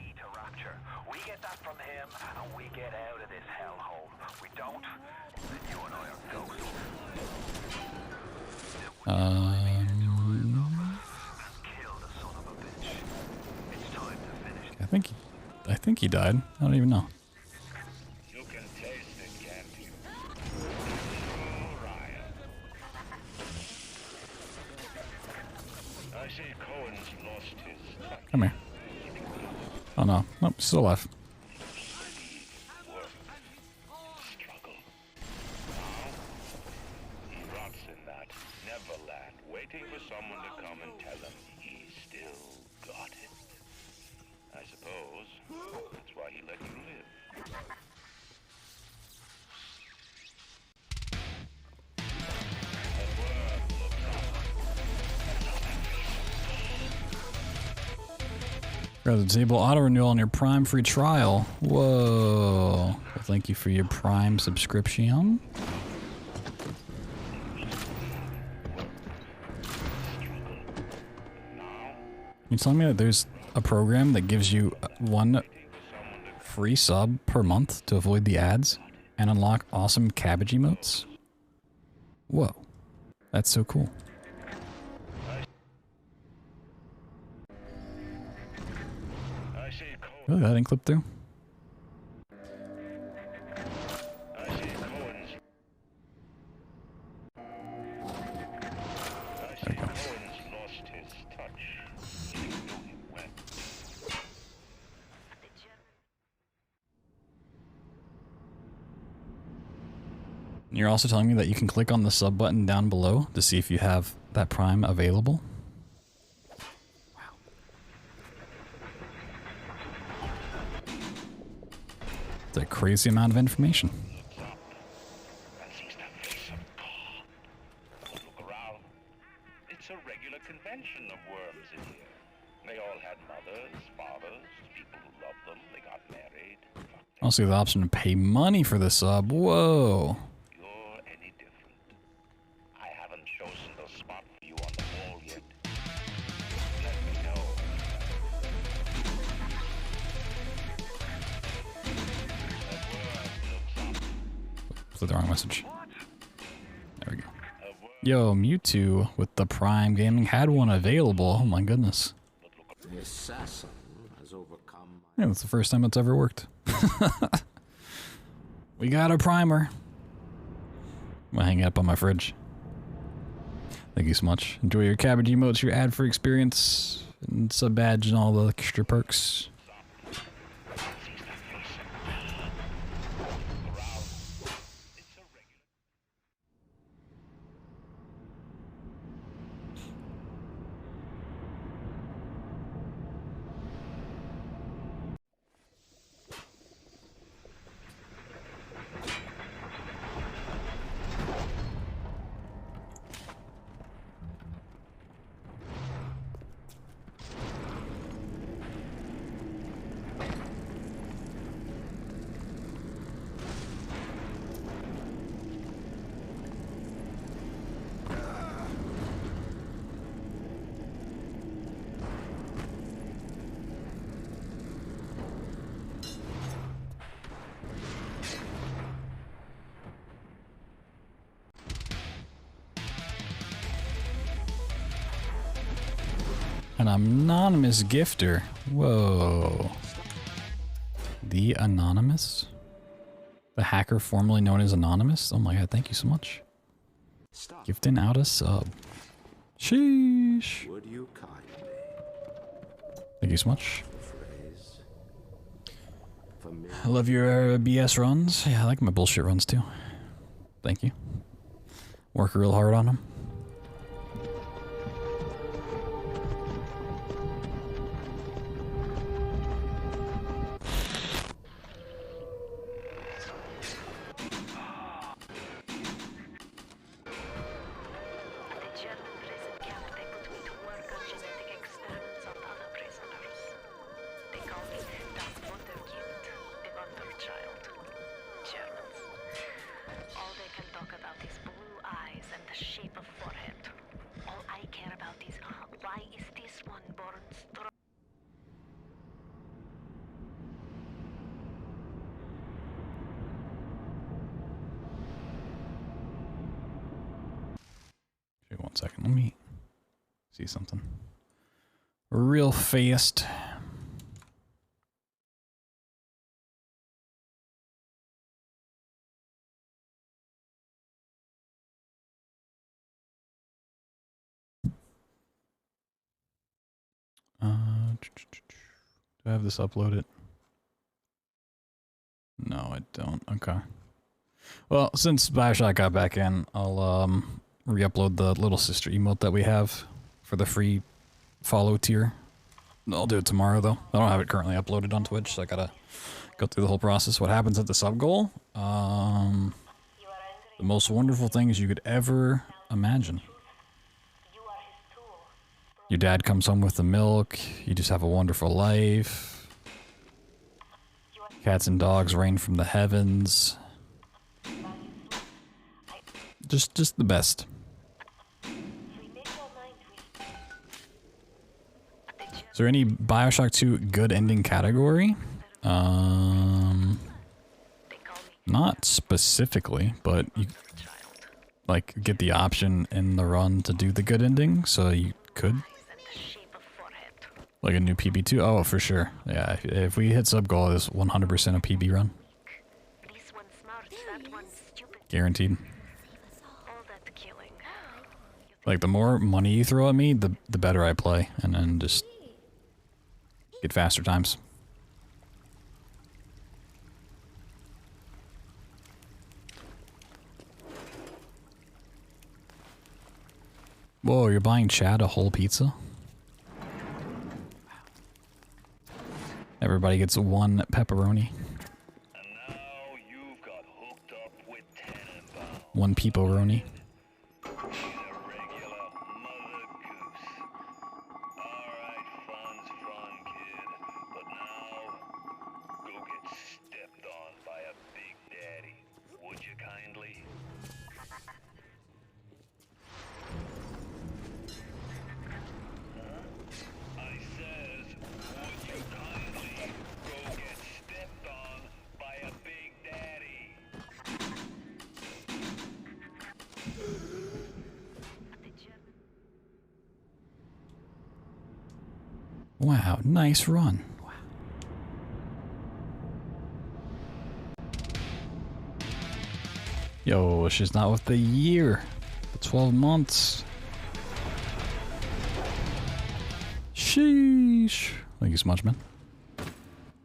I think he died. I don't even know. You can taste it, can't you? I see Cohen's lost his touch. Come here. Oh no. Nope, still alive. He rots in that Neverland, waiting for someone to come and tell him he still got it. I suppose that's why he let you live. Rather disable auto renewal on your Prime free trial. Whoa. Well, thank you for your Prime subscription. You telling me that there's a program that gives you one free sub per month to avoid the ads and unlock awesome cabbage emotes? Whoa. That's so cool. Really, that didn't clip through? You're also telling me that you can click on the sub button down below to see if you have that Prime available? Wow. It's a crazy amount of information. It's a regular convention of worms in here. They all had mothers, fathers, people who loved them. They got married. I also have the option to pay money for the sub. Whoa. You're any different. I haven't chosen the spot for you on the wall yet. Let me know. Put the wrong message. There we go. Yo, Mewtwo with the Prime Gaming had one available. Oh my goodness. The assassin has overcome. Yeah, that's the first time it's ever worked. We got a primer. I'm gonna hang it up on my fridge. Thank you so much. Enjoy your cabbage emotes, your ad-free experience, and sub badge and all the extra perks. An anonymous gifter. Whoa. The Anonymous? The hacker formerly known as Anonymous? Oh my god, thank you so much. Gifting out a sub. Sheesh. Would you kindly? Thank you so much. I love your BS runs. Yeah, I like my bullshit runs too. Thank you. Work real hard on them. Okay, 1 second. Let me see something real fast. Do I have this uploaded? No, I don't. Okay. Well, since BioShock got back in, I'll re-upload the little sister emote that we have for the free follow tier. I'll do it tomorrow though. I don't have it currently uploaded on Twitch, so I gotta go through the whole process. What happens at the sub goal? The most wonderful things you could ever imagine. Your dad comes home with the milk. You just have a wonderful life. Cats and dogs rain from the heavens. Just the best. Is there any BioShock 2 good ending category? Not specifically, but you like get the option in the run to do the good ending, so you could. Like a new PB2? Oh, for sure. Yeah, if we hit sub goal, it's 100% a PB run. Guaranteed. Like, the more money you throw at me, the better I play, and then just get faster times. you buying Chad a whole pizza? Everybody gets one pepperoni. And now you've got hooked up with Tenenbaum. One peeperoni. He's a regular mother goose. Alright, fun's fun, kid. But now, go get stepped on by a big daddy. Would you kindly? I says, would you kindly go get stepped on by a big daddy? Wow, nice run. Wow. Yo, she's not with the year. 12 months. Sheesh. Thank you so much, man.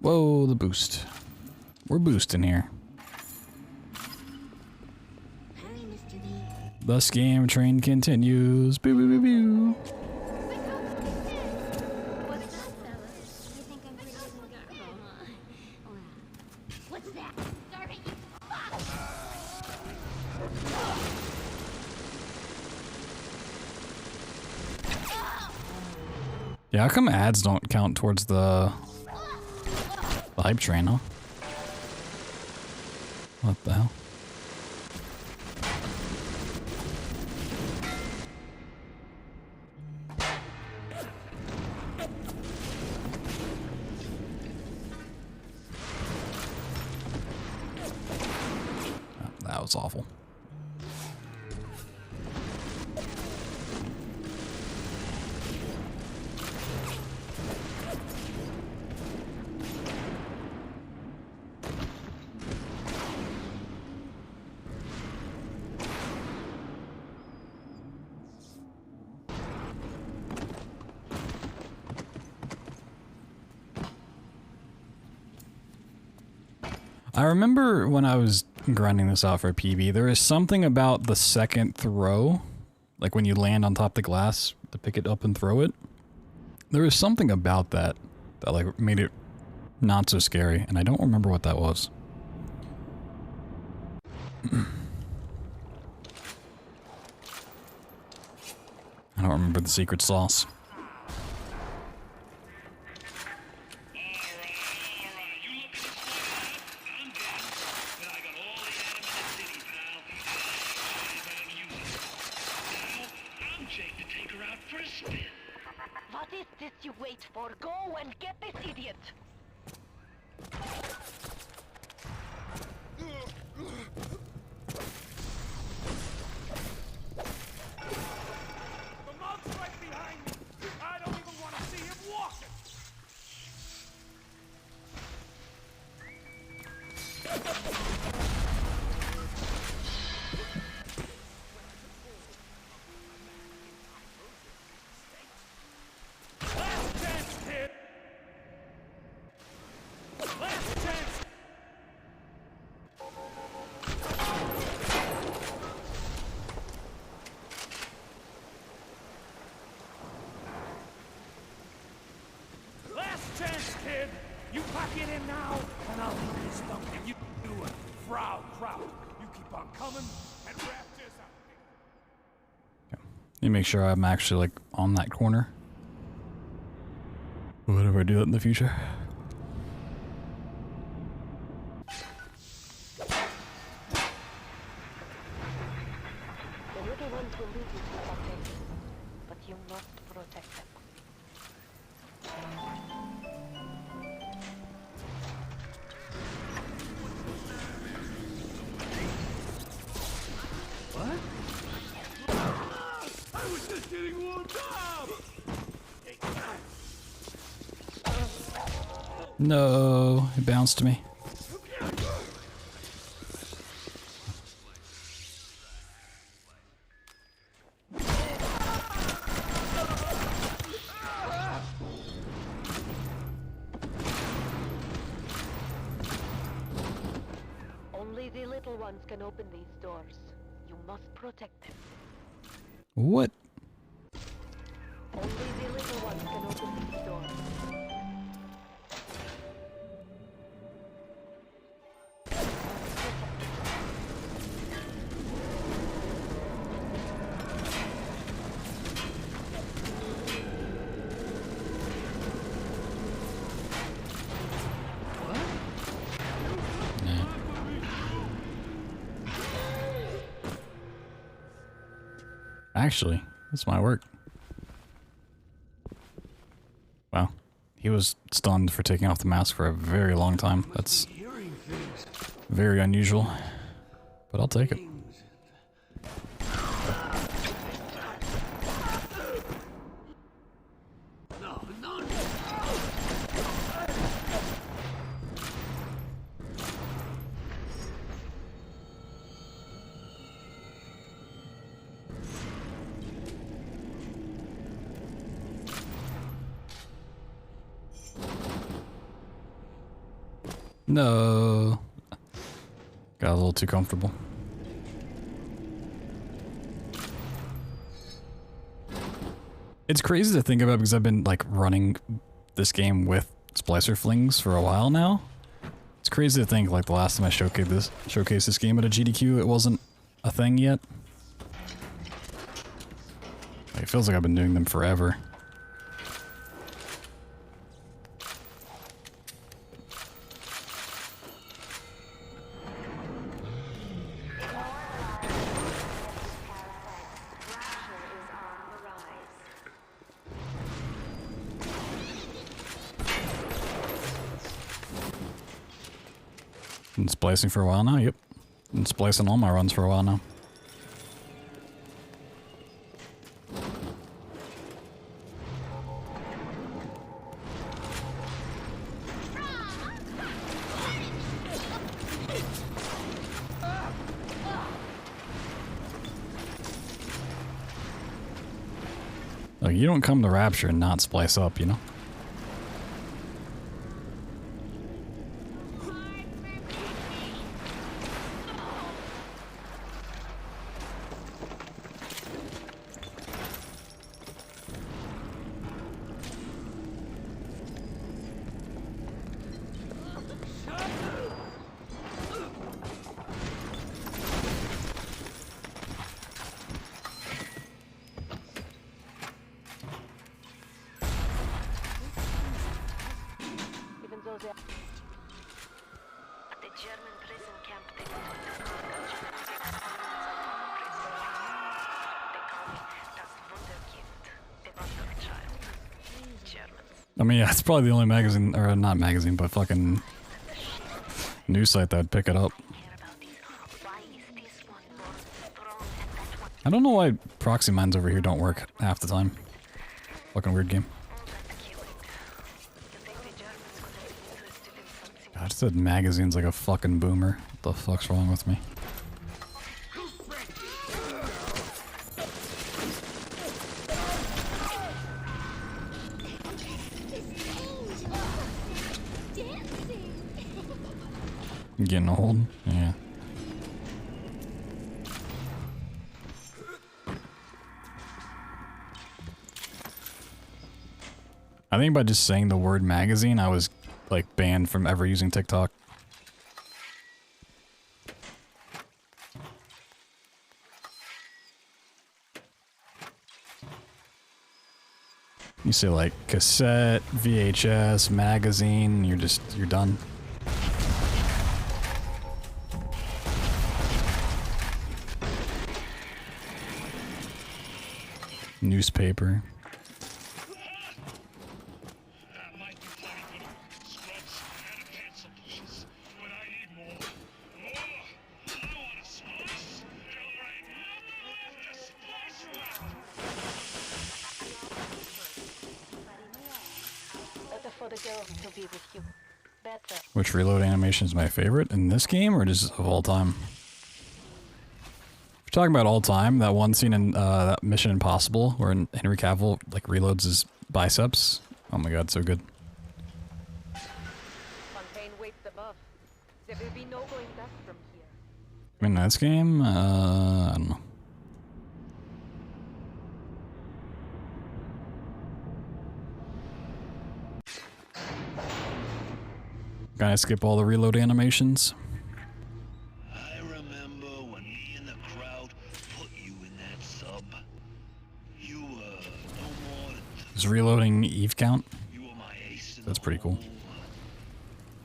Whoa, the boost. We're boosting here. The scam train continues. Boo boo boo boo. What's that? Sorry. Yeah, how come ads don't count towards the hype train, huh? What the hell? Oh, that was awful. I remember when I was grinding this out for a PB, there is something about the second throw, like when you land on top of the glass to pick it up and throw it. There is something about that that like made it not so scary, and I don't remember what that was. I don't remember the secret sauce. What is this you wait for? Go and get this idiot! The mob's right behind me. I don't even want to see him walking. Last chance, kid. Last chance. Last chance, kid! You pack it in now, and I'll leave this dump and you do it. Frau Kraut. You keep on coming and wrap this up. You make sure I'm actually like on that corner. Whatever I do that in the future. The little ones will leave you to their fate, but you must protect them. I was just getting warmed up! No, it bounced me. Only the little ones can open these doors. You must protect them. What? Only the little ones can open these doors. Actually, this might work. Wow. He was stunned for taking off the mask for a very long time. That's very unusual. But I'll take it. No. Got a little too comfortable. It's crazy to think about because I've been like running this game with splicer flings for a while now. It's crazy to think like the last time I showcased this game at a GDQ, it wasn't a thing yet. Like, it feels like I've been doing them forever. Been splicing for a while now, yep. Been splicing all my runs for a while now. Like, you don't come to Rapture and not splice up, you know? I mean, yeah, it's probably the only magazine, or not magazine, but fucking news site that would pick it up. I don't know why proxy mines over here don't work half the time. Fucking weird game. I just said magazines like a fucking boomer. What the fuck's wrong with me? Getting old? Yeah. I think by just saying the word magazine, I was like banned from ever using TikTok. You say like cassette, VHS, magazine, you're done. Newspaper. Which reload animation is my favorite in this game, or just of all time? If you're talking about all time, that one scene in that Mission Impossible where Henry Cavill like reloads his biceps. Oh my god, so good. In this game, I don't know. Gotta skip all the reload animations. I remember when me and the crowd put you in that sub. You were no more than Is reloading Eve count? you were my ace in That's the pretty cool. hole.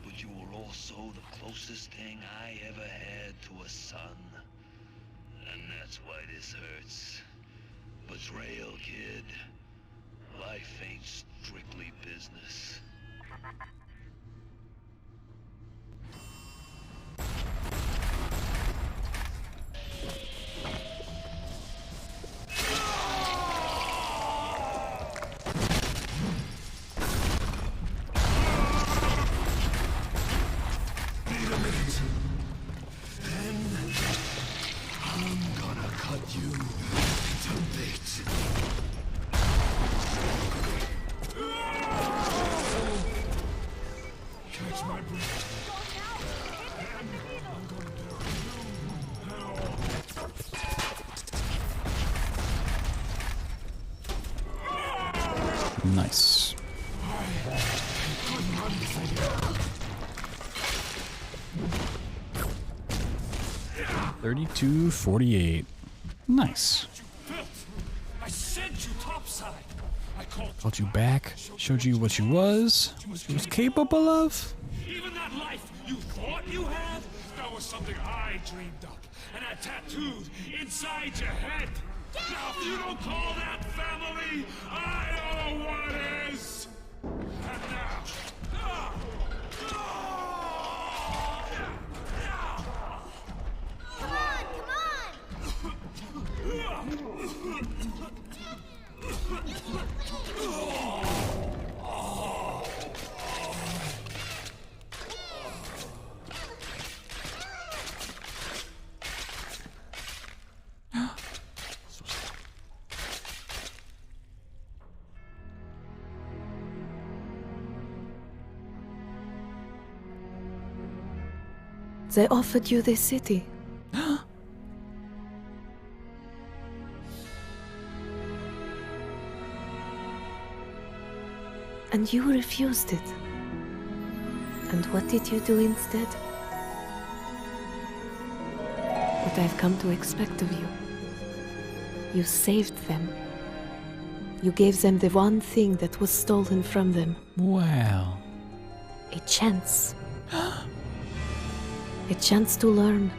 But you were also the closest thing I ever had to a son. And that's why this hurts. Betrayal, kid. Life ain't strictly business. Need a minute. Then I'm gonna cut you to bits. Catch my breath. I'm gonna Nice. 32-48. Nice. I sent you topside. I Called you back, showed you what you was capable of. Even that life you thought you had, that was something I dreamed up and I tattooed inside your head. Now, if you don't call that family, I don't know what is. And now, Come on, They offered you this city. And you refused it. And what did you do instead? What I've come to expect of you. You saved them. You gave them the one thing that was stolen from them. Wow. A chance. A chance to learn.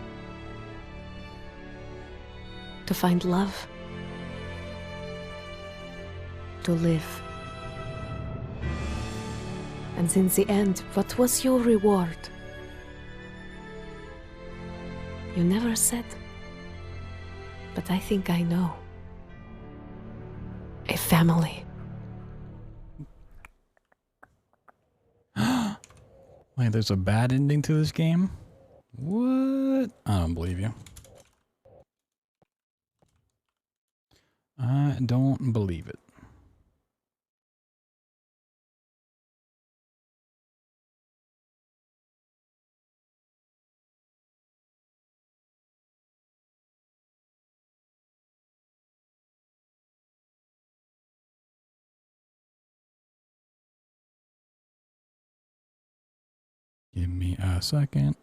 To find love. To live. And in the end, what was your reward? You never said. But I think I know. A family. Wait, there's a bad ending to this game? What? I don't believe you. I don't believe it. Give me a second.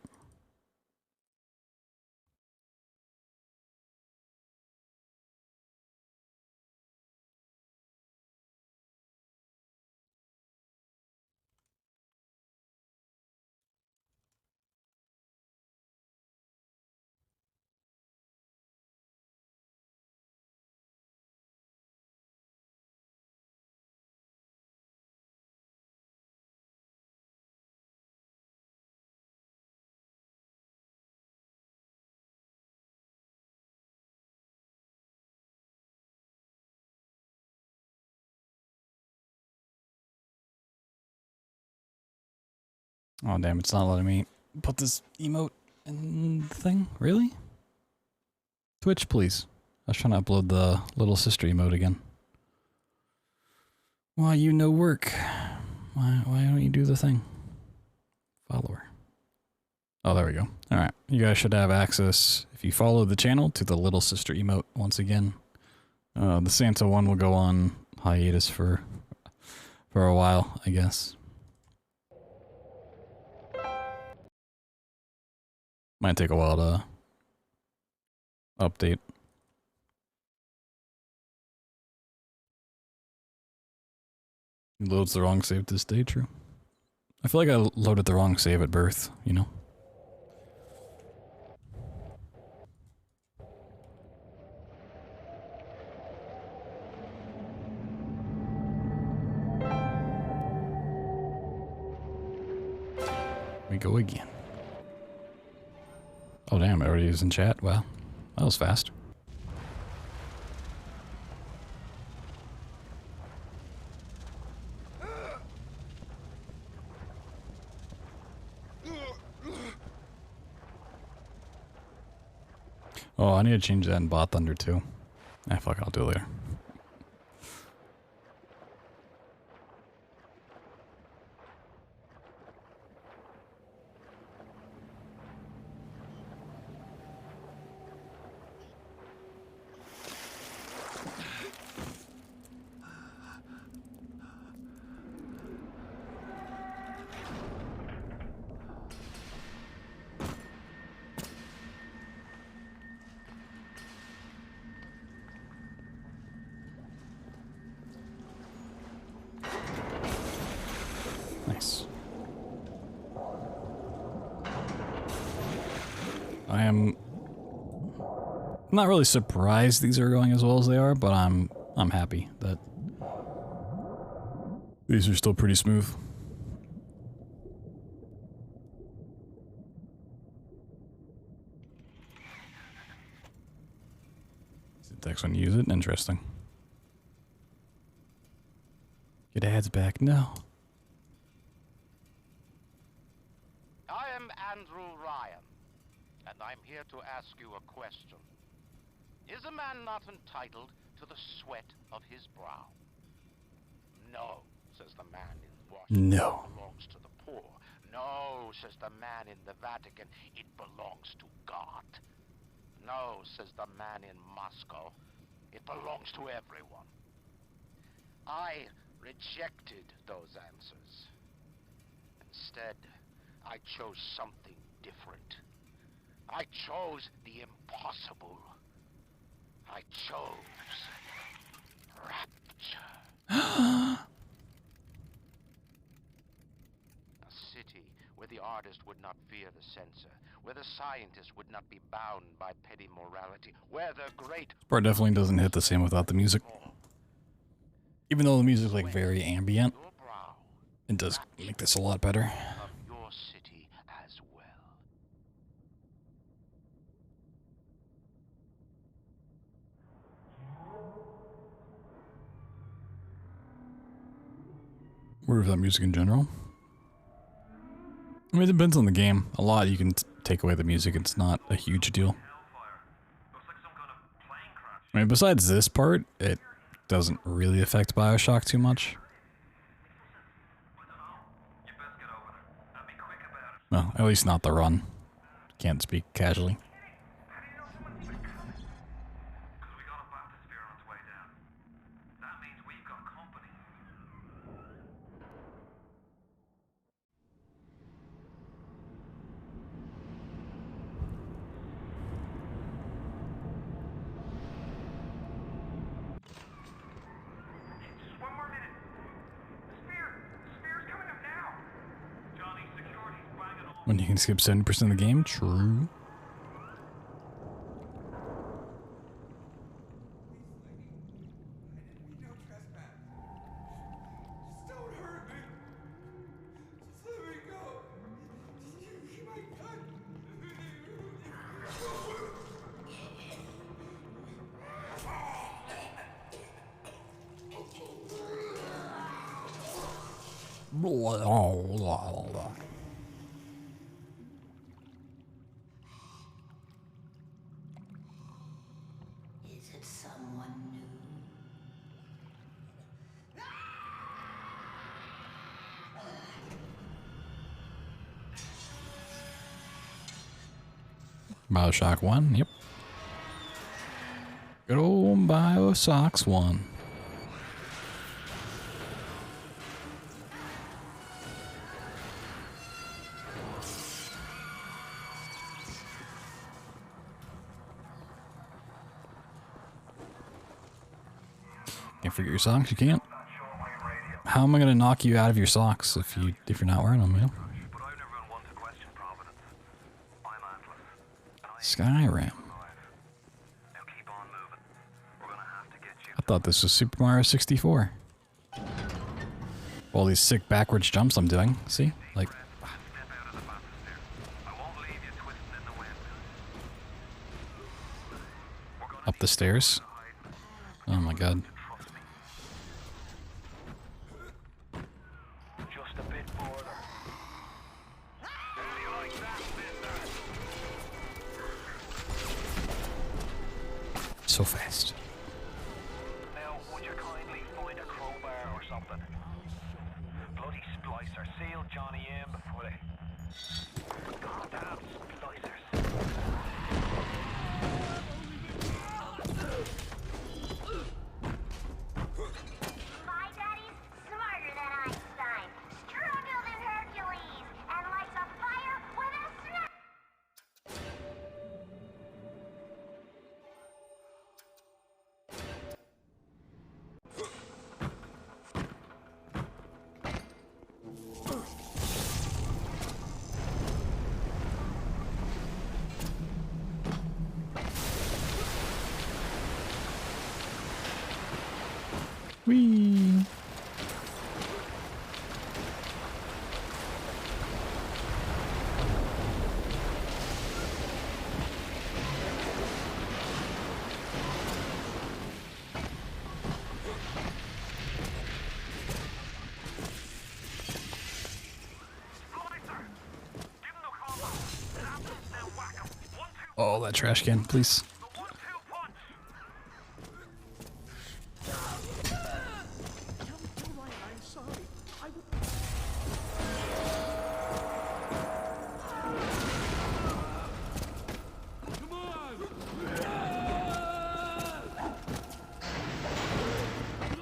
Oh damn, it's not letting me put this emote in the thing? Really? Twitch, please. I was trying to upload the little sister emote again. Why you no work? Why don't you do the thing? Follower. Oh, there we go. Alright. You guys should have access, if you follow the channel, to the little sister emote once again. The Santa one will go on hiatus for a while, I guess. Might take a while to update. Loads the wrong save to stay true. I feel like I loaded the wrong save at birth, you know? We go again. Oh damn, everybody is in chat. Wow, that was fast. Oh, I need to change that in BloodThunder too. Ah, fuck, I'll do it later. Nice. I am not really surprised these are going as well as they are, but I'm happy that these are still pretty smooth. Syntax when you use it, interesting. Your dad's back, no. I am Andrew Ryan, and I'm here to ask you a question. Is a man not entitled to the sweat of his brow? No, says the man in Washington. No. It belongs to the poor. No, says the man in the Vatican. It belongs to God. No, says the man in Moscow. It belongs to everyone. I rejected those answers. Instead, I chose something different. I chose the impossible. I chose rapture. A city where the artist would not fear the censor, where the scientist would not be bound by petty morality, where the great... This part definitely doesn't hit the same without the music. Even though the music is like very ambient, it does make this a lot better. Of your city as well. Where is that music in general? I mean, it depends on the game. A lot you can take away the music, it's not a huge deal. I mean, besides this part, it doesn't really affect BioShock too much. Well, at least not the run. Can't speak casually. When you can skip 70% of the game? True. Is it someone new? BioShock 1, yep. Good old BioShock 1. Can't forget your socks. You can't. How am I gonna knock you out of your socks if you're not wearing them, man? Skyrim. I thought this was Super Mario 64. All these sick backwards jumps I'm doing. See? Like. Up the stairs. Oh my god. So fast. Now, would you kindly find a crowbar or something? Bloody splicer, seal Johnny in before they... Goddamn splicers. My daddy's smarter than Einstein. Stronger than Hercules. And lights a fire with a snap. Whee! Oh, that trash can, please.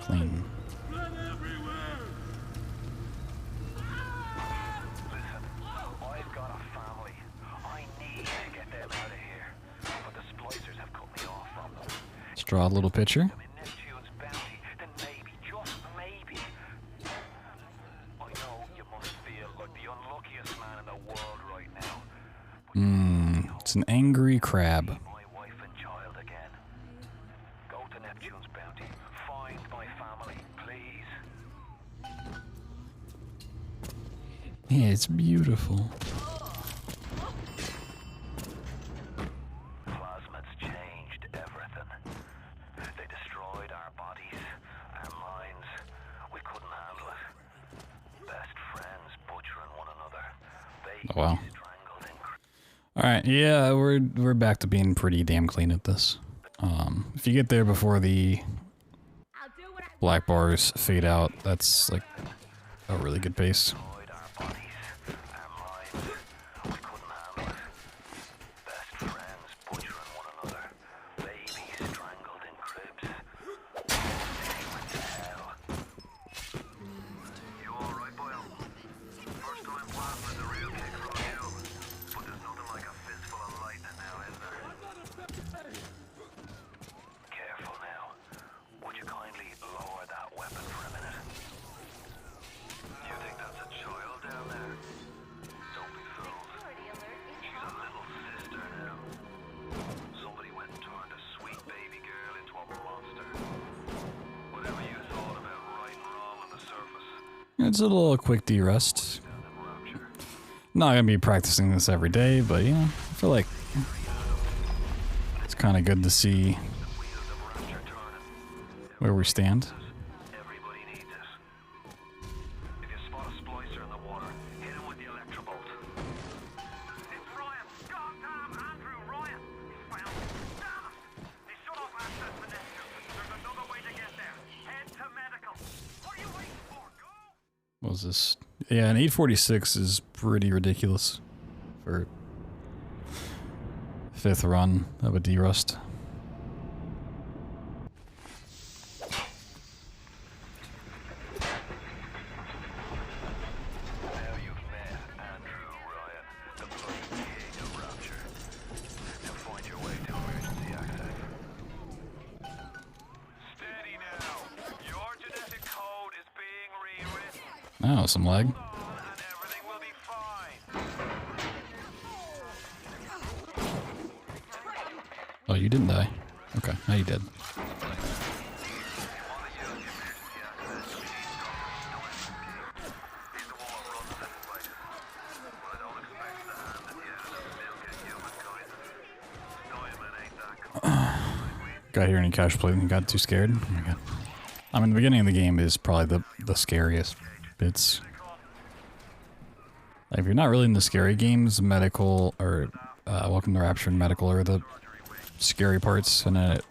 Clean. I've got a family. I need to get them out of here. But the splicers have cut me off from them. Let's draw a little picture. Neptune's bounty, then maybe, just maybe. I know you must feel like the unluckiest man in the world right now. It's an angry crab. My wife and child again. Go to Neptune's bounty. Find my family, please. Yeah, it's beautiful. Plasmids changed everything. They destroyed our bodies, our minds. We couldn't handle it. Best friends butchering one another. Oh wow. Alright, yeah, we're back to being pretty damn clean at this. If you get there before the black bars fade out, that's like a really good pace. It's a little quick de-rust. Not gonna be practicing this every day, but you know, I feel like it's kind of good to see where we stand. What was this? Yeah, an 846 is pretty ridiculous for 5th run of a D-Rust. Oh, some lag. Oh, you didn't die. Okay, now you did. Got here any cash play and got too scared. Oh my god. I mean, the beginning of the game is probably the scariest bits. Like, if you're not really into scary games, medical or Welcome to Rapture and medical are the scary parts, and then it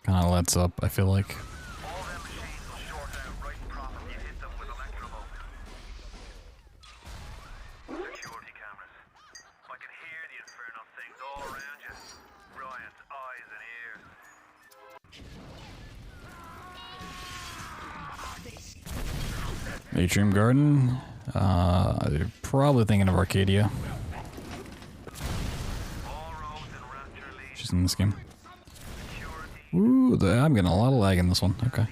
kind of lets up, I feel like. Atrium Garden. You're probably thinking of Arcadia. She's in this game. Ooh, I'm getting a lot of lag in this one. Okay.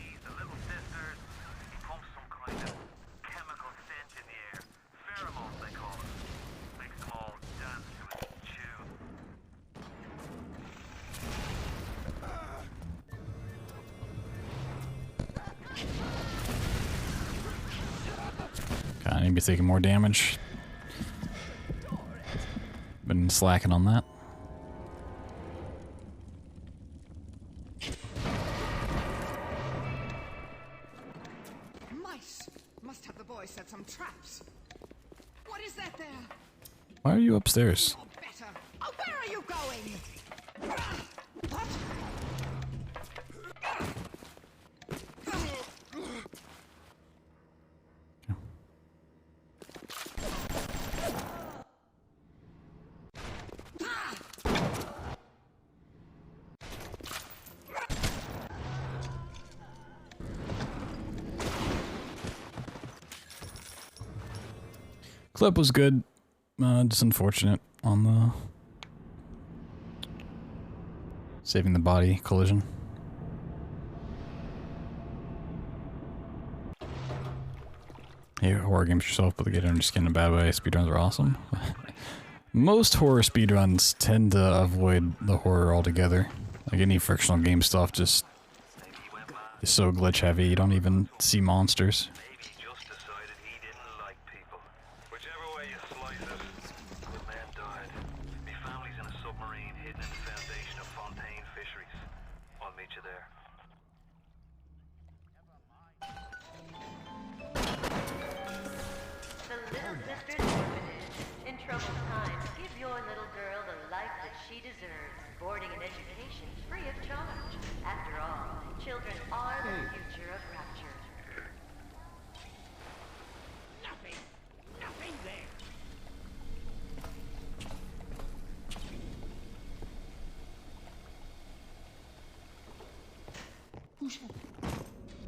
I need to be taking more damage. Been slacking on that. Mice must have the boy set some traps. What is that there? Why are you upstairs? Better. Oh, where are you going? What? Clip was good, just unfortunate on the saving the body collision. Hey, horror games yourself, but they get under your skin in a bad way. Speedruns are awesome. Most horror speedruns tend to avoid the horror altogether. Like any frictional game stuff just is so glitch heavy, you don't even see monsters.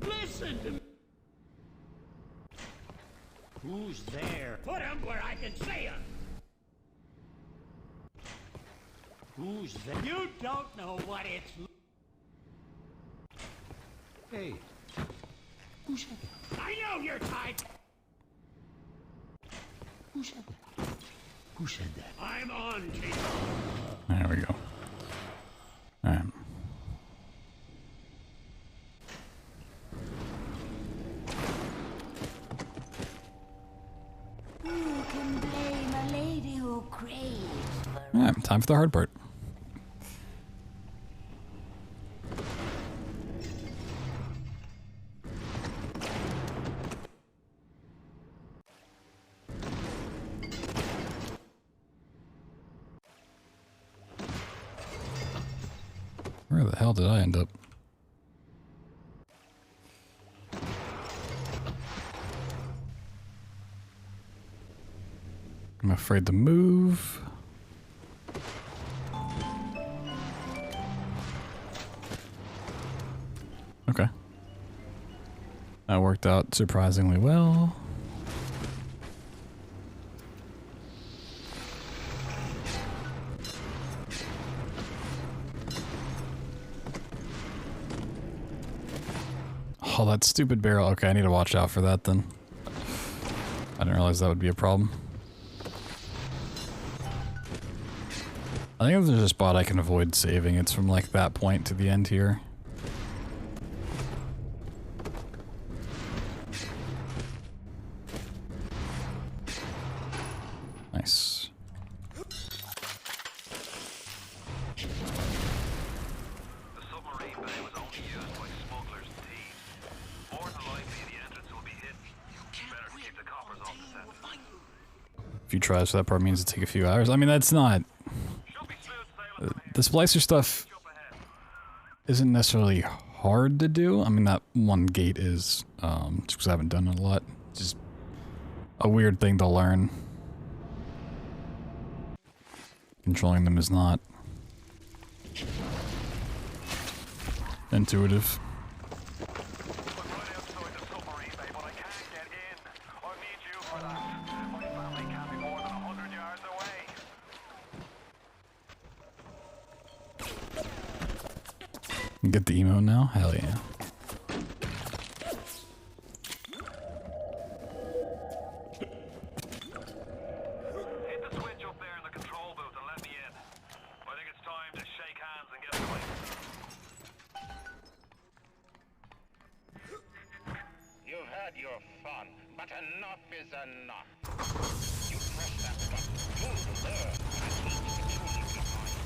Listen to me. Who's there? Put him where I can see him. Who's there? You don't know what it's. Hey. Who said that? I know your type. Who said that? Who said that? I'm on, Jason. There we go. Alright. Who can blame a lady who craves for Alright, time for the hard part. Where the hell did I end up? I'm afraid to move. Okay. That worked out surprisingly well. Oh, that stupid barrel. Okay, I need to watch out for that then. I didn't realize that would be a problem. I think if there's a spot I can avoid saving, it's from like that point to the end here. Nice. The submarine bay was only used by smugglers and thieves. More than likely, the entrance will be hidden. Better keep the coppers off the scent. A few tries for that part means it take a few hours. I mean, that's not... The splicer stuff isn't necessarily hard to do. I mean, that one gate is, just because I haven't done it a lot. It's just a weird thing to learn. Controlling them is not intuitive. Get the emo now? Hell yeah. Hit the switch up there in the control booth and let me in. I think it's time to shake hands and get away. You've had your fun, but enough is enough. You press that button, you'll learn what it means to truly be mine.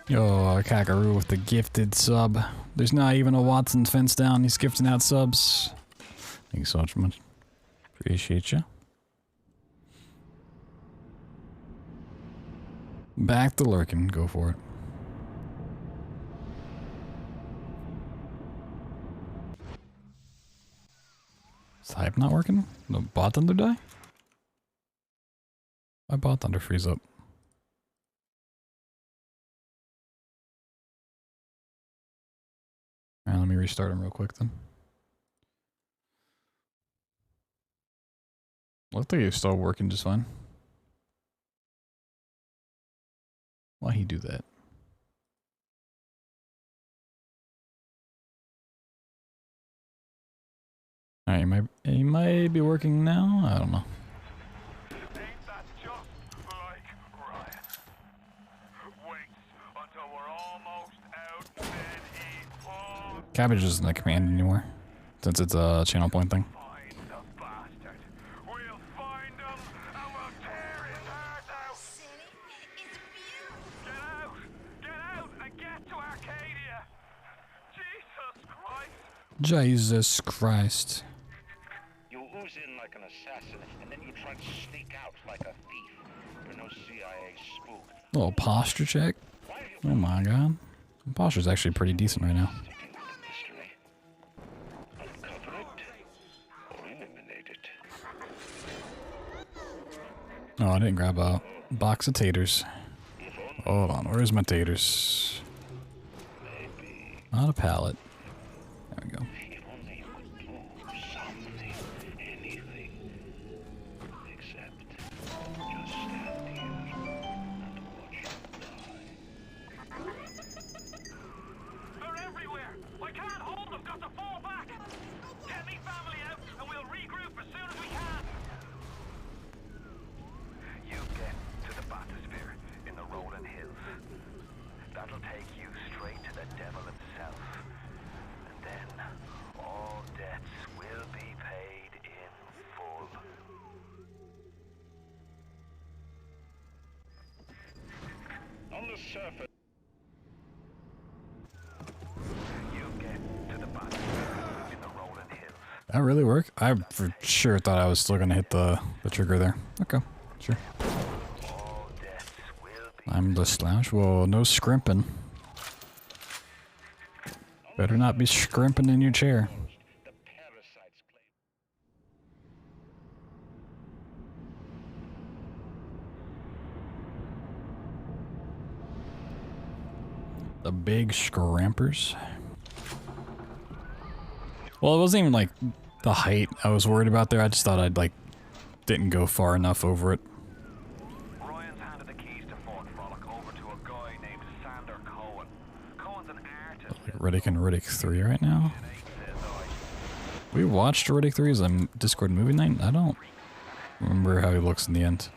Yo, Kakaroo with the gifted sub. There's not even a Watson fence down. He's gifting out subs. Thank you so much. Appreciate you. Back to lurking. Go for it. Is the hype not working? No BloodThunder die? Why BloodThunder freeze up? Alright, let me restart him real quick then. Looked like he was still working just fine. Why'd he do that? Alright, he might be working now? I don't know. Cabbage isn't a command anymore, since it's a channel point thing. Jesus Christ. You ooze in like an assassin, and then you try to sneak out like a thief. You're no CIA spook. Little posture check. Oh my god. Posture's actually pretty decent right now. Oh, I didn't grab a box of taters. Hold on, where's my taters? Not a pallet. There we go. They're everywhere! I can't hold them! Got to fall back! Get me family out and we'll regroup as soon as we can! You get to the bathysphere in the rolling hills. That'll take you straight to the devil himself. And then all debts will be paid in full. On the surface. You get to the bathysphere in the rolling hills. That really work? I for sure thought I was still gonna hit the trigger there. Okay, sure. I'm the slouch. Whoa, no scrimping. Better not be scrimping in your chair. The big scrampers. Well, it wasn't even like the height I was worried about there. I just thought I'd like didn't go far enough over it. Ryan's handed the keys to Fort Frolic over to a guy named Sander Cohen. Cohen's an artist. Like Riddick and Riddick 3 right now. We watched Riddick 3 as a Discord movie night. I don't remember how he looks in the end.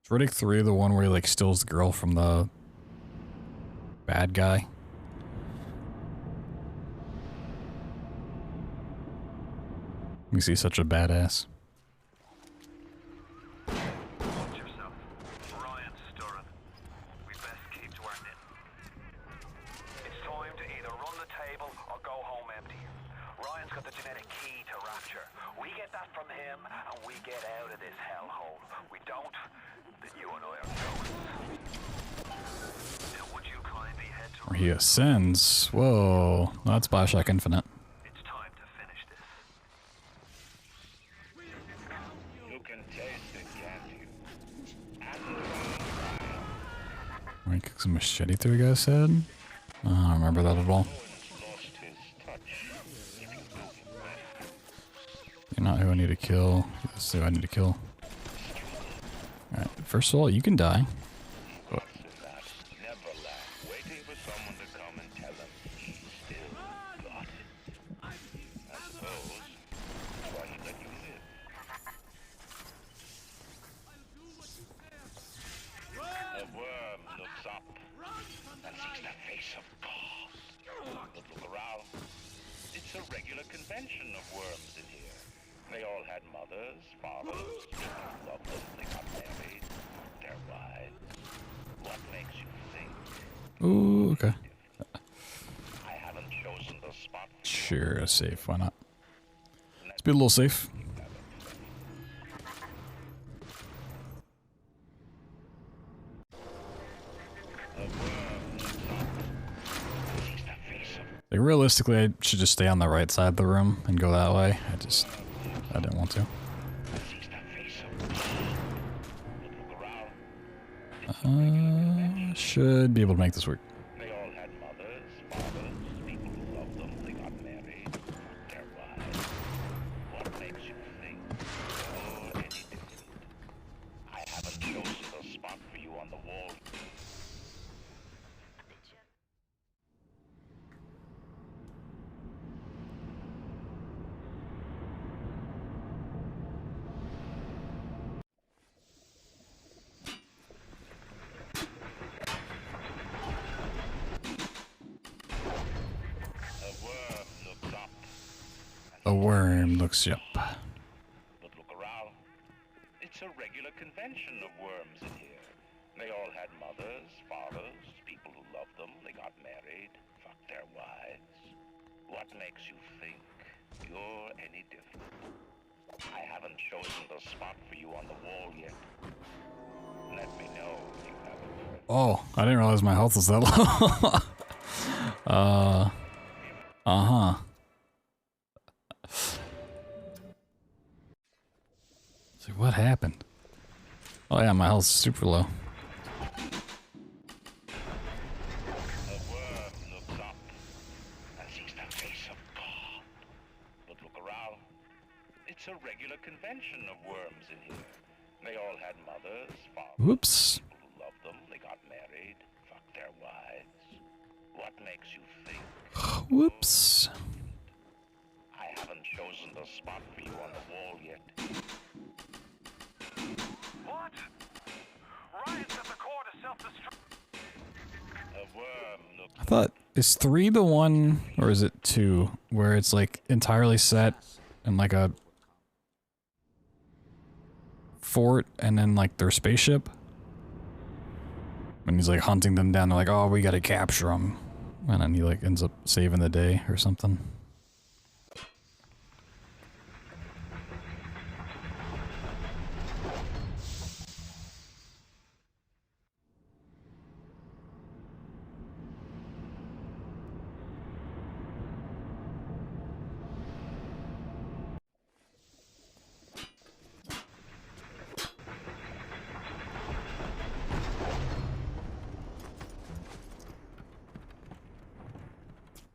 Is Riddick 3 the one where he like steals the girl from the bad guy? You see such a badass. Watch yourself. Ryan's stirring. We best keep to our knitting. It's time to either run the table or go home empty. Ryan's got the genetic key to Rapture. We get that from him and we get out of this hellhole. We don't, then you and I are toast. Now would you kindly head to... Where he ascends. Whoa. That's BioShock Infinite. It's time to finish this. You can taste it, can't you? Where he kicks a machete through a guy's head? I don't remember that at all. You're not who I need to kill. This is who I need to kill. Alright, first of all, you can die. But Waiting for someone to come and tell them he still got it. I suppose that's why he let you live. A worm looks up and sees the face of God. But look around. It's a regular convention of worms in here. They all had mothers, fathers, people who loved them, they got married, their wives. What makes you think? ooh, okay. I haven't chosen the spot. Sure, safe. Why not? Let's be a little safe. Like, realistically, I should just stay on the right side of the room and go that way. I didn't want to. Should be able to make this work. They all had mothers, fathers, people who loved them, they got married, their wives. What makes you think you're any different? I haven't chosen the spot for you on the wall. A worm looks up. But look around. It's a regular convention of worms in here. They all had mothers, fathers, people who loved them, they got married, fucked their wives. What makes you think you're any different? I haven't chosen the spot for you on the wall yet. Let me know if you haven't. Oh, I didn't realize my health was that low. Uh-huh. So what happened? Oh yeah, my health's super low. A worm looks up and sees the face of God. But look around. It's a regular convention of worms in here. They all had mothers, fathers, Whoops. people who loved them, they got married, fucked their wives. What makes you think? Whoops. I haven't chosen the spot for you on the wall yet. What? Ryan's at the core to self-destruct. A worm looks I thought, is 3 the one, or is it 2, where it's like entirely set in like a fort and then like their spaceship? And he's like hunting them down, they're like, oh, we gotta capture them. And then he like ends up saving the day or something.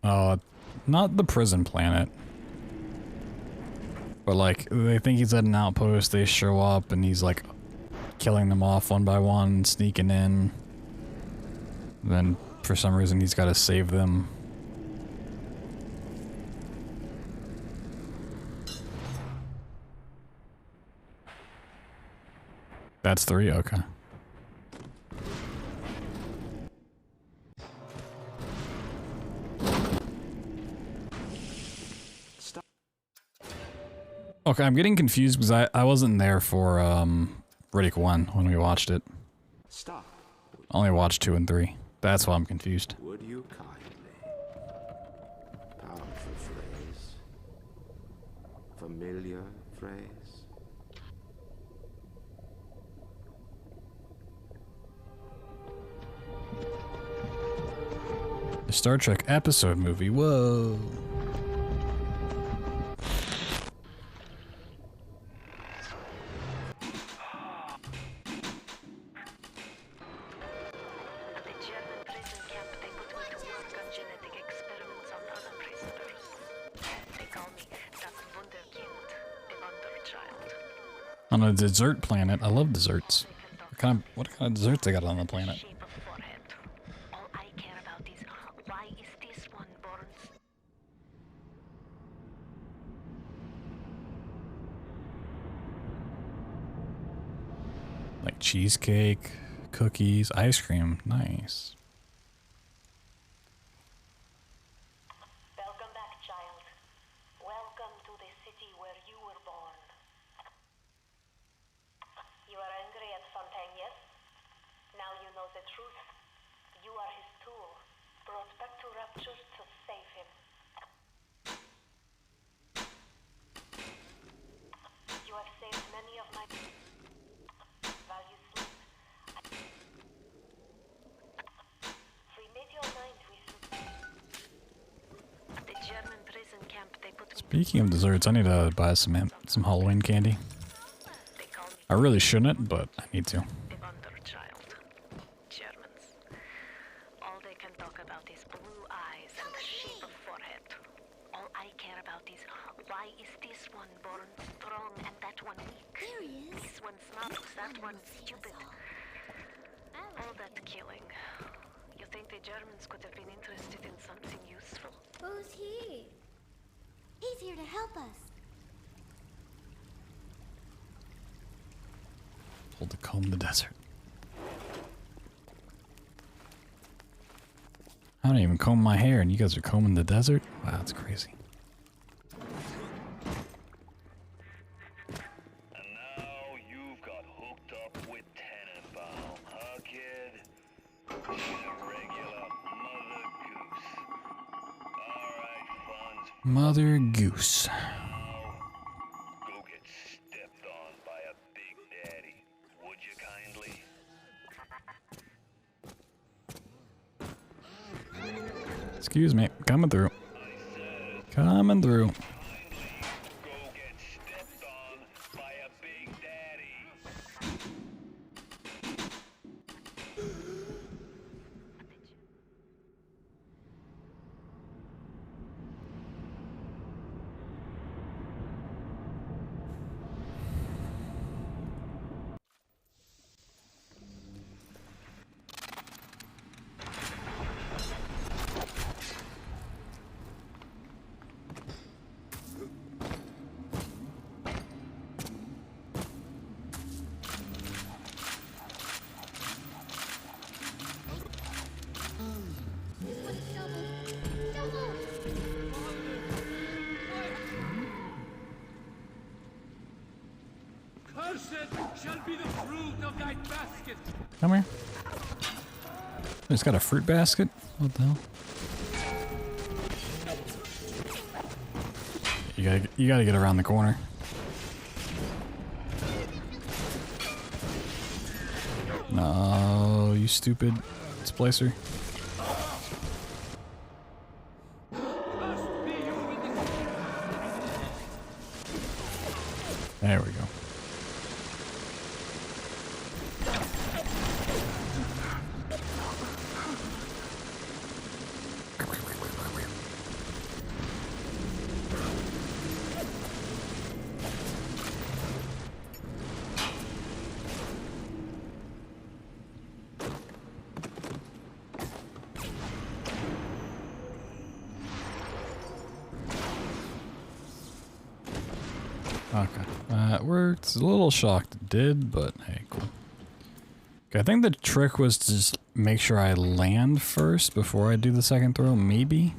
Not the prison planet. But like, they think he's at an outpost, they show up, and he's like killing them off one by one, sneaking in. Then, for some reason, he's got to save them. That's 3? Okay. Okay, I'm getting confused because I wasn't there for Riddick 1 when we watched it. Stop. I only watched 2 and 3. That's why I'm confused. Would you kindly? Powerful phrase. Familiar phrase. The Star Trek episode movie. Whoa. On a dessert planet. I love desserts. What kind of desserts they got on the planet? Like cheesecake, cookies, ice cream. Nice. Welcome back, child. Welcome to the city where you were born. You are angry at Fontaine, yes? Now you know the truth. You are his tool, brought back to Rapture to save him. You have saved many of my values. We made your mind with the German prison camp. They put me. Speaking of desserts, I need to buy some Halloween candy. I really shouldn't, but I need to. Germans. All they can talk about is blue eyes and the shape of forehead. All I care about is why is this one born strong and that one weak? There he is. This one smart, that one stupid. All that killing. You think the Germans could have been interested in something useful? Who's he? He's here to help us. Told to comb the desert. I don't even comb my hair, and you guys are combing the desert? Wow, that's crazy. And now you've got hooked up with Tenenbaum, huh, kid? She's a regular mother goose. Alright, Franz. Mother Goose. Now, go get stepped on by a big daddy. Would you kindly? Excuse me, coming through. Coming through. Go get stepped on by a big daddy. Shall be the fruit of thy basket. Come here. It's got a fruit basket? What the hell? You gotta get around the corner. No, you stupid splicer. There we go. Okay. That worked. A little shocked it did, but hey, cool. Okay, I think the trick was to just make sure I land first before I do the second throw, maybe?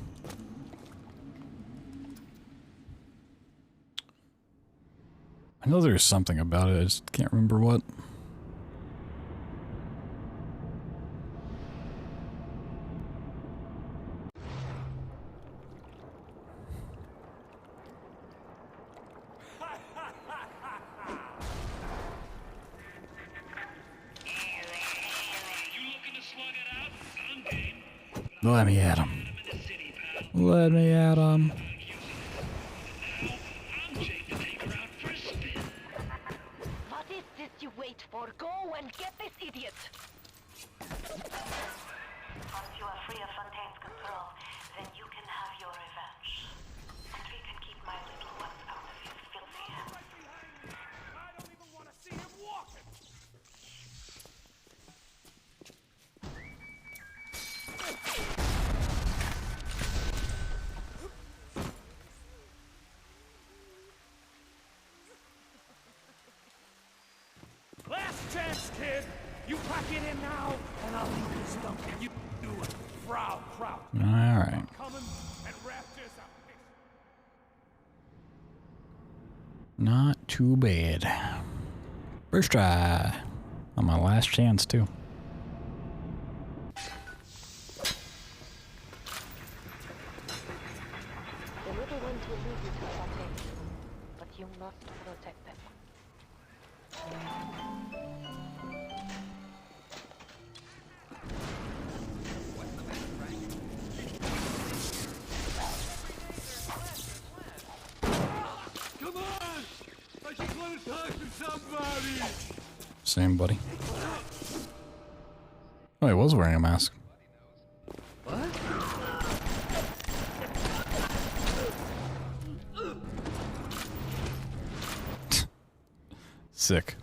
I know there's something about it, I just can't remember what. Let me at him. Let me at him. What is this you wait for? Go and get this idiot! Once you are free of Fontaine's control, then you can have your revenge. And we can keep my little ones out of his filthy hands. I don't even want to see him walking. Last chance, kid. You pack it in now, and I'll leave you stuck. You do it. Frau Kraut. All right. Coming and wrap this up. Not too bad. First try. On my last chance, too. The little ones will leave you to Fontaine, but you must protect them. Come on! I just want to talk to somebody! Same, buddy. Oh, he was wearing a mask. Sick.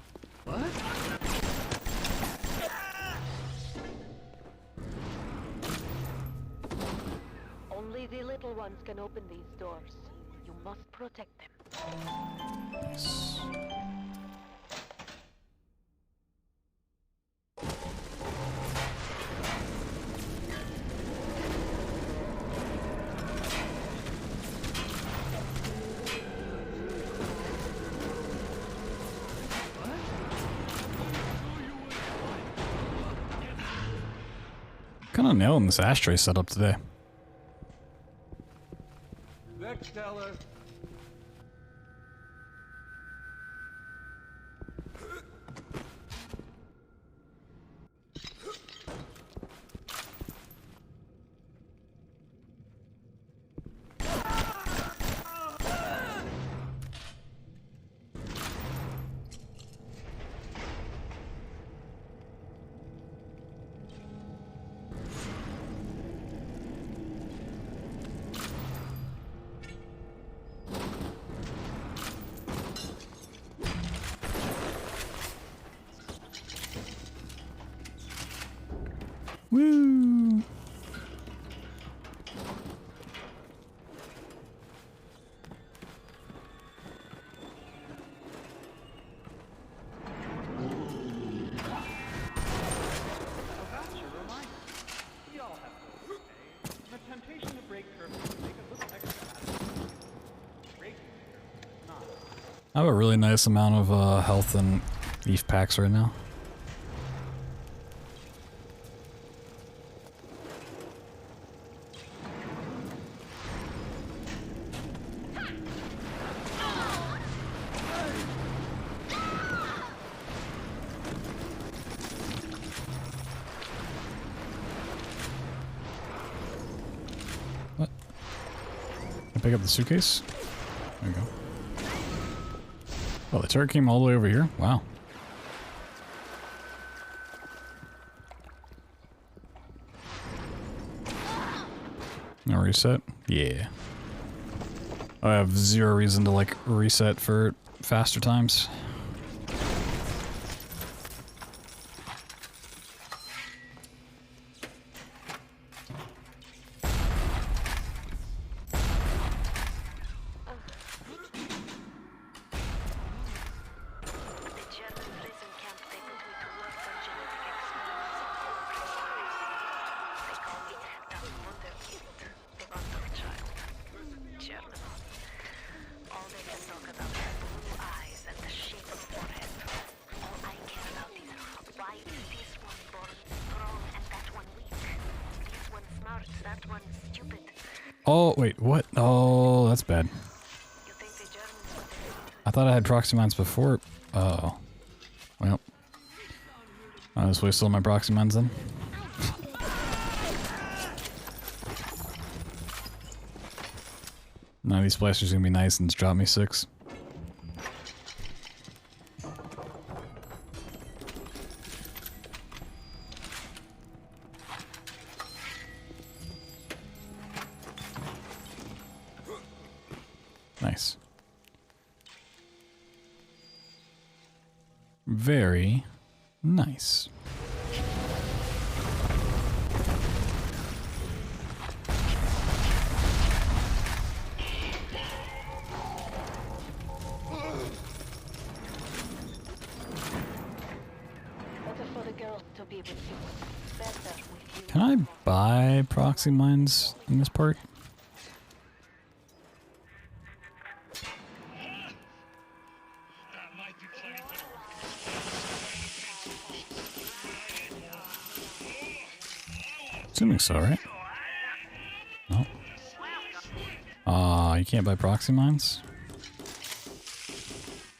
Only the little ones can open these doors. You must protect them. Nice. Kind of nailing this ashtray setup today. Next teller. Woo! I have a really nice amount of health and beef packs right now. What? I pick up the suitcase? There we go. Oh, the turret came all the way over here? Wow. No reset? Yeah. I have zero reason to, like, reset for faster times. stupid. Oh, wait, what? Oh, that's bad. I thought I had proxy mines before. Uh oh. Well. I just wasted all my proxy mines then. Now these splashers are gonna be nice and drop me 6. Nice. Very nice. Can I buy proxy mines in this part? Assuming so, right? No. You can't buy proxy mines?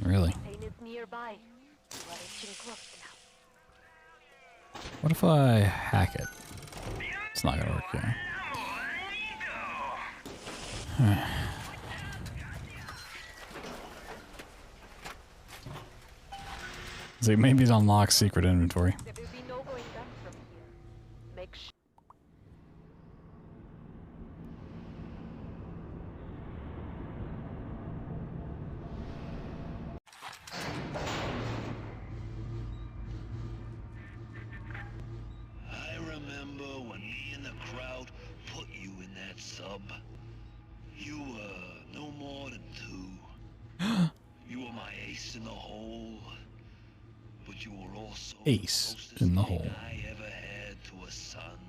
Really? What if I hack it? It's not gonna work here. It's like maybe it unlocks secret inventory. Ace in the hole. I ever had to a son,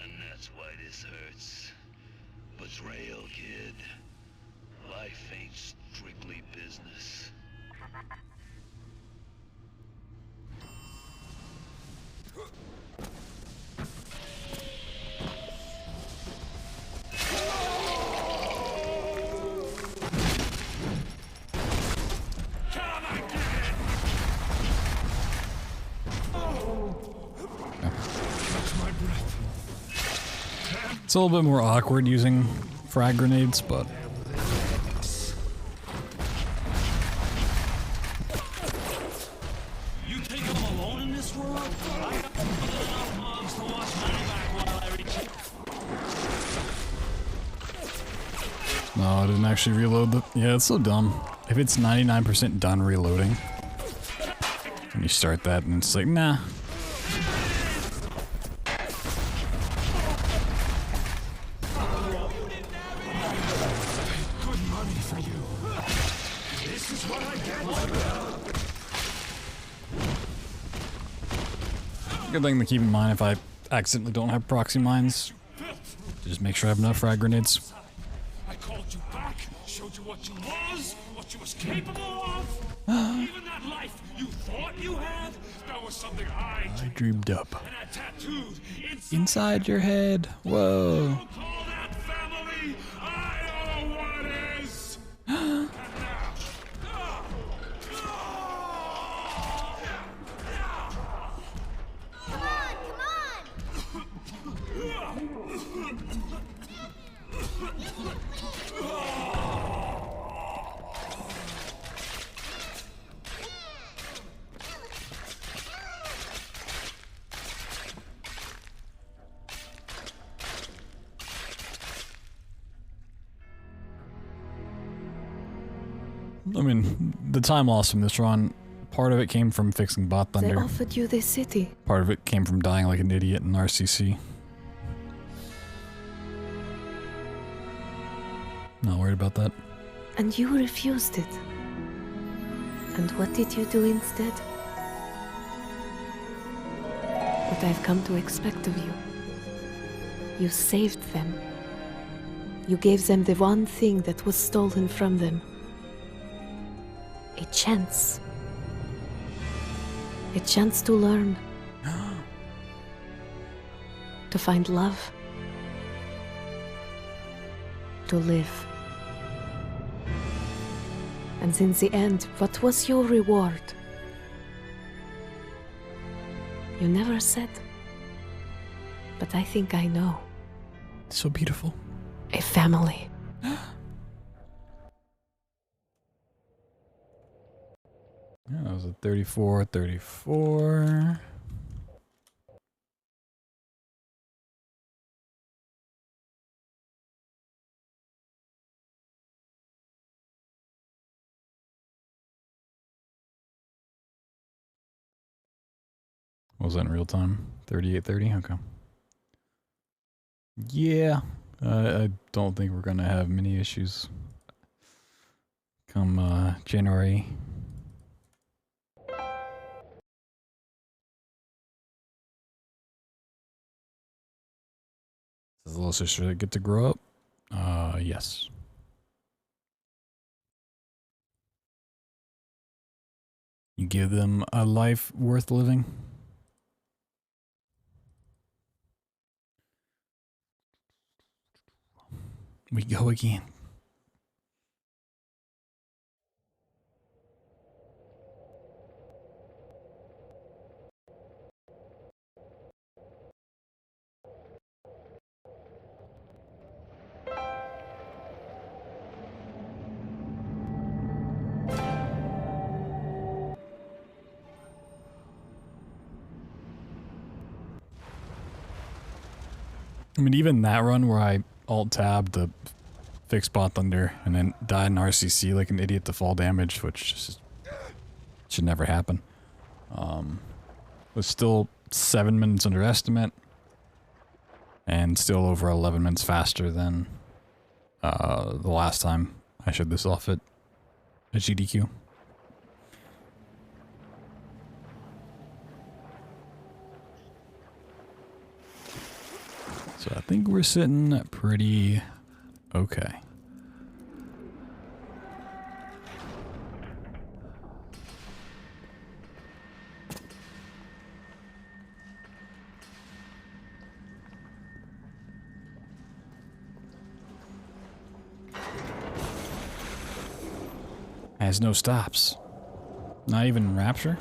and that's why this hurts. Betrayal, kid. Life ain't strictly business. It's a little bit more awkward using frag grenades, but You think I'm alone in this world? I got enough mobs to watch my back while I reach. no, I didn't actually reload the. Yeah, it's so dumb. If it's 99% done reloading, and you start that, and it's like, nah. Good thing to keep in mind if I accidentally don't have proxy mines. Just make sure I have enough frag grenades. I called you back, showed you what you was capable of. Even that life you thought you had, that was something I dreamed up. And I tattooed Inside your head. Whoa. call that family. I know what it is. I mean, the time lost from this run, part of it came from fixing They BloodThunder. offered you this city. Part of it came from dying like an idiot in RCC. Not worried about that. And you refused it. And what did you do instead? What I've come to expect of you. You saved them. You gave them the one thing that was stolen from them. A chance. A chance to learn. To find love. to live. And in the end, what was your reward? You never said. But I think I know. So beautiful. A family. Yeah, that was a 34, 34. What was that in real time? 38:30? Okay. Yeah. I don't think we're going to have many issues come January. Does the little sister get to grow up? Yes. You give them a life worth living. We go again. I mean, even that run where I alt-tabbed the fix BloodThunder and then died in RCC like an idiot to fall damage, which just should never happen. Was still 7 minutes under estimate and still over 11 minutes faster than the last time I showed this off at AGDQ. So I think we're sitting pretty okay. Has no stops. Not even Rapture.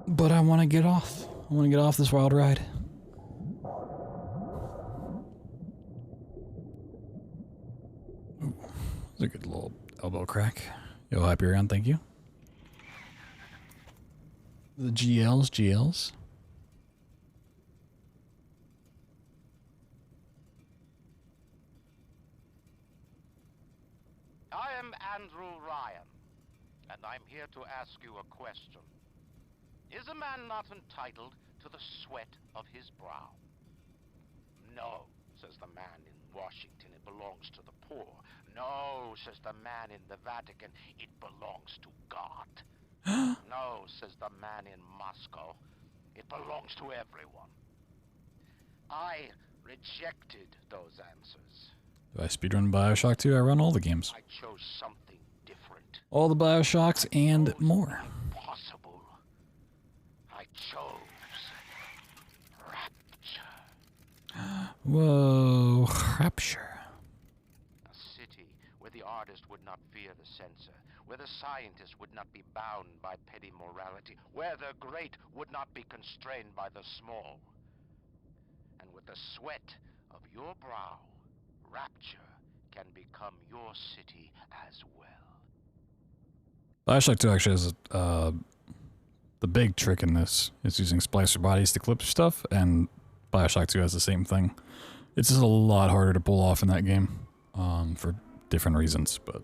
But I want to get off. I want to get off this wild ride. Ooh, that's a good little elbow crack. Yo, Hyperion, thank you. The GLs. I am Andrew Ryan, and I'm here to ask you a question. Is a man not entitled to the sweat of his brow? No, says the man in Washington, it belongs to the poor. No, says the man in the Vatican, it belongs to God. No, says the man in Moscow, it belongs to everyone. I rejected those answers. Do I speedrun BioShock 2? I run all the games. I chose something different. All the BioShocks and more. Possible. I chose Rapture. Whoa, Rapture. A city where the artist would not fear the censor, where the scientist would not be bound by petty morality, where the great would not be constrained by the small. And with the sweat of your brow, Rapture can become your city as well. BioShock 2 actually has the big trick in this is using splicer bodies to clip stuff, and BioShock 2 has the same thing. It's just a lot harder to pull off in that game for different reasons, but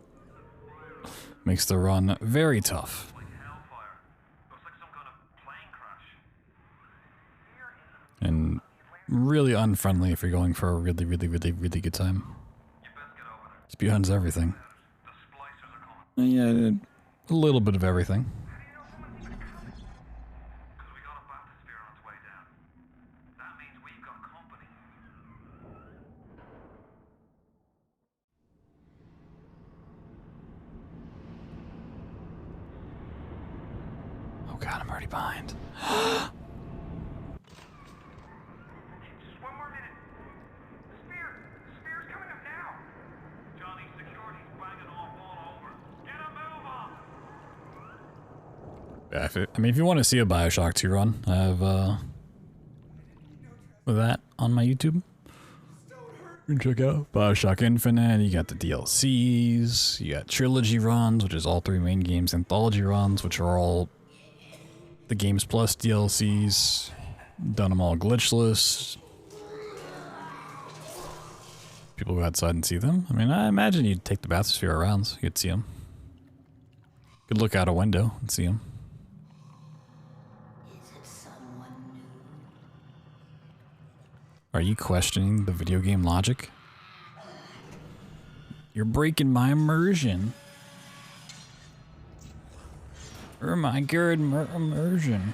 makes the run very tough. And really unfriendly if you're going for a really good time. Speedruns everything. Yeah, a little bit of everything. Oh god, I'm already behind. Just one more minute. Yeah, I mean, if you want to see a BioShock 2 run, I have with that on my YouTube. You can check out BioShock Infinite. You got the DLCs. You got trilogy runs, which is all 3 main games. Anthology runs, which are all the games plus DLCs. Done them all glitchless. People go outside and see them. I mean, I imagine you'd take the bathysphere around so you could see them. You could look out a window and see them. Are you questioning the video game logic? You're breaking my immersion. Or my good immersion.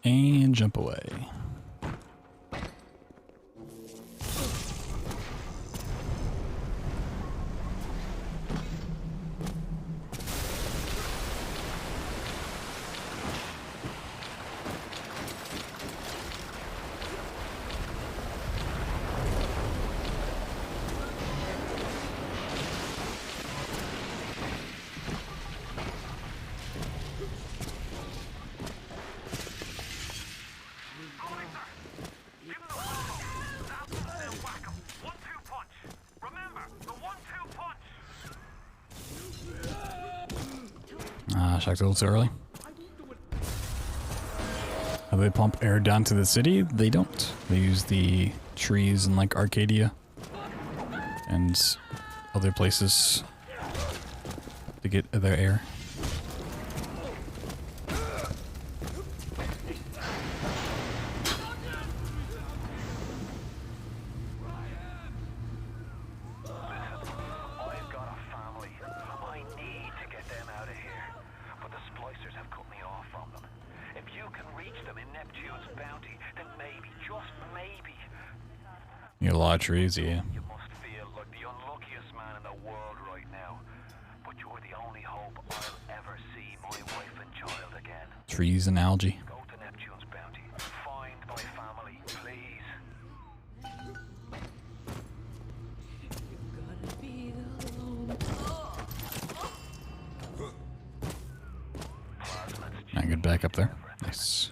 And jump away. Shocked a little too early. How do they pump air down to the city? They don't. They use the trees in like Arcadia and other places to get their air. You got a lot of trees, yeah. You must feel like the unluckiest man in the world right now. But you're the only hope I'll ever see my wife and child again. Trees and algae. Go to Neptune's bounty. Find my family, please. I get back up there. Nice.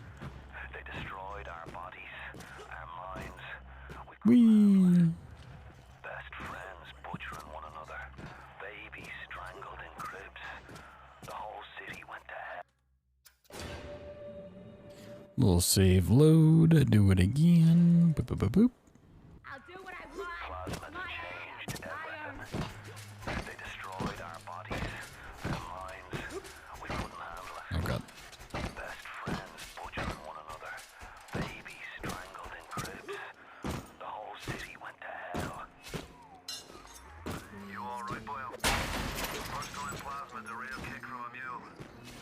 They destroyed our bodies, our minds. Whee! Best friends butchering one another. Babies strangled in cribs. The whole city went to hell. Little save load. Do it again. Boop, boop, boop, boop. I'll do what I want. Plasma's changed everything. They destroyed our bodies, our minds. We couldn't handle it. Oh god. Best friends butchering one another. Babies strangled in cribs. The whole city went to hell. You alright, boyo? First time plasma's a real kick from a mule.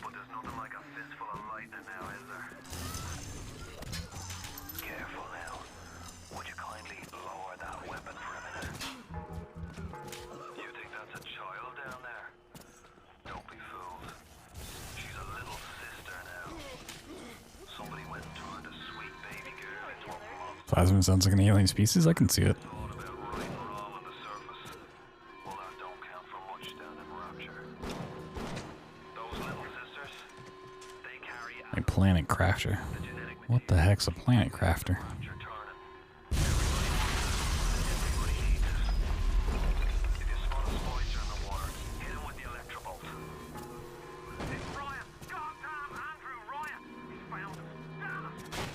But there's nothing like a fistful of lightning now, is there? Careful now. Would you Plasma sounds like an alien species. I can see it. A planet crafter. What the heck's a planet crafter?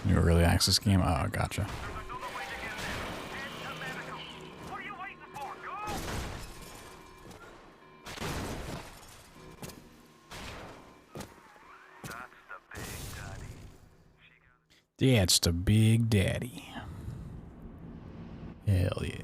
New early access game? Oh, gotcha. That's the Big Daddy. Hell yeah.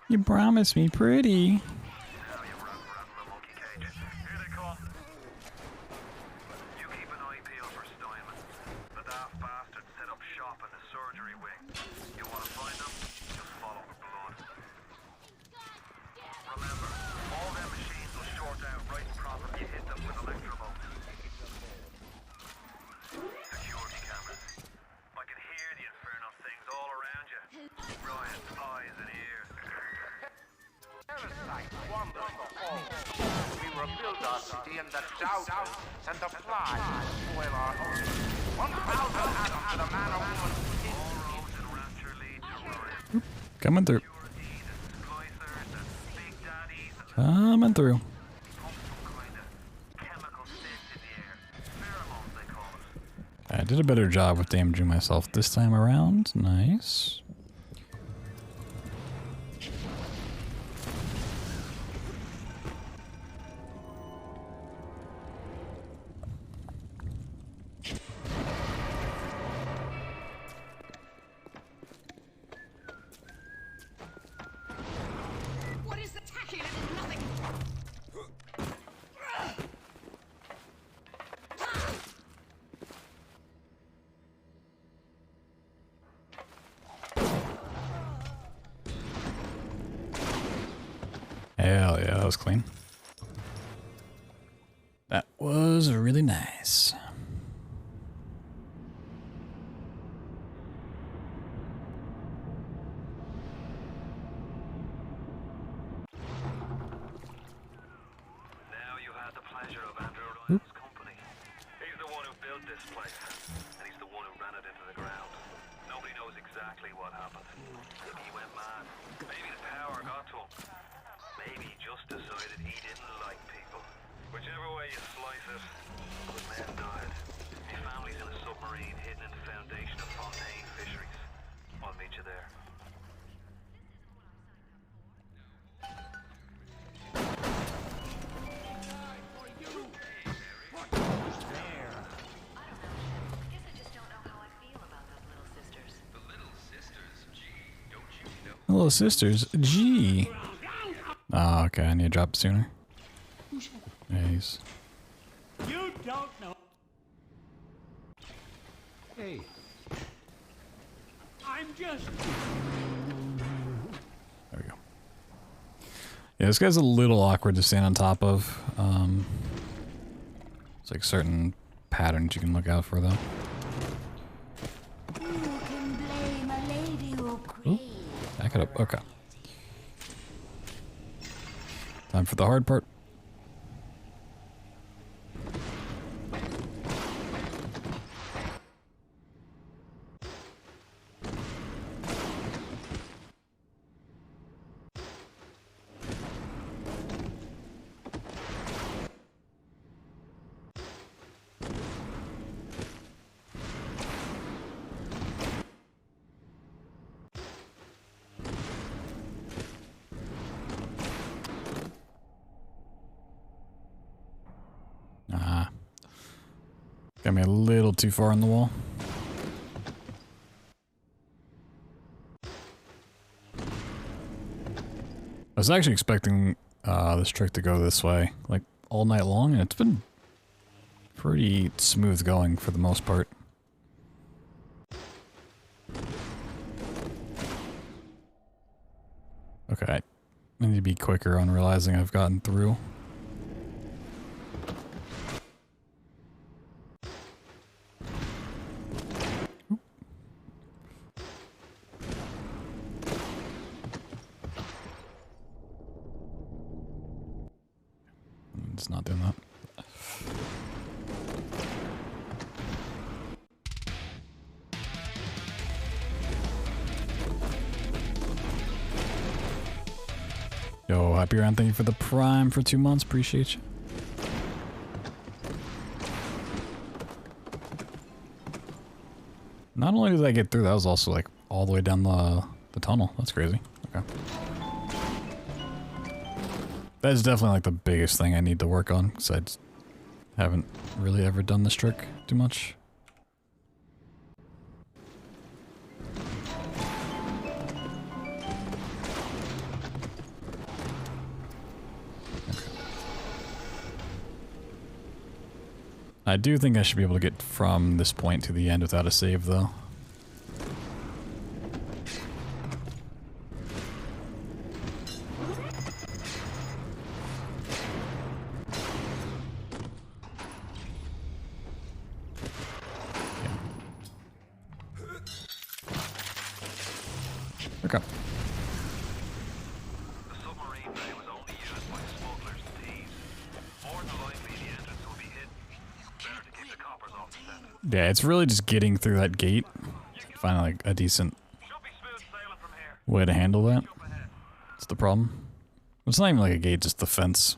You promised me pretty. Coming through. Coming through. I did a better job with damaging myself this time around. Nice. Hell yeah, that was clean. That was really nice. Now you had the pleasure of Andrew Ryan's company. He's the one who built this place, and he's the one who ran it into the ground. Nobody knows exactly what happened. Maybe he went mad. Maybe the power got to him. Maybe he just decided he didn't like people. Whichever way you slice it, good men died. His family's in a submarine hidden in the foundation of Fontaine Fisheries. I'll meet you there. Little sisters, gee. Oh, okay, I need to drop sooner. Nice. You don't know. Hey. I'm just. There we go. Yeah, this guy's a little awkward to stand on top of. It's like certain patterns you can look out for, though. You can blame a lady who Ooh, back it up. Okay. Time for the hard part. Got me a little too far on the wall. I was actually expecting this trick to go this way, like all night long, and it's been pretty smooth going for the most part. Okay, I need to be quicker on realizing I've gotten through. It's not doing that. Yo, happy round, thank you for the Prime for 2 months, appreciate you. Not only did I get through, that was also like all the way down the tunnel. That's crazy. Okay. That is definitely like the biggest thing I need to work on, because I just haven't really ever done this trick too much. I do think I should be able to get from this point to the end without a save, though. Okay. The submarine bay was only used by smugglers and thieves. More than likely, the entrance will be hidden. Better to keep the coppers off the scent. Yeah, it's really just getting through that gate. Find like a decent way to handle that. That's the problem. It's not even like a gate, just the fence.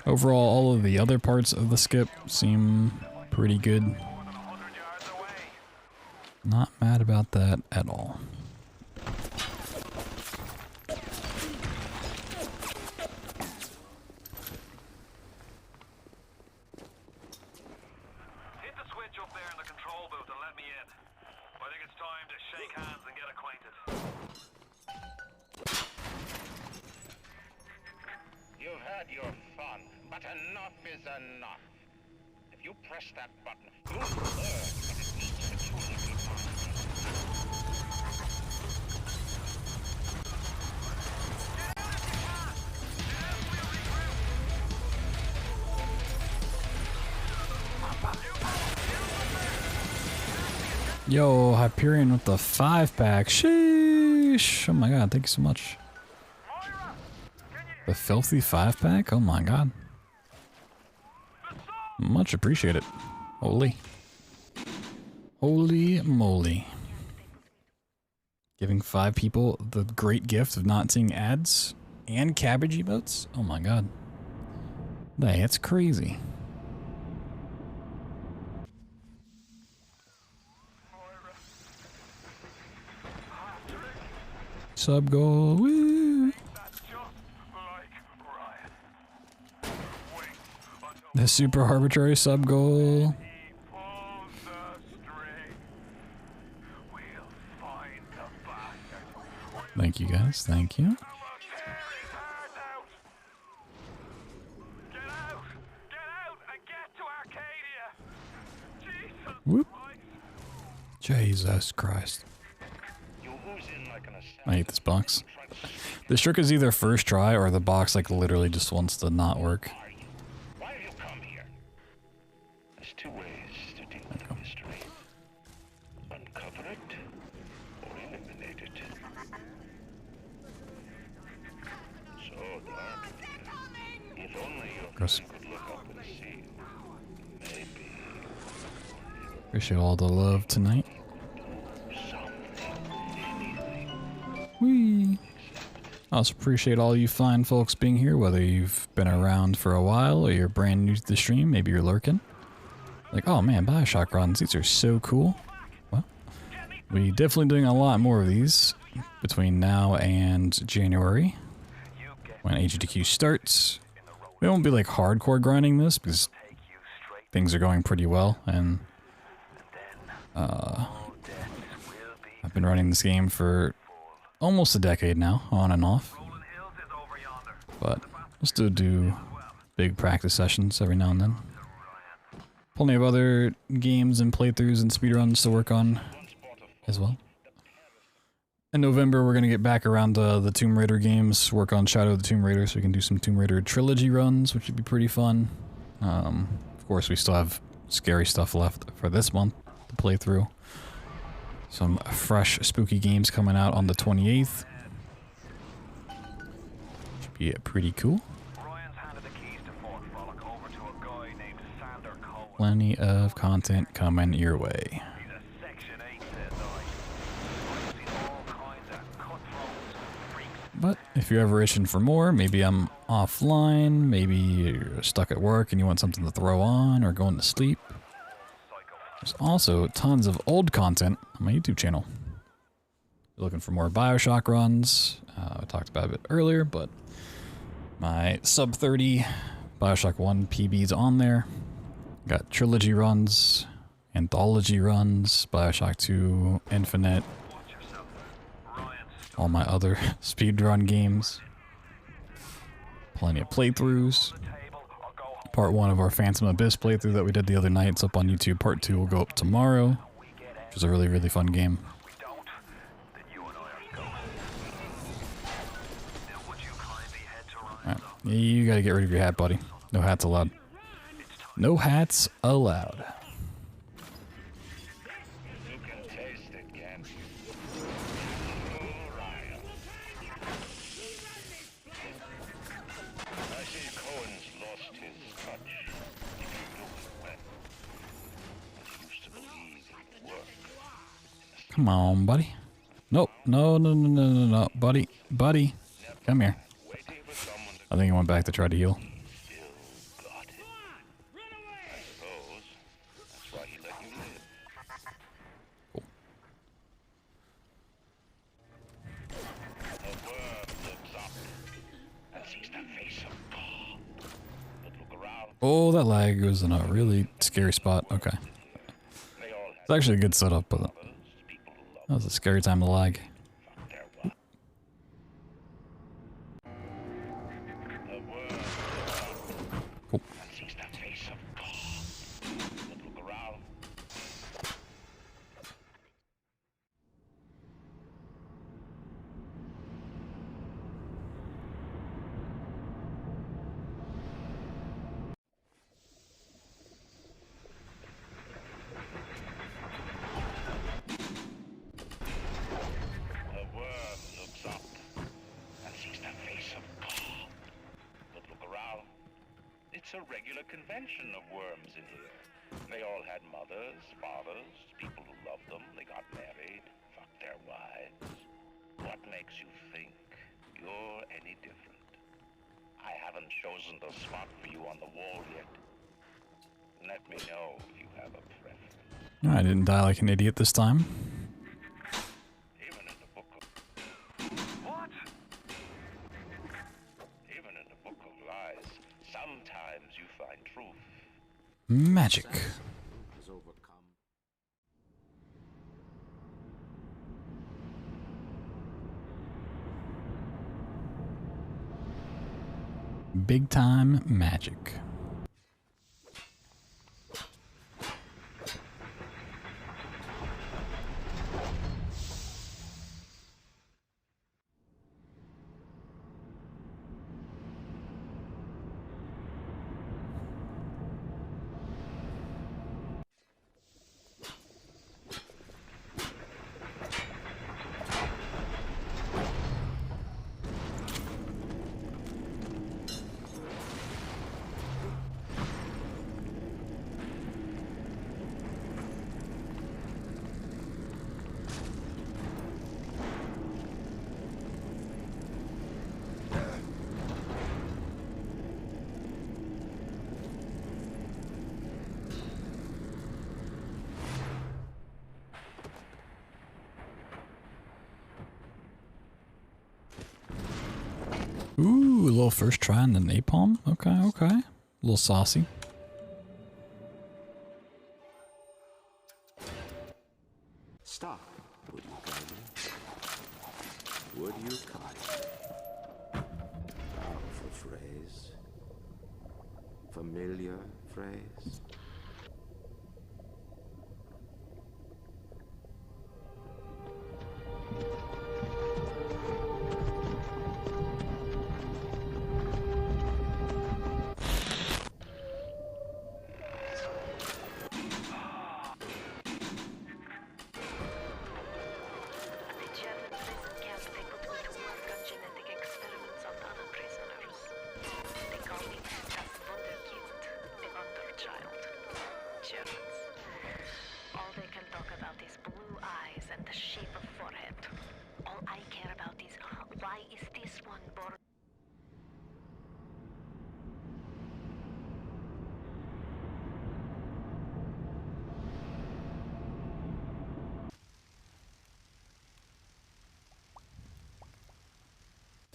Overall, all of the other parts of the skip seem pretty good. Not mad about that at all. Hit the switch up there in the control booth and let me in. I think it's time to shake hands and get acquainted. You've had your fun, but enough is enough. If you press that button, you'll learn what it means to truly be mine. Yo, Hyperion with the 5-pack. Sheesh. Oh my god, thank you so much. The filthy 5-pack? Oh my god. Much appreciated. Holy. Holy moly. Giving 5 people the great gift of not seeing ads and cabbage emotes? Oh my god. That's crazy. Sub goal. Woo. The super arbitrary sub goal. Thank you guys. Thank you. Whoop. Jesus Christ. I hate this box. This trick is either first try or the box like literally just wants to not work. Why have you come here? There's 2 ways to deal with the mystery. Uncover it or eliminate it. So dark in here. If only you could look up and see. Maybe. Appreciate all the love tonight. Whee! I also appreciate all you fine folks being here, whether you've been around for a while or you're brand new to the stream. Maybe you're lurking. Like, oh man, BioShock runs. These are so cool. Well, we're definitely doing a lot more of these between now and January when AGDQ starts. We won't be like hardcore grinding this because things are going pretty well, and I've been running this game for almost a decade now, on and off. But we'll still do big practice sessions every now and then. Plenty of other games and playthroughs and speedruns to work on as well. In November, we're going to get back around the Tomb Raider games, work on Shadow of the Tomb Raider, so we can do some Tomb Raider trilogy runs, which would be pretty fun. Of course, we still have scary stuff left for this month to play through. Some fresh, spooky games coming out on the 28th. Should be pretty cool. Plenty of content coming your way. But if you're ever itching for more, maybe I'm offline, maybe you're stuck at work and you want something to throw on or going to sleep. There's also tons of old content on my YouTube channel. You're looking for more BioShock runs. I talked about it a bit earlier, but my sub 30 BioShock 1 PB's on there. Got trilogy runs, anthology runs, BioShock 2, Infinite, all my other speedrun games. Plenty of playthroughs. Part 1 of our Phantom Abyss playthrough that we did the other night, it's up on YouTube. Part 2 will go up tomorrow, which is a really, really fun game. Alright, you gotta get rid of your hat, buddy. No hats allowed. No hats allowed. Come on, buddy. Nope. No, buddy. Buddy. Come here. I think he went back to try to heal. Cool. Oh, that lag was in a really scary spot. Okay. It's actually a good setup, but that was a scary time to lag. Cool. It's a regular convention of worms in here. They all had mothers, fathers, people who loved them. They got married, fucked their wives. What makes you think you're any different? I haven't chosen the spot for you on the wall yet. Let me know if you have a preference. I didn't die like an idiot this time. Sometimes you find truth. Magic. Big time magic. Ooh, a little first try on the napalm. Okay, okay. A little saucy. Stop, would you kindly? Would you kindly? Powerful phrase. Familiar phrase.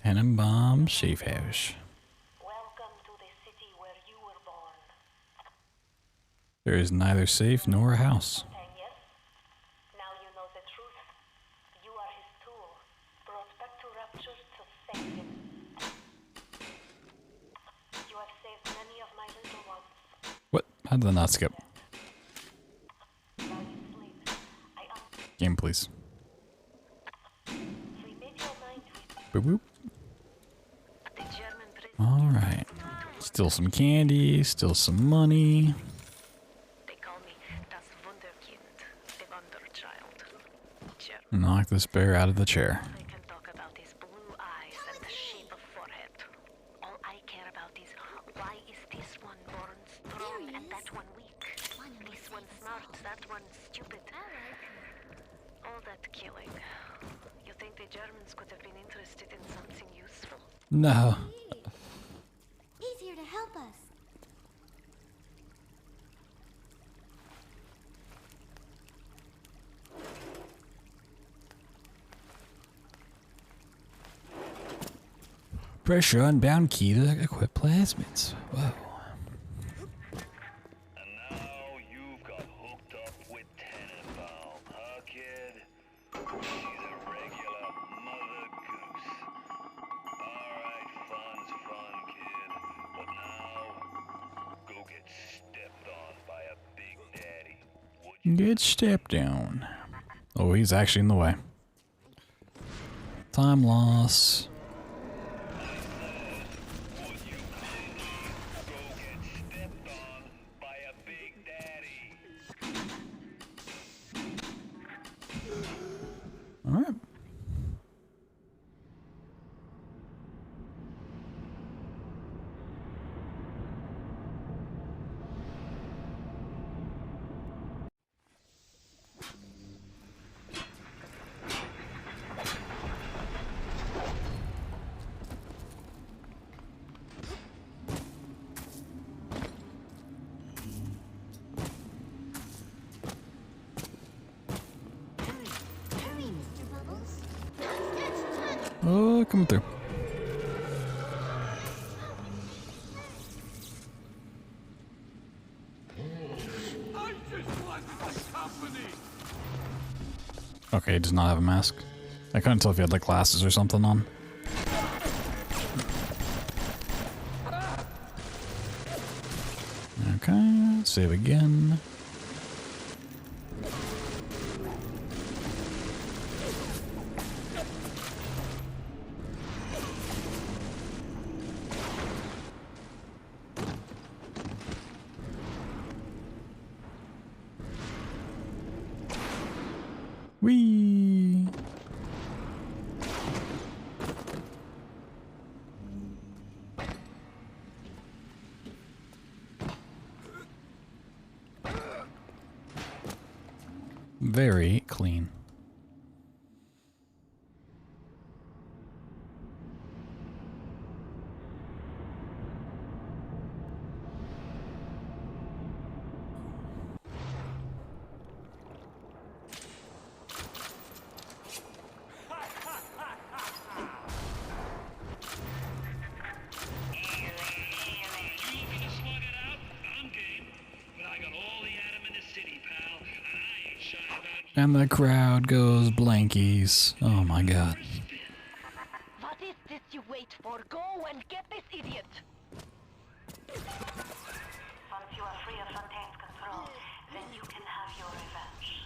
Tannenbaum Safe House. Welcome to the city where you were born. There is neither safe nor a house. Companion, now you know the truth. You are his tool, brought back to Rapture to save him. You have saved many of my little ones. What? How did that not skip? Now you sleep. Game, please. Boop boop. Alright. Still some candy, still some money. Knock this bear out of the chair. No. He's here to help us. Pressure unbound key to equip plasmids. Whoa. Get stepped on. Oh, he's actually in the way. Time loss. All right. Oh, coming through. Okay, he does not have a mask. I couldn't tell if he had like glasses or something on. Okay, save again. Whee! Very clean. And the crowd goes blankies. Oh my god. What is this you wait for? Go and get this idiot! Once you are free of Fontaine's control, then you can have your revenge.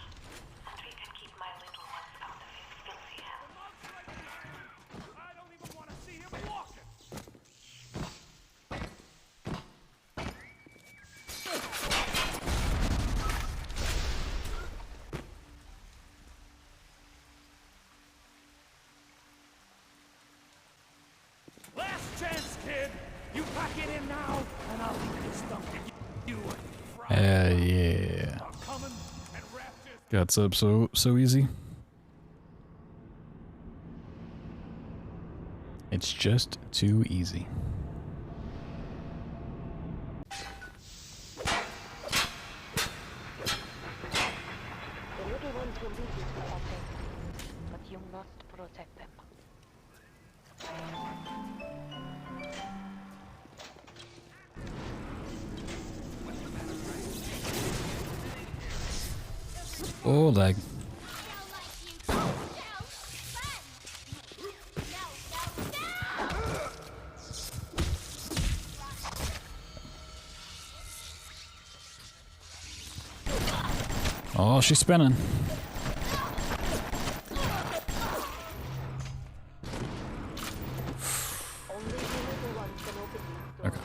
And we can keep my little ones out of his filthy hands. I don't even want to see him walking. Last chance, kid. You pack it in now, and I'll leave this stuff to you. Yeah. Got up so easy. It's just too easy. The little ones will leave you to Fontaine, but you must protect them. Oh, lag. Oh, she's spinning. Okay.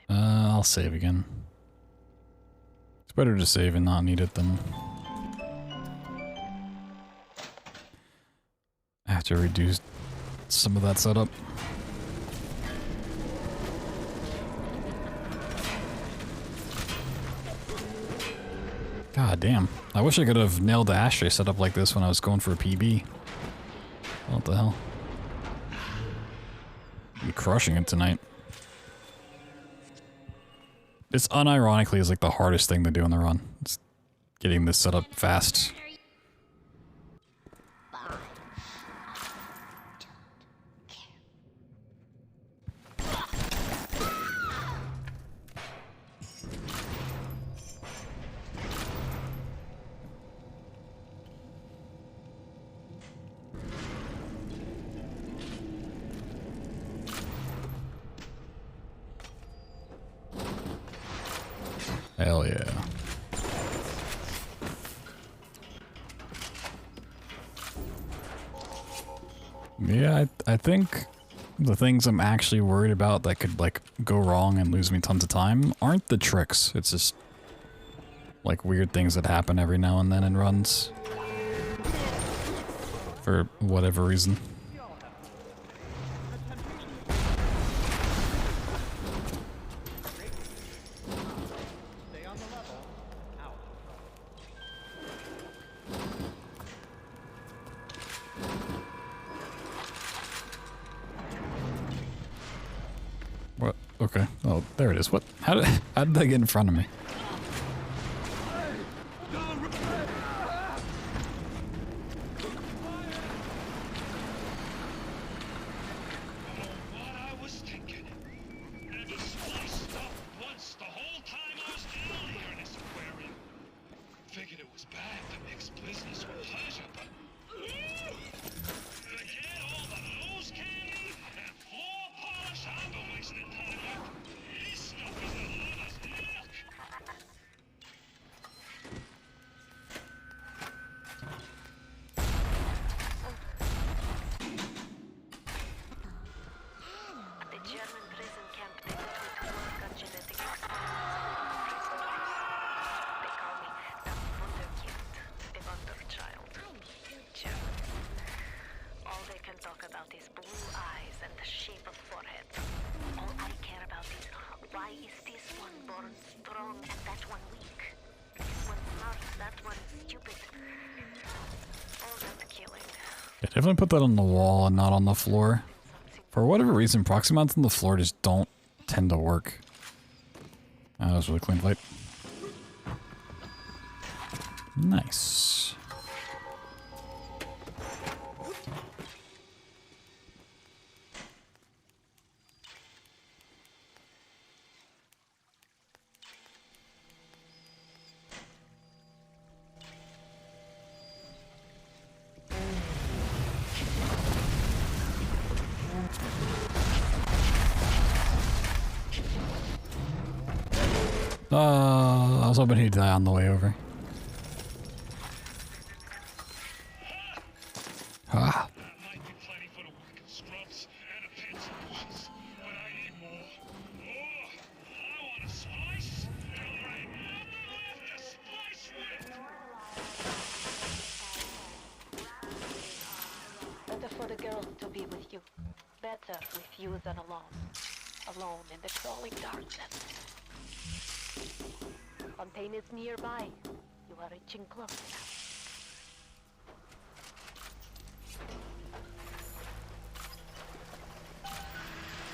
I'll save again. It's better to save and not need it than I have to reduce some of that setup. God damn. I wish I could have nailed the ashtray setup like this when I was going for a PB. What the hell? I'm crushing it tonight. It's unironically is like the hardest thing to do in the run. It's getting this set up fast. Hell yeah. Yeah, I think the things I'm actually worried about that could, like, go wrong and lose me tons of time aren't the tricks. It's just, like, weird things that happen every now and then in runs. For whatever reason. What? Okay. Oh, there it is. What? How did that get in front of me? Yeah, definitely put that on the wall and not on the floor. For whatever reason, proxy mounts on the floor just don't tend to work. Oh, that was a really clean fight. Nice. I was hoping he'd die on the way over. Ah. Better for the girl to be with you. Better with you than alone. Alone in the crawling darkness. Fontaine is nearby. You are reaching close now.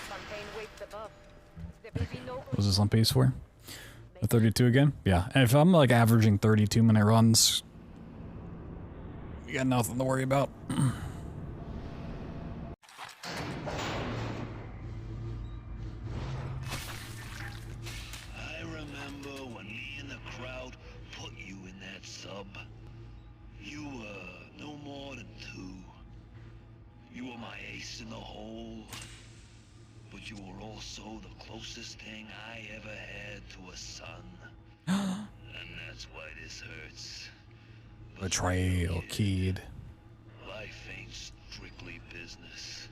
Fontaine waits above. There may be no... What was this on pace for? A 32 again? Yeah. And if I'm like averaging 32-minute runs, you got nothing to worry about. I remember when me and the crowd put you in that sub. You were no more than 2. You were my ace in the hole. But you were also the closest thing I ever had to a son. And that's why this hurts. Betrayal, kid. Life ain't strictly business.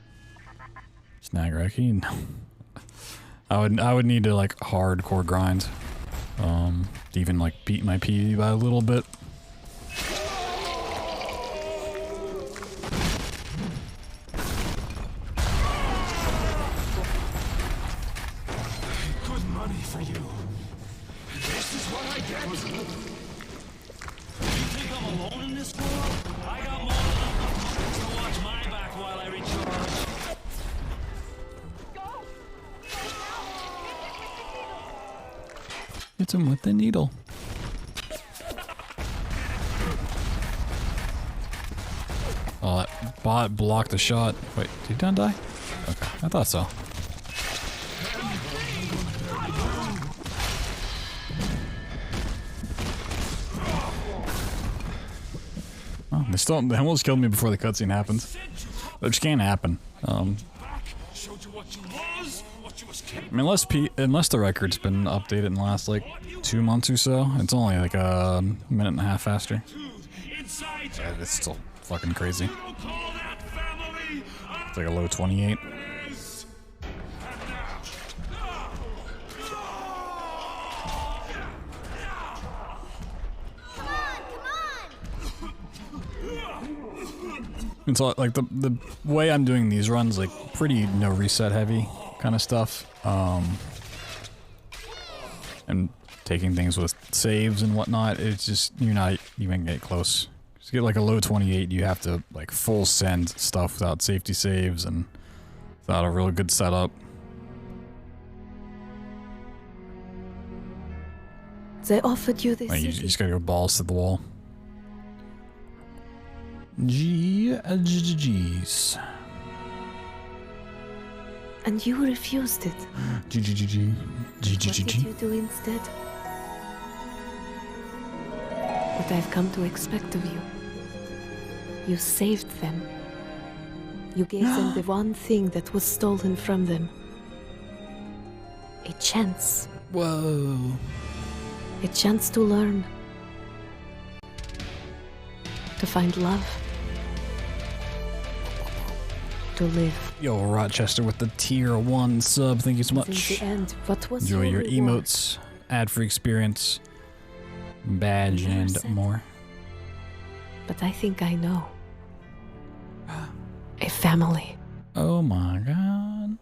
Snag wrecking. I would need to like hardcore grind. To even like beat my PV by a little bit. Good money for you. This is what I get. You think I'm alone in this world? I got more than enough to watch my back while I recharge. Hits him with the needle. Oh, that bot blocked the shot. Wait, did he not die? Okay, I thought so. Oh, they almost killed me before the cutscene happened. Which can happen. I mean, unless the record's been updated in the last like 2 months or so, it's only like a minute and a half faster. Yeah, it's still fucking crazy. It's like a low 28. It's all, like the way I'm doing these runs, like pretty no reset heavy kind of stuff, and taking things with saves and whatnot. It's just you're not even get close. To get like a low 28, you have to like full send stuff without safety saves and without a real good setup. They offered you this. Like, you just gotta go balls to the wall. G's. And you refused it. What did you do instead? What I've come to expect of you. You saved them. You gave them the one thing that was stolen from them. A chance. Whoa. A chance to learn. To find love. To live. Yo, Rochester with the tier 1 sub. Thank you so much. In the end, what was Enjoy your reward? emotes, ad-free experience, badge, and more. But I think I know. A family. Oh my god.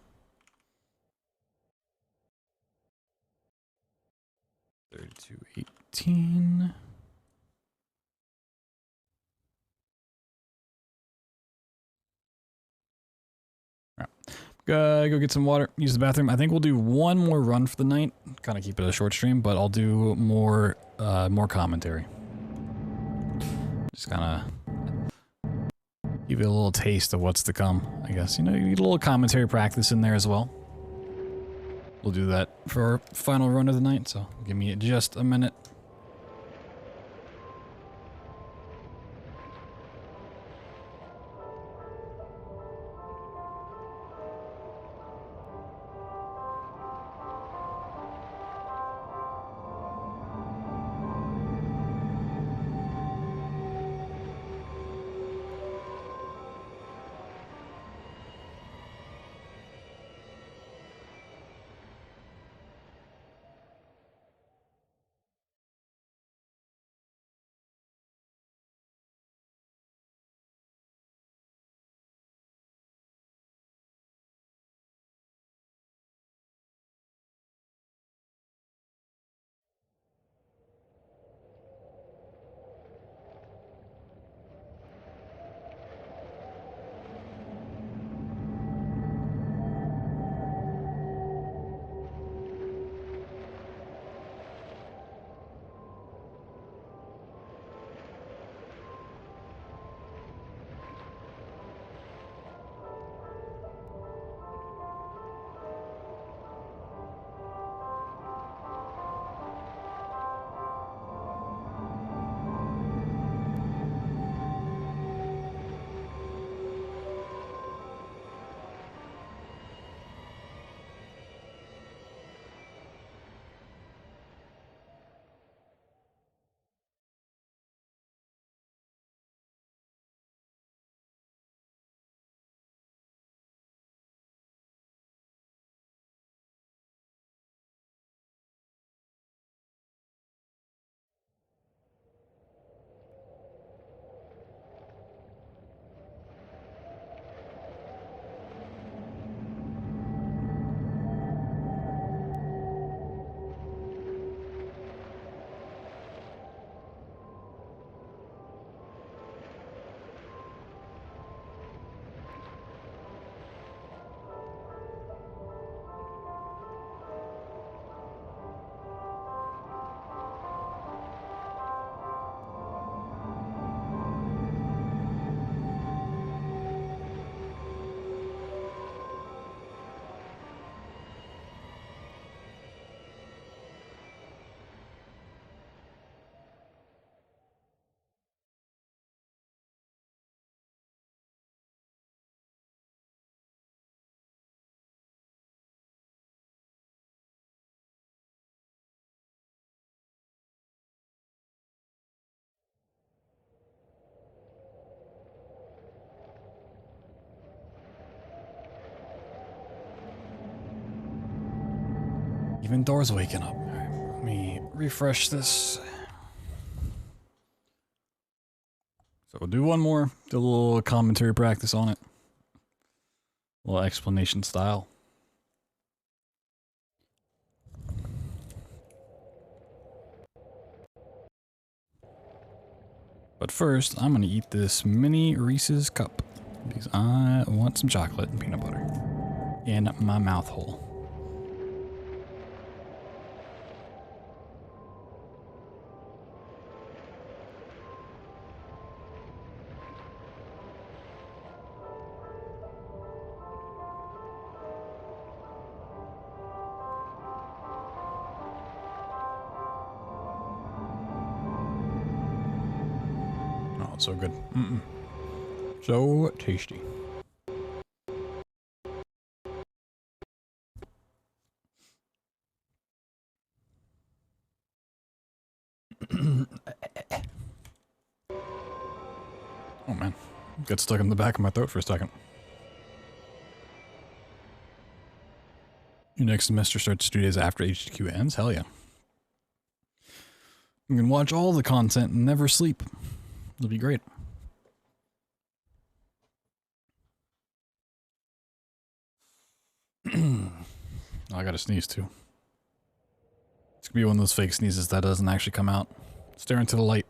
3218. Go get some water, use the bathroom. I think we'll do one more run for the night. Kind of keep it a short stream, but I'll do more commentary. Just kind of give you a little taste of what's to come, I guess. You know, you need a little commentary practice in there as well. We'll do that for our final run of the night, so give me just a minute. Even Thor's waking up. Alright, let me refresh this. So we'll do one more. Do a little commentary practice on it. A little explanation style. But first, I'm gonna eat this mini Reese's cup because I want some chocolate and peanut butter in my mouth hole. Oh, it's so good. So tasty. Oh man, got stuck in the back of my throat for a second. Your next semester starts 2 days after AGDQ ends? Hell yeah. You can watch all the content and never sleep. It'll be great. I gotta sneeze too. It's gonna be one of those fake sneezes that doesn't actually come out. Stare into the light.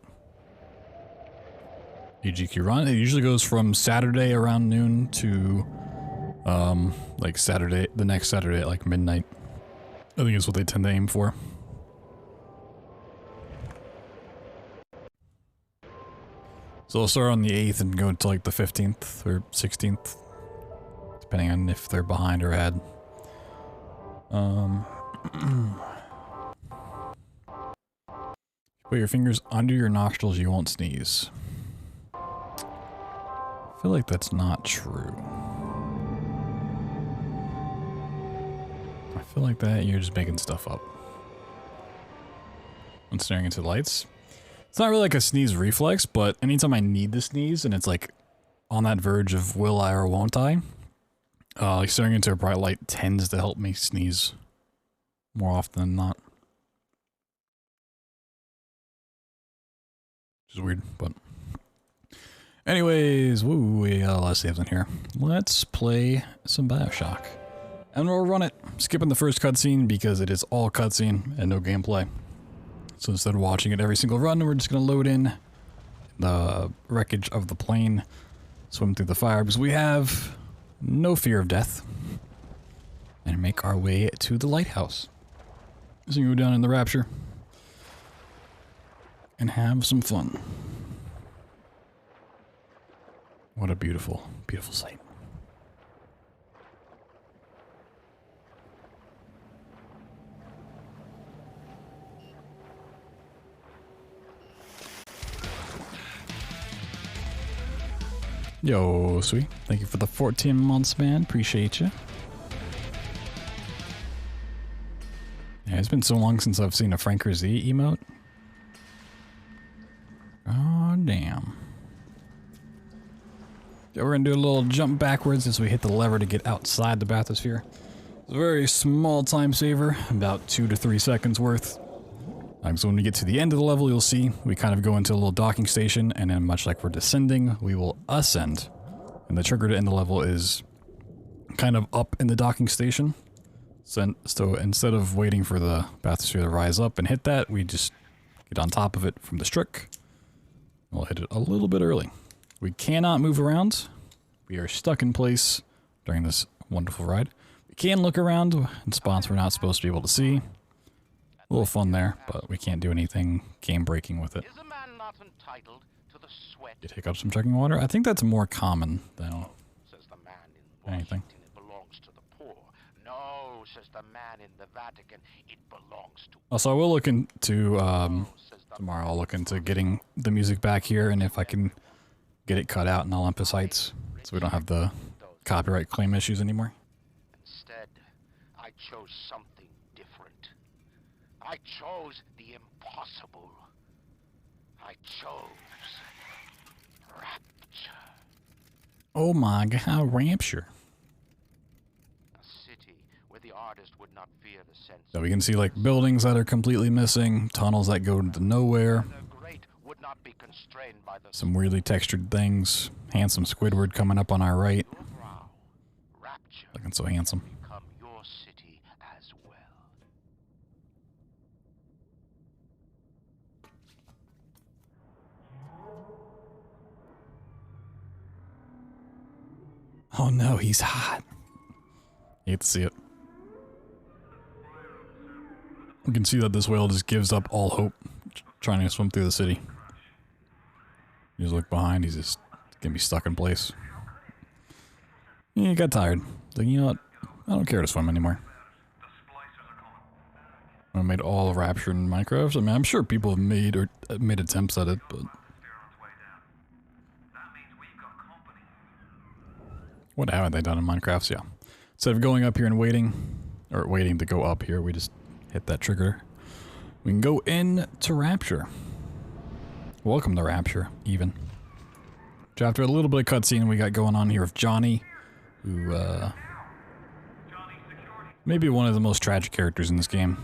AGDQ run. It usually goes from Saturday around noon to like Saturday, the next Saturday at like midnight. I think is what they tend to aim for. So they'll start on the 8th and go to like the 15th or 16th, depending on if they're behind or ahead. Put your fingers under your nostrils, you won't sneeze. I feel like that's not true. I feel like that you're just making stuff up. When staring into the lights. It's not really like a sneeze reflex, but anytime I need to sneeze and it's like on that verge of will I or won't I, like staring into a bright light tends to help me sneeze more often than not. Which is weird, but anyways, woo, we got a lot of saves in here. Let's play some BioShock. And we'll run it, skipping the first cutscene because it is all cutscene and no gameplay. So instead of watching it every single run, we're just going to load in the wreckage of the plane, swim through the fire, because we have no fear of death, and make our way to the lighthouse. So you go down in the Rapture and have some fun. What a beautiful, beautiful sight. Yo, sweet. Thank you for the 14 months, man. Appreciate you. Yeah, it's been so long since I've seen a Franker Z emote. Oh, damn. Yeah, we're gonna do a little jump backwards as we hit the lever to get outside the bathysphere. It's a very small time saver, about 2 to 3 seconds worth. So when we get to the end of the level, you'll see we kind of go into a little docking station, and then much like we're descending, we will ascend. And the trigger to end the level is kind of up in the docking station. So instead of waiting for the bathysphere to rise up and hit that, we just get on top of it from the strick. We'll hit it a little bit early. We cannot move around. We are stuck in place during this wonderful ride. We can look around in spots we're not supposed to be able to see. A little fun there, but we can't do anything game-breaking with it. Did hiccups from chugging water? I think that's more common than anything. Also, I will look into, tomorrow I'll look into getting the music back here, and if I can get it cut out in Olympus Heights, so we don't have the copyright claim issues anymore. Instead, I chose something different. I chose the impossible. I chose rapture. Oh my god, rapture. A city where the artist would not fear the sense. So we can see like buildings that are completely missing, tunnels that go into nowhere, Would not be constrained by the some weirdly textured things, handsome Squidward coming up on our right. Looking so handsome. become your city as well. Oh no, he's hot. You hate to see it. We can see that this whale just gives up all hope trying to swim through the city. You just look behind, he's just gonna be stuck in place. Yeah, he got tired. Like, you know what? I don't care to swim anymore. I made all of Rapture in Minecraft. I mean, I'm sure people have made attempts at it, but what haven't they done in Minecraft? So, yeah. Instead of going up here and waiting to go up here, we just hit that trigger. We can go in to Rapture. Welcome to Rapture, even. So after a little bit of cutscene we got going on here with Johnny, who, maybe one of the most tragic characters in this game.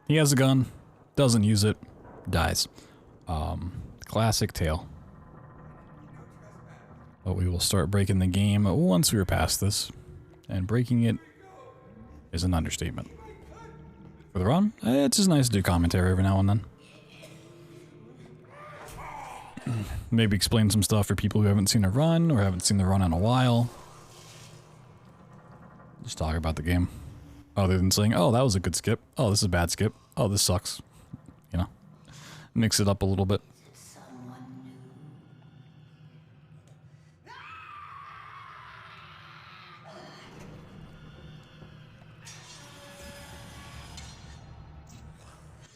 He has a gun, doesn't use it, dies. Classic tale. But we will start breaking the game once we are past this. And breaking it is an understatement. For the run, it's just nice to do commentary every now and then. Maybe explain some stuff for people who haven't seen a run or haven't seen the run in a while. Just talk about the game. Other than saying, oh, that was a good skip. Oh, this is a bad skip. Oh, this sucks. You know? Mix it up a little bit.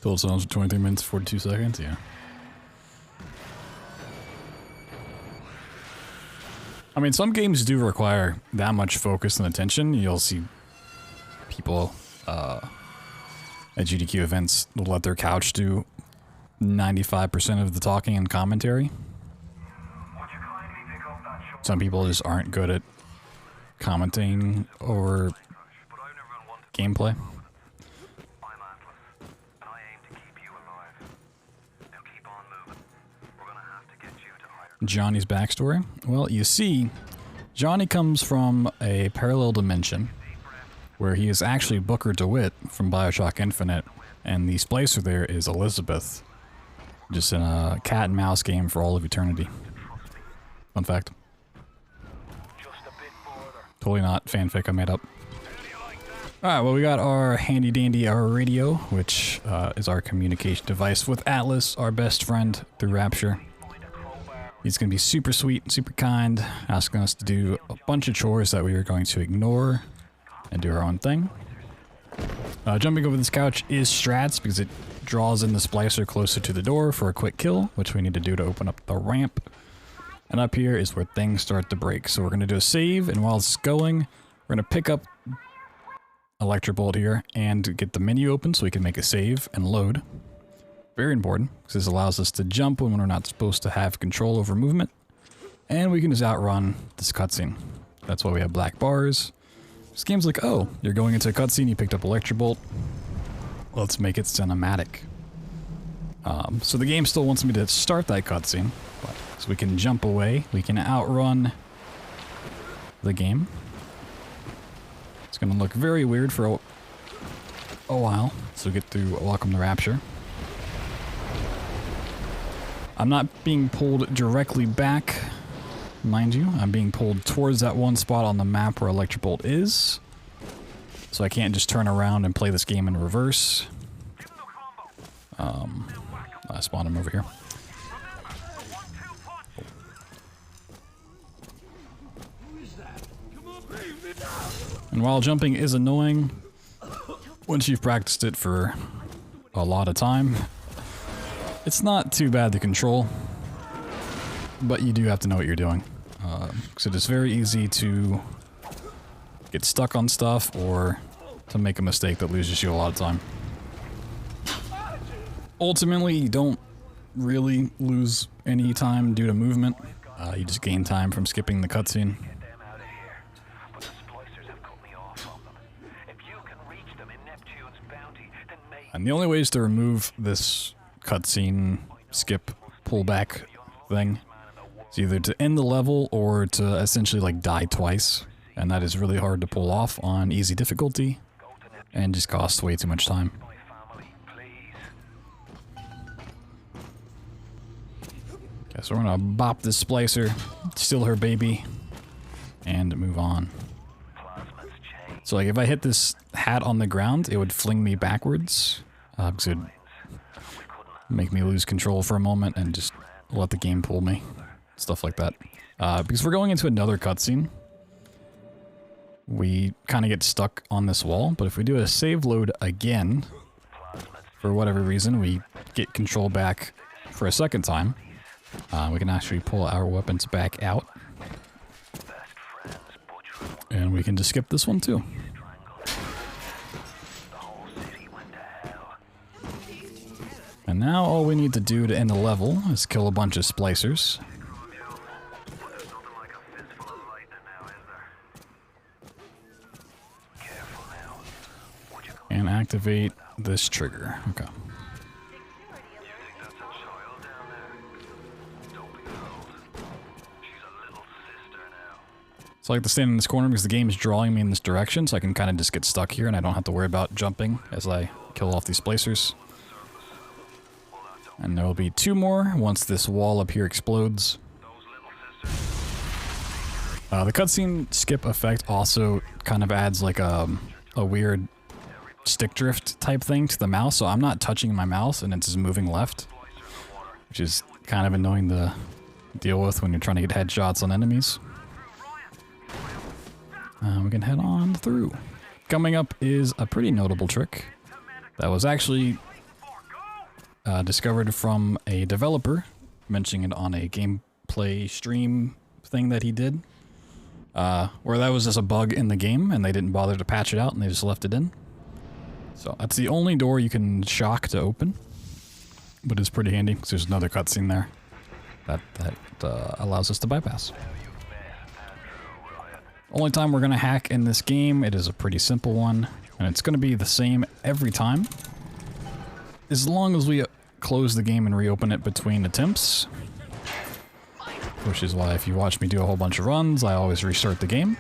Total sounds for 23 minutes, 42 seconds, yeah. I mean, some games do require that much focus and attention. You'll see people at AGDQ events will let their couch do 95% of the talking and commentary. Some people just aren't good at commenting over gameplay. Johnny's backstory. Well, you see, Johnny comes from a parallel dimension where he is actually Booker DeWitt from BioShock Infinite, and the splicer there is Elizabeth, just in a cat and mouse game for all of eternity. Fun fact. Totally not fanfic I made up. Alright, well, we got our handy dandy radio, which is our communication device with Atlas, our best friend through Rapture. He's going to be super sweet, super kind, asking us to do a bunch of chores that we are going to ignore and do our own thing. Jumping over this couch is strats because it draws in the splicer closer to the door for a quick kill, which we need to do to open up the ramp. And up here is where things start to break. So we're going to do a save, and while it's going, we're going to pick up Electrobolt here and get the menu open so we can make a save and load. Very important, because this allows us to jump when we're not supposed to have control over movement. And we can just outrun this cutscene. That's why we have black bars. This game's like, oh, you're going into a cutscene, you picked up Electrobolt. Let's make it cinematic. So the game still wants me to start that cutscene. So we can jump away, we can outrun the game. It's going to look very weird for a while. So we get through Welcome to Rapture. I'm not being pulled directly back, mind you. I'm being pulled towards that one spot on the map where Electrobolt is. So I can't just turn around and play this game in reverse. I spawned him over here. And while jumping is annoying, once you've practiced it for a lot of time, it's not too bad to control, but you do have to know what you're doing. Because it is very easy to get stuck on stuff or to make a mistake that loses you a lot of time. Ultimately, you don't really lose any time due to movement. You just gain time from skipping the cutscene. And the only ways to remove this cutscene, skip, pullback thing is either to end the level or to essentially like die twice. And that is really hard to pull off on easy difficulty and just costs way too much time. Okay, so we're gonna bop this splicer, steal her baby, and move on. So like if I hit this hat on the ground, it would fling me backwards. Because it would make me lose control for a moment and just let the game pull me. Stuff like that. Because we're going into another cutscene. We kind of get stuck on this wall, but if we do a save load again, for whatever reason, we get control back for a second time. We can actually pull our weapons back out. And we can just skip this one too. And now all we need to do to end the level is kill a bunch of splicers. And activate this trigger. Okay. So I like to stand in this corner because the game is drawing me in this direction, so I can kind of just get stuck here and I don't have to worry about jumping as I kill off these splicers. And there will be 2 more once this wall up here explodes. The cutscene skip effect also kind of adds like a weird stick drift type thing to the mouse, so I'm not touching my mouse and it's just moving left, which is kind of annoying to deal with when you're trying to get headshots on enemies. We can head on through. Coming up is a pretty notable trick that was actually discovered from a developer, mentioning it on a gameplay stream thing that he did, where that was just a bug in the game and they didn't bother to patch it out and they just left it in. So that's the only door you can shock to open, but it's pretty handy because there's another cutscene there that allows us to bypass. Only time we're going to hack in this game, it is a pretty simple one, and it's going to be the same every time. As long as we close the game and reopen it between attempts. Which is why if you watch me do a whole bunch of runs, I always restart the game.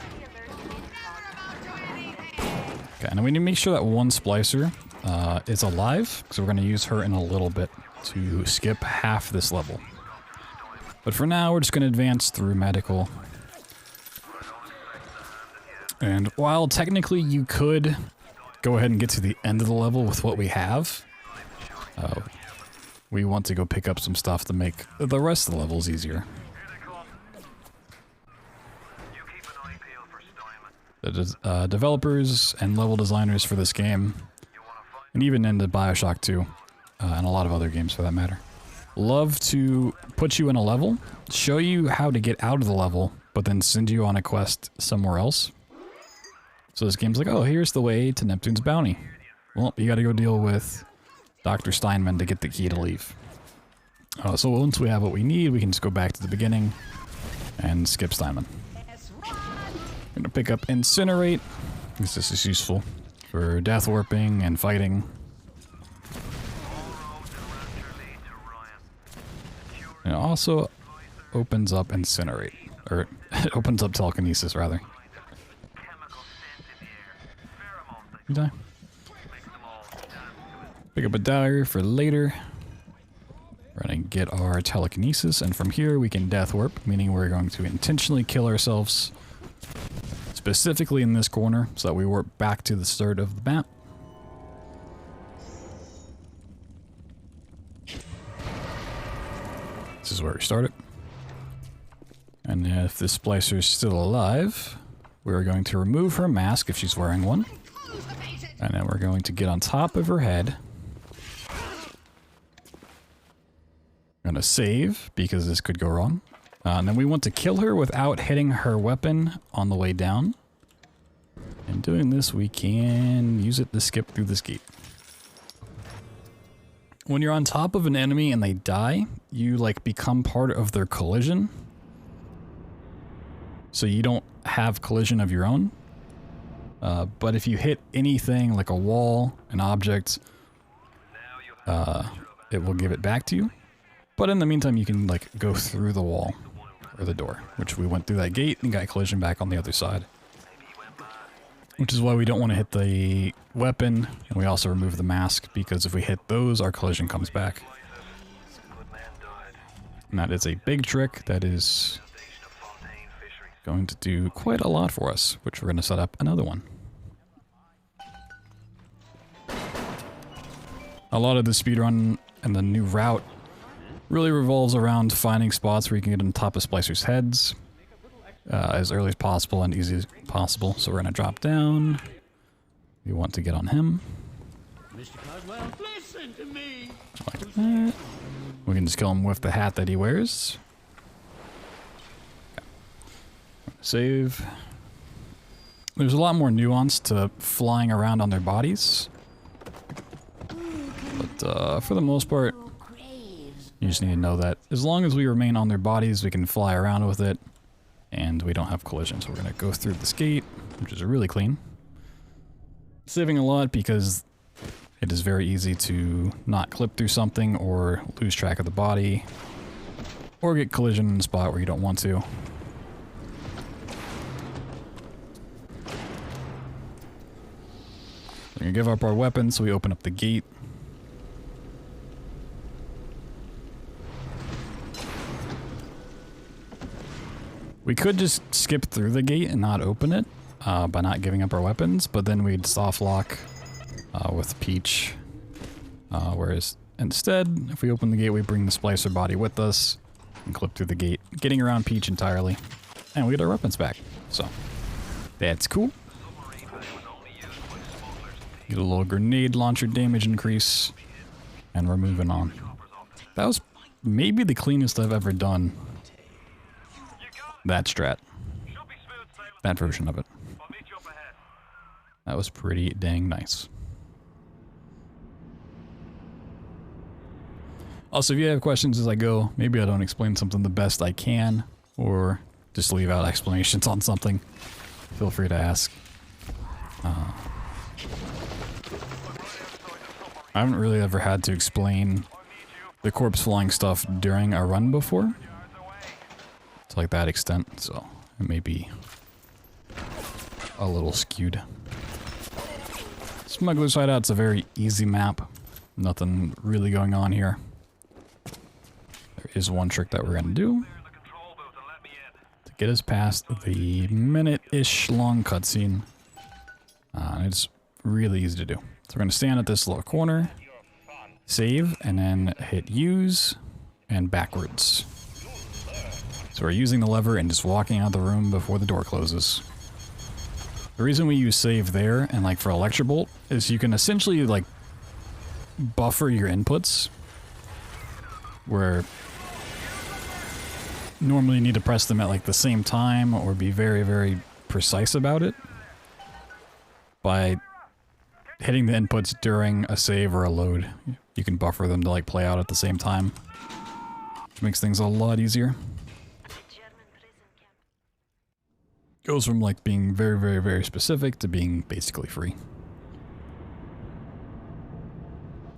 Okay, and we need to make sure that one splicer is alive, because we're going to use her in a little bit to skip half this level. But for now, we're just going to advance through medical. And while technically you could go ahead and get to the end of the level with what we have, we want to go pick up some stuff to make the rest of the levels easier. The developers and level designers for this game, and even in the BioShock 2, and a lot of other games for that matter, love to put you in a level, show you how to get out of the level, but then send you on a quest somewhere else. So this game's like, oh, here's the way to Neptune's bounty. Well, you gotta go deal with Dr. Steinman to get the key to leave. So once we have what we need, we can just go back to the beginning and skip Steinman. I'm gonna pick up Incinerate, because this is useful for death warping and fighting. And it also opens up Incinerate, or it opens up Telekinesis rather. You die. Pick up a dagger for later. We're gonna get our telekinesis, and from here we can death warp, meaning we're going to intentionally kill ourselves, specifically in this corner, so that we warp back to the start of the map. This is where we started. And if this splicer is still alive, we're going to remove her mask if she's wearing one. And then we're going to get on top of her head. I'm gonna save, because this could go wrong. And then we want to kill her without hitting her weapon on the way down. And doing this, we can use it to skip through this gate. When you're on top of an enemy and they die, you like become part of their collision. So you don't have collision of your own. But if you hit anything like a wall, an object, it will give it back to you. But in the meantime, you can like go through the wall or the door, which we went through that gate and got collision back on the other side. Which is why we don't want to hit the weapon, and we also remove the mask, because if we hit those, our collision comes back. And that is a big trick that is going to do quite a lot for us, which we're going to set up another one. A lot of the speedrun and the new route really revolves around finding spots where you can get on top of splicers' heads as early as possible and easy as possible. So we're going to drop down. We want to get on him. Mr. Coswell, listen to me. Like that. We can just kill him with the hat that he wears. Okay. Save. There's a lot more nuance to flying around on their bodies. But for the most part, you just need to know that as long as we remain on their bodies, we can fly around with it, and we don't have collision. So we're going to go through this gate, which is really clean. Saving a lot because it is very easy to not clip through something or lose track of the body or get collision in a spot where you don't want to. We're going to give up our weapons, so we open up the gate. We could just skip through the gate and not open it by not giving up our weapons, but then we'd soft lock with Peach. Whereas instead, if we open the gate, we bring the splicer body with us and clip through the gate, getting around Peach entirely, and we get our weapons back. So that's cool. Get a little grenade launcher damage increase, and we're moving on. That was maybe the cleanest I've ever done that strat. That version of it. That was pretty dang nice. Also, if you have questions as I go, maybe I don't explain something the best I can, or just leave out explanations on something, feel free to ask. I haven't really ever had to explain the corpse flying stuff during a run before. To like that extent, so it may be a little skewed. Smuggler's Hideout's a very easy map. Nothing really going on here. There is one trick that we're gonna do to get us past the minute-ish long cutscene. And it's really easy to do. So we're gonna stand at this little corner, save, and then hit use, and backwards. So we're using the lever and just walking out of the room before the door closes. The reason we use save there and like for Electrobolt is you can essentially like buffer your inputs where normally you need to press them at like the same time or be very, very precise about it. By hitting the inputs during a save or a load, you can buffer them to like play out at the same time, which makes things a lot easier. Goes from like being very, very, very specific to being basically free.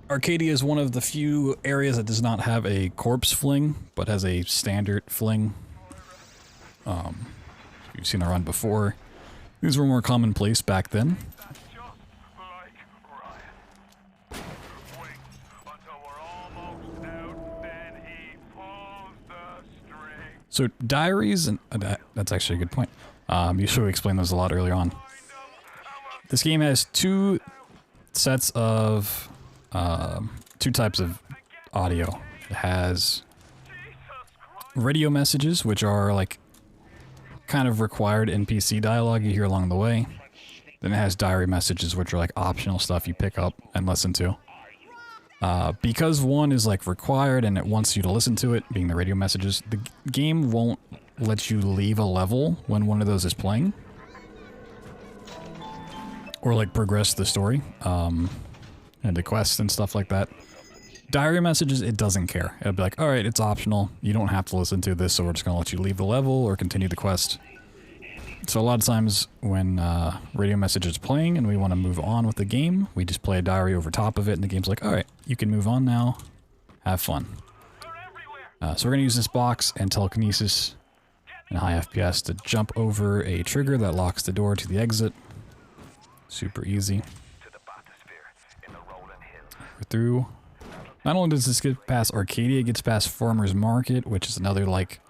Arcadia is one of the few areas that does not have a corpse fling, but has a standard fling. You've seen a run before. These were more commonplace back then. So diaries, and that's actually a good point. You should have explained those a lot earlier on. This game has two sets of, two types of audio. It has radio messages, which are like kind of required NPC dialogue you hear along the way. Then it has diary messages, which are like optional stuff you pick up and listen to. Because one is like required and it wants you to listen to it, being the radio messages, the game won't let you leave a level when one of those is playing. Or like progress the story, and the quests and stuff like that. Diary messages, it doesn't care. It'll be like, all right, it's optional. You don't have to listen to this, so we're just gonna let you leave the level or continue the quest. So a lot of times when radio message is playing and we want to move on with the game, we just play a diary over top of it and the game's like, alright, you can move on now. Have fun. So we're going to use this box and telekinesis in high FPS to jump over a trigger that locks the door to the exit. Super easy. We're through. Not only does this get past Arcadia, it gets past Farmer's Market, which is another like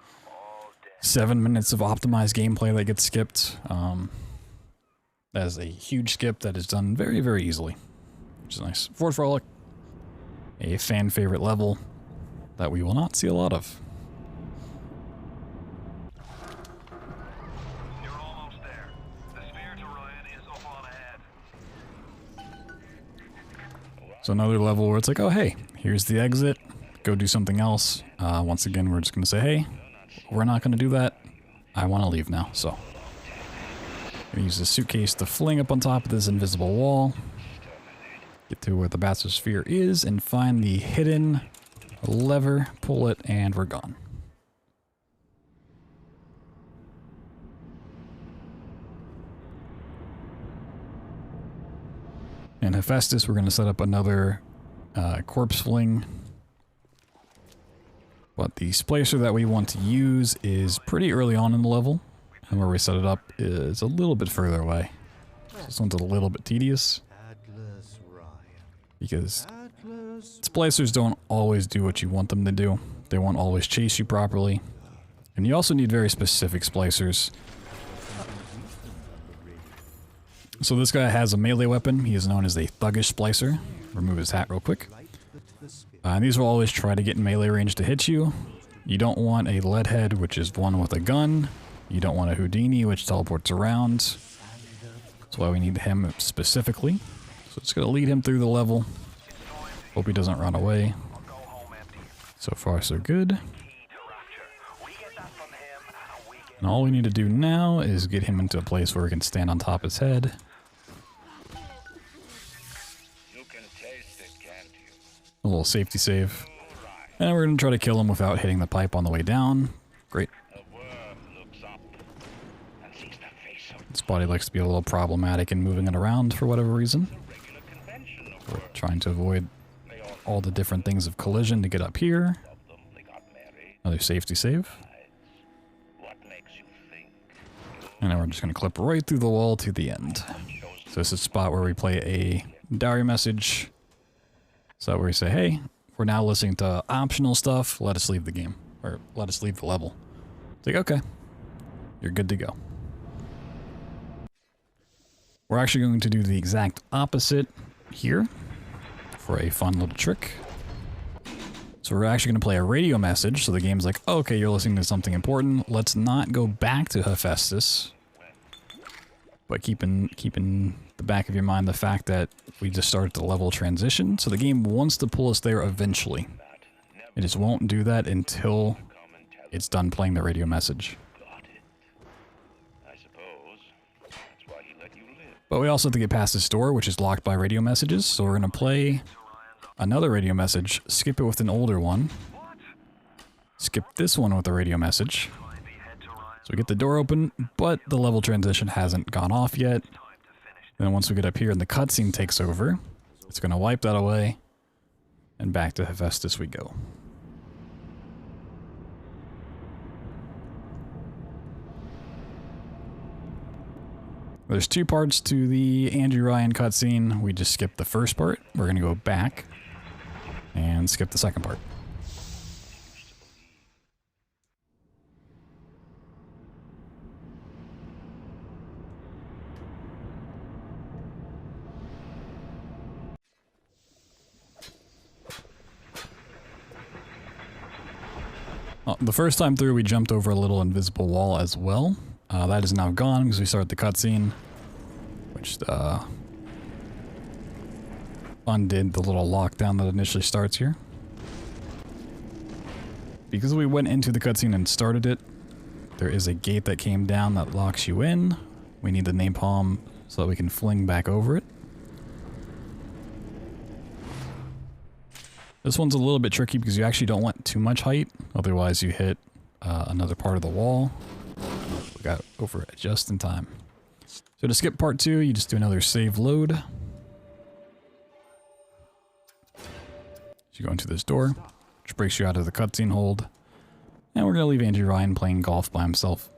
7 minutes of optimized gameplay that gets skipped. That is a huge skip that is done very, very easily, which is nice. Ford Frolic, a fan favorite level that we will not see a lot of. You're almost there. The Spirit Orion is up on ahead. So another level where it's like, oh hey, here's the exit. Go do something else. Once again, we're just going to say, hey, we're not going to do that. I want to leave now, so. I'm going to use the suitcase to fling up on top of this invisible wall. Get to where the bathysphere is and find the hidden lever, pull it, and we're gone. In Hephaestus, we're going to set up another corpse fling. But the splicer that we want to use is pretty early on in the level. And where we set it up is a little bit further away. So this one's a little bit tedious. Because splicers don't always do what you want them to do. They won't always chase you properly. And you also need very specific splicers. So this guy has a melee weapon. He is known as a thuggish splicer. Remove his hat real quick. And these will always try to get in melee range to hit you. You don't want a lead head, which is one with a gun. You don't want a Houdini, which teleports around. That's why we need him specifically. So it's going to lead him through the level. Hope he doesn't run away. So far, so good. And all we need to do now is get him into a place where we can stand on top of his head. A little safety save. And we're going to try to kill him without hitting the pipe on the way down. Great. This body likes to be a little problematic in moving it around for whatever reason. We're trying to avoid all the different things of collision to get up here. Another safety save. And then we're just going to clip right through the wall to the end. So this is a spot where we play a diary message. So where we say, hey, we're now listening to optional stuff. Let us leave the game. Or let us leave the level. It's like, okay. You're good to go. We're actually going to do the exact opposite here for a fun little trick. So we're actually going to play a radio message. So the game's like, oh, okay, you're listening to something important. Let's not go back to Hephaestus. But keep in the back of your mind the fact that we just started the level transition. So the game wants to pull us there eventually. It just won't do that until it's done playing the radio message. But we also have to get past this door, which is locked by radio messages. So we're going to play another radio message, skip it with an older one. Skip this one with a radio message. So we get the door open, but the level transition hasn't gone off yet. Then once we get up here and the cutscene takes over, it's going to wipe that away. And back to Hephaestus we go. There's two parts to the Andrew Ryan cutscene. We just skipped the first part. We're going to go back and skip the second part. The first time through, we jumped over a little invisible wall as well. That is now gone because we started the cutscene, which undid the little lockdown that initially starts here. Because we went into the cutscene and started it, there is a gate that came down that locks you in. We need the napalm so that we can fling back over it. This one's a little bit tricky because you actually don't want too much height, otherwise you hit another part of the wall. Got over it just in time. So to skip part 2, you just do another save load. So you go into this door, which breaks you out of the cutscene hold. And we're going to leave Andrew Ryan playing golf by himself.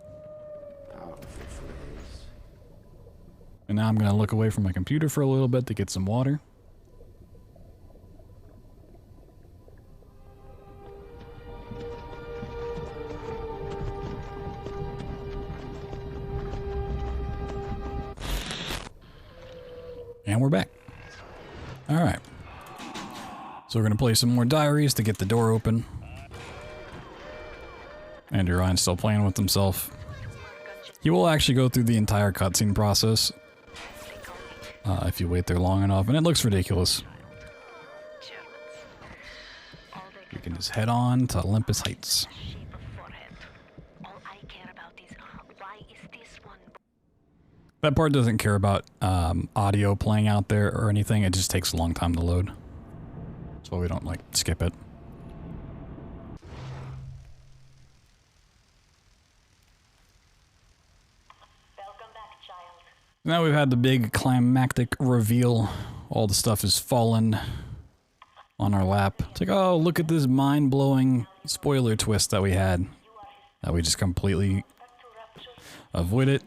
And now I'm going to look away from my computer for a little bit to get some water. And we're back. Alright. So we're going to play some more diaries to get the door open. Andrew Ryan's still playing with himself. He will actually go through the entire cutscene process if you wait there long enough, and it looks ridiculous. You can just head on to Olympus Heights. That part doesn't care about audio playing out there or anything. It just takes a long time to load. So we don't like skip it. Now we've had the big climactic reveal. All the stuff is fallen on our lap. It's like, oh, look at this mind-blowing spoiler twist that we had. That we just completely avoided.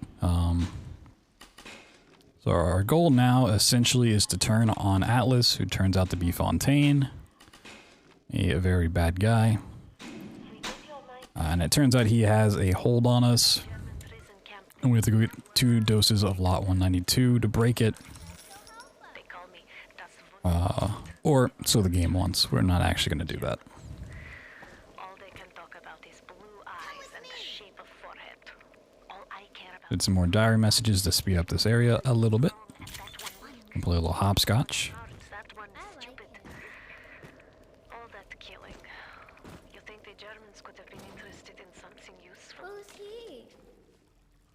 So our goal now essentially is to turn on Atlas, who turns out to be Fontaine. A very bad guy. And it turns out he has a hold on us. And we have to go get 2 doses of Lot 192 to break it. Or so the game wants. We're not actually going to do that. Did some more diary messages to speed up this area a little bit. And play a little hopscotch. Who's he?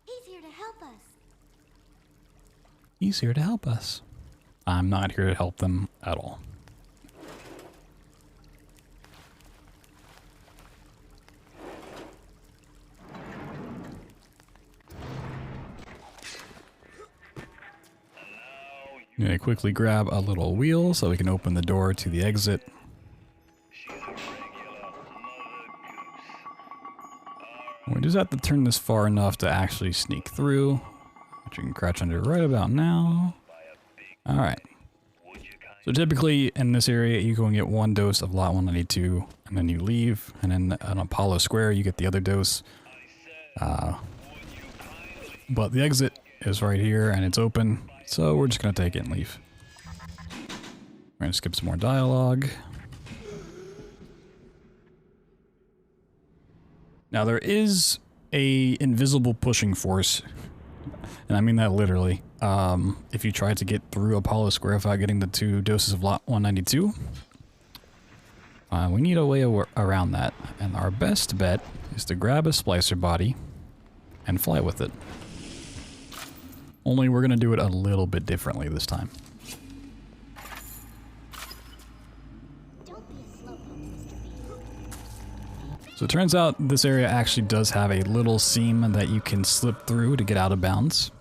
He's here to help us. He's here to help us. I'm not here to help them at all. I'm gonna quickly grab a little wheel so we can open the door to the exit. We just have to turn this far enough to actually sneak through, which you can crouch under right about now. Alright. So typically in this area you go and get 1 dose of Lot 192 and then you leave, and then on Apollo Square you get the other dose. But the exit is right here and it's open, so we're just going to take it and leave. We're going to skip some more dialogue. Now there is a invisible pushing force, and I mean that literally. If you try to get through Apollo Square without getting the 2 doses of Lot 192, we need a way around that, and our best bet is to grab a splicer body and fly with it. Only we're going to do it a little bit differently this time. So it turns out this area actually does have a little seam that you can slip through to get out of bounds.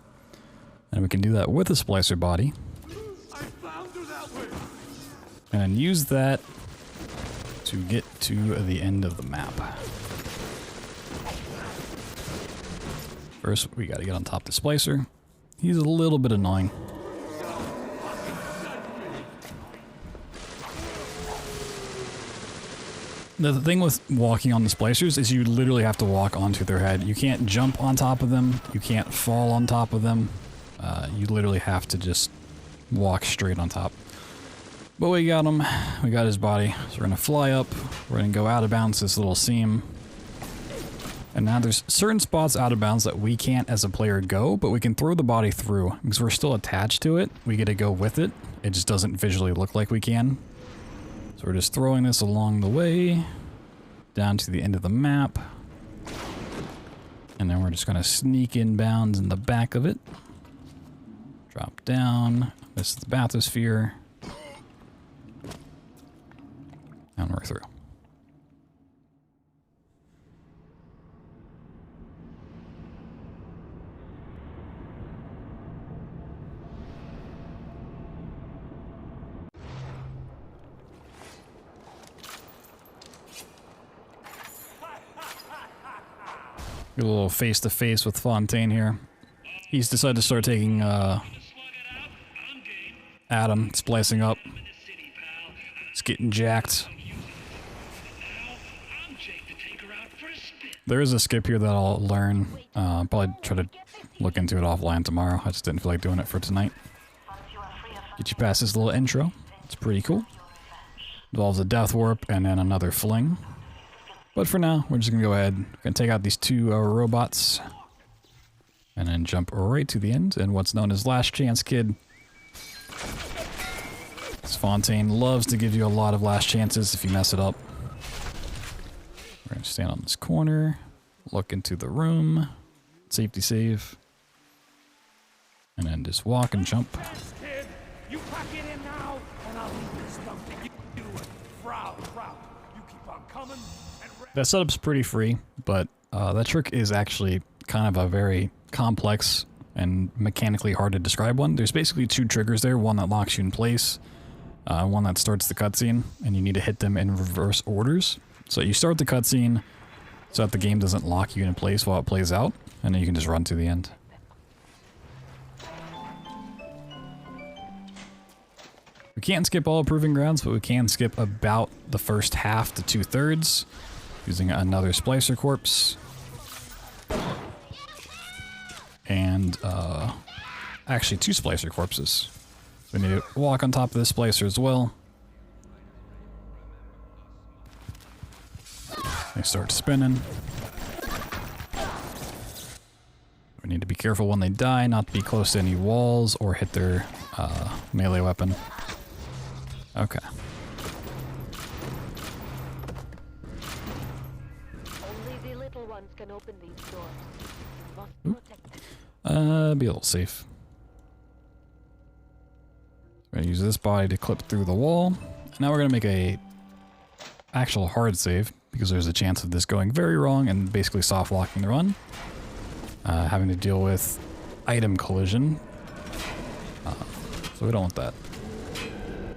And we can do that with a splicer body. And use that to get to the end of the map. First, we got to get on top of the splicer. He's a little bit annoying. The thing with walking on the splicers is you literally have to walk onto their head. You can't jump on top of them. You can't fall on top of them. You literally have to just walk straight on top. But we got him. We got his body. So we're going to fly up. We're going to go out of bounds this little seam. And now there's certain spots out of bounds that we can't as a player go, but we can throw the body through. Because we're still attached to it, we get to go with it. It just doesn't visually look like we can. So we're just throwing this along the way, down to the end of the map. And then we're just going to sneak in bounds in the back of it. Drop down. This is the bathysphere. And we're through. Get a little face-to-face with Fontaine here. He's decided to start taking, Adam, splicing up. It's getting jacked. There is a skip here that I'll learn. Probably try to look into it offline tomorrow. I just didn't feel like doing it for tonight. Get you past this little intro. It's pretty cool. Involves a death warp and then another fling. But for now, we're just gonna go ahead. We're gonna take out these two robots. And then jump right to the end and what's known as Last Chance Kid. This Fontaine loves to give you a lot of last chances if you mess it up. We're gonna stand on this corner, look into the room, safety save, and then just walk and jump. You pack it in now, and I'll leave this stuff to you and Frau. You keep on coming and... That setup's pretty free, but that trick is actually kind of a very complex and mechanically hard to describe one. There's basically two triggers there, one that locks you in place, one that starts the cutscene, and you need to hit them in reverse orders. So you start the cutscene so that the game doesn't lock you in place while it plays out, and then you can just run to the end. We can't skip all Proving Grounds, but we can skip about the first half to 2/3 using another Splicer Corpse. And actually 2 Splicer Corpses. We need to walk on top of this Splicer as well. They start spinning. We need to be careful when they die, not to be close to any walls or hit their melee weapon. Okay. Only the little ones can open these doors. You must protect them. Be a little safe. We're gonna use this body to clip through the wall. Now we're gonna make a actual hard save because there's a chance of this going very wrong and basically soft locking the run. Having to deal with item collision. So we don't want that.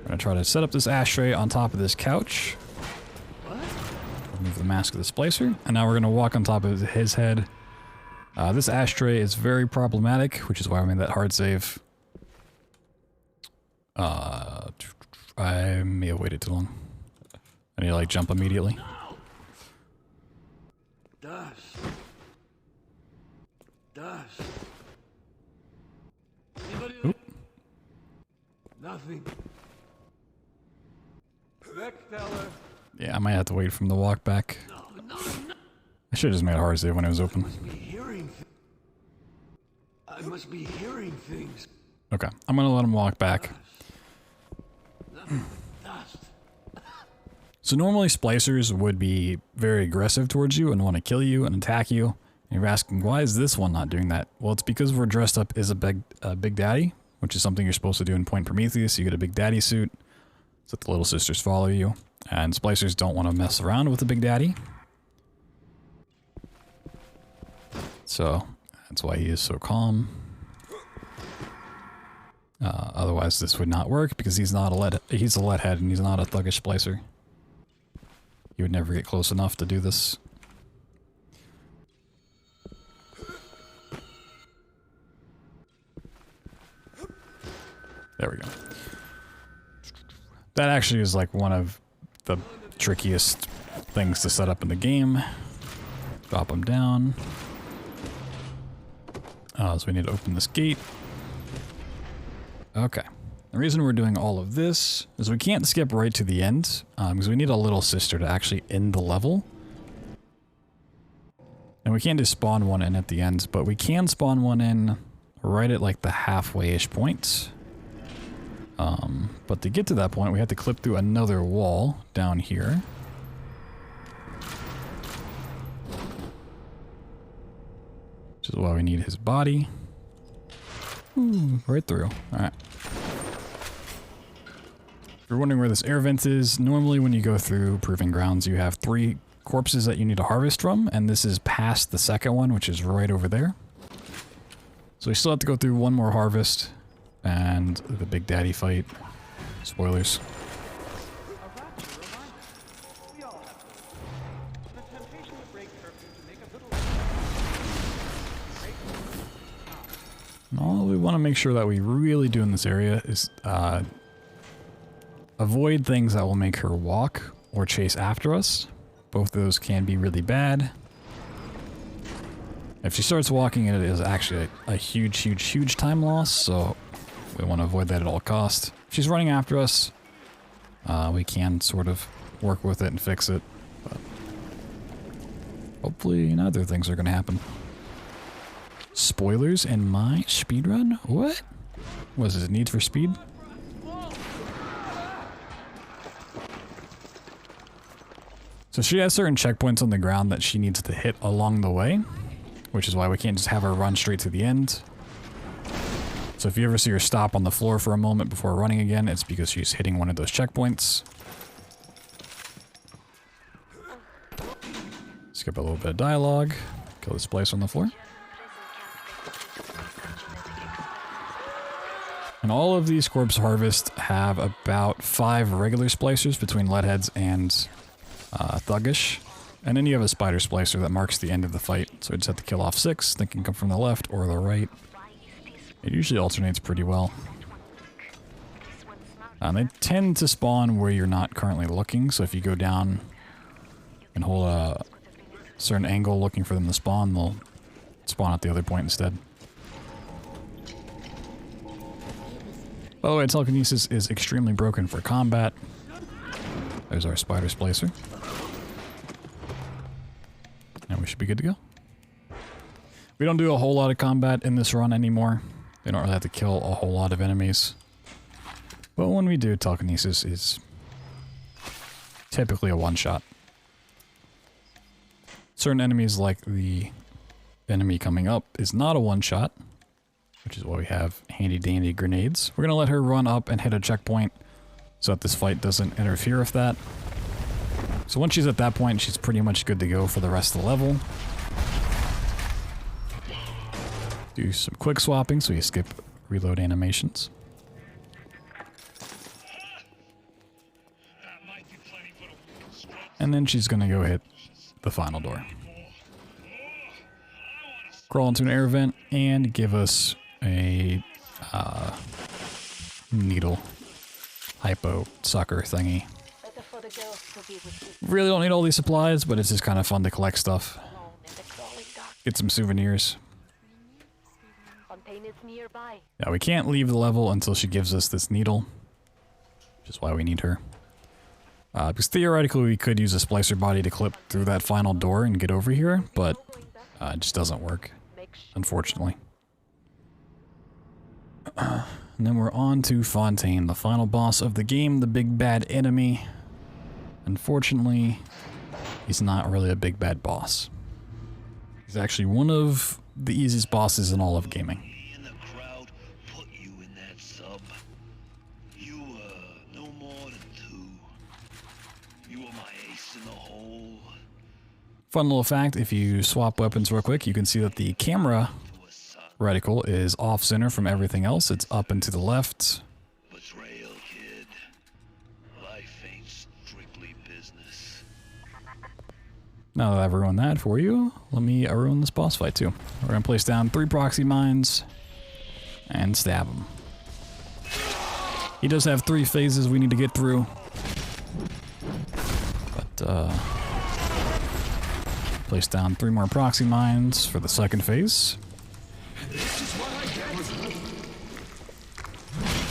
We're gonna try to set up this ashtray on top of this couch. Remove the mask of the Splicer. And now we're gonna walk on top of his head. This ashtray is very problematic, which is why I made that hard save. I may have waited too long. I need to like jump immediately. Dust. Oop. Nothing. Beckteller. Yeah, I might have to wait from the walk back. I should have just made a hard save when it was open. I must be hearing things. Okay, I'm gonna let him walk back. So normally splicers would be very aggressive towards you and want to kill you and attack you. And you're asking, why is this one not doing that? Well, it's because we're dressed up as a Big Daddy, which is something you're supposed to do in Point Prometheus. You get a Big Daddy suit so that the little sisters follow you. And splicers don't want to mess around with the Big Daddy. So that's why he is so calm. Otherwise this would not work because he's not he's a leadhead and he's not a thuggish splicer. You would never get close enough to do this. There we go. That actually is like one of the trickiest things to set up in the game. Drop them down. So we need to open this gate. Okay. The reason we're doing all of this is we can't skip right to the end, because we need a little sister to actually end the level. And we can't just spawn one in at the end, but we can spawn one in right at like the halfway-ish point. But to get to that point, we have to clip through another wall down here. Which is why we need his body. Ooh, right through. Alright. If you're wondering where this air vent is, normally when you go through Proving Grounds, you have 3 corpses that you need to harvest from, and this is past the second one, which is right over there. So we still have to go through one more harvest, and the Big Daddy fight. Spoilers. And all we want to make sure that we really do in this area is avoid things that will make her walk or chase after us. Both of those can be really bad. If she starts walking, it is actually a huge time loss, so we want to avoid that at all costs. If she's running after us, we can sort of work with it and fix it, but hopefully neither things are going to happen. Spoilers in my speedrun? What? Was it Need for Speed? So she has certain checkpoints on the ground that she needs to hit along the way, which is why we can't just have her run straight to the end. So if you ever see her stop on the floor for a moment before running again, it's because she's hitting one of those checkpoints. Skip a little bit of dialogue. Kill this place on the floor. And all of these corpse harvests have about 5 regular splicers between leadheads and thuggish. And then you have a spider splicer that marks the end of the fight. So I just have to kill off 6. They can come from the left or the right. It usually alternates pretty well. They tend to spawn where you're not currently looking. So if you go down and hold a certain angle looking for them to spawn, they'll spawn at the other point instead. By the way, telekinesis is extremely broken for combat. There's our spider splicer. And we should be good to go. We don't do a whole lot of combat in this run anymore. We don't really have to kill a whole lot of enemies. But when we do, telekinesis is typically a one-shot. Certain enemies, like the enemy coming up, is not a one-shot, which is why we have handy-dandy grenades. We're going to let her run up and hit a checkpoint so that this fight doesn't interfere with that. So once she's at that point, she's pretty much good to go for the rest of the level. Do some quick swapping so you skip reload animations. And then she's going to go hit the final door. Crawl into an air vent and give us a needle hypo sucker thingy. Really don't need all these supplies, but it's just kind of fun to collect stuff. Get some souvenirs. Yeah, we can't leave the level until she gives us this needle, which is why we need her. Because theoretically we could use a splicer body to clip through that final door and get over here, but it just doesn't work, unfortunately. And then we're on to Fontaine, the final boss of the game, the big bad enemy. Unfortunately, he's not really a big bad boss. He's actually one of the easiest bosses in all of gaming. Fun little fact, if you swap weapons real quick, you can see that the camera reticle is off center from everything else. It's up and to the left. Betrayal, kid. Life ain't strictly business. Now that I've ruined that for you, let me ruin this boss fight too. We're gonna place down 3 proxy mines and stab him. He does have 3 phases we need to get through. But place down 3 more proxy mines for the second phase. This is what I get. You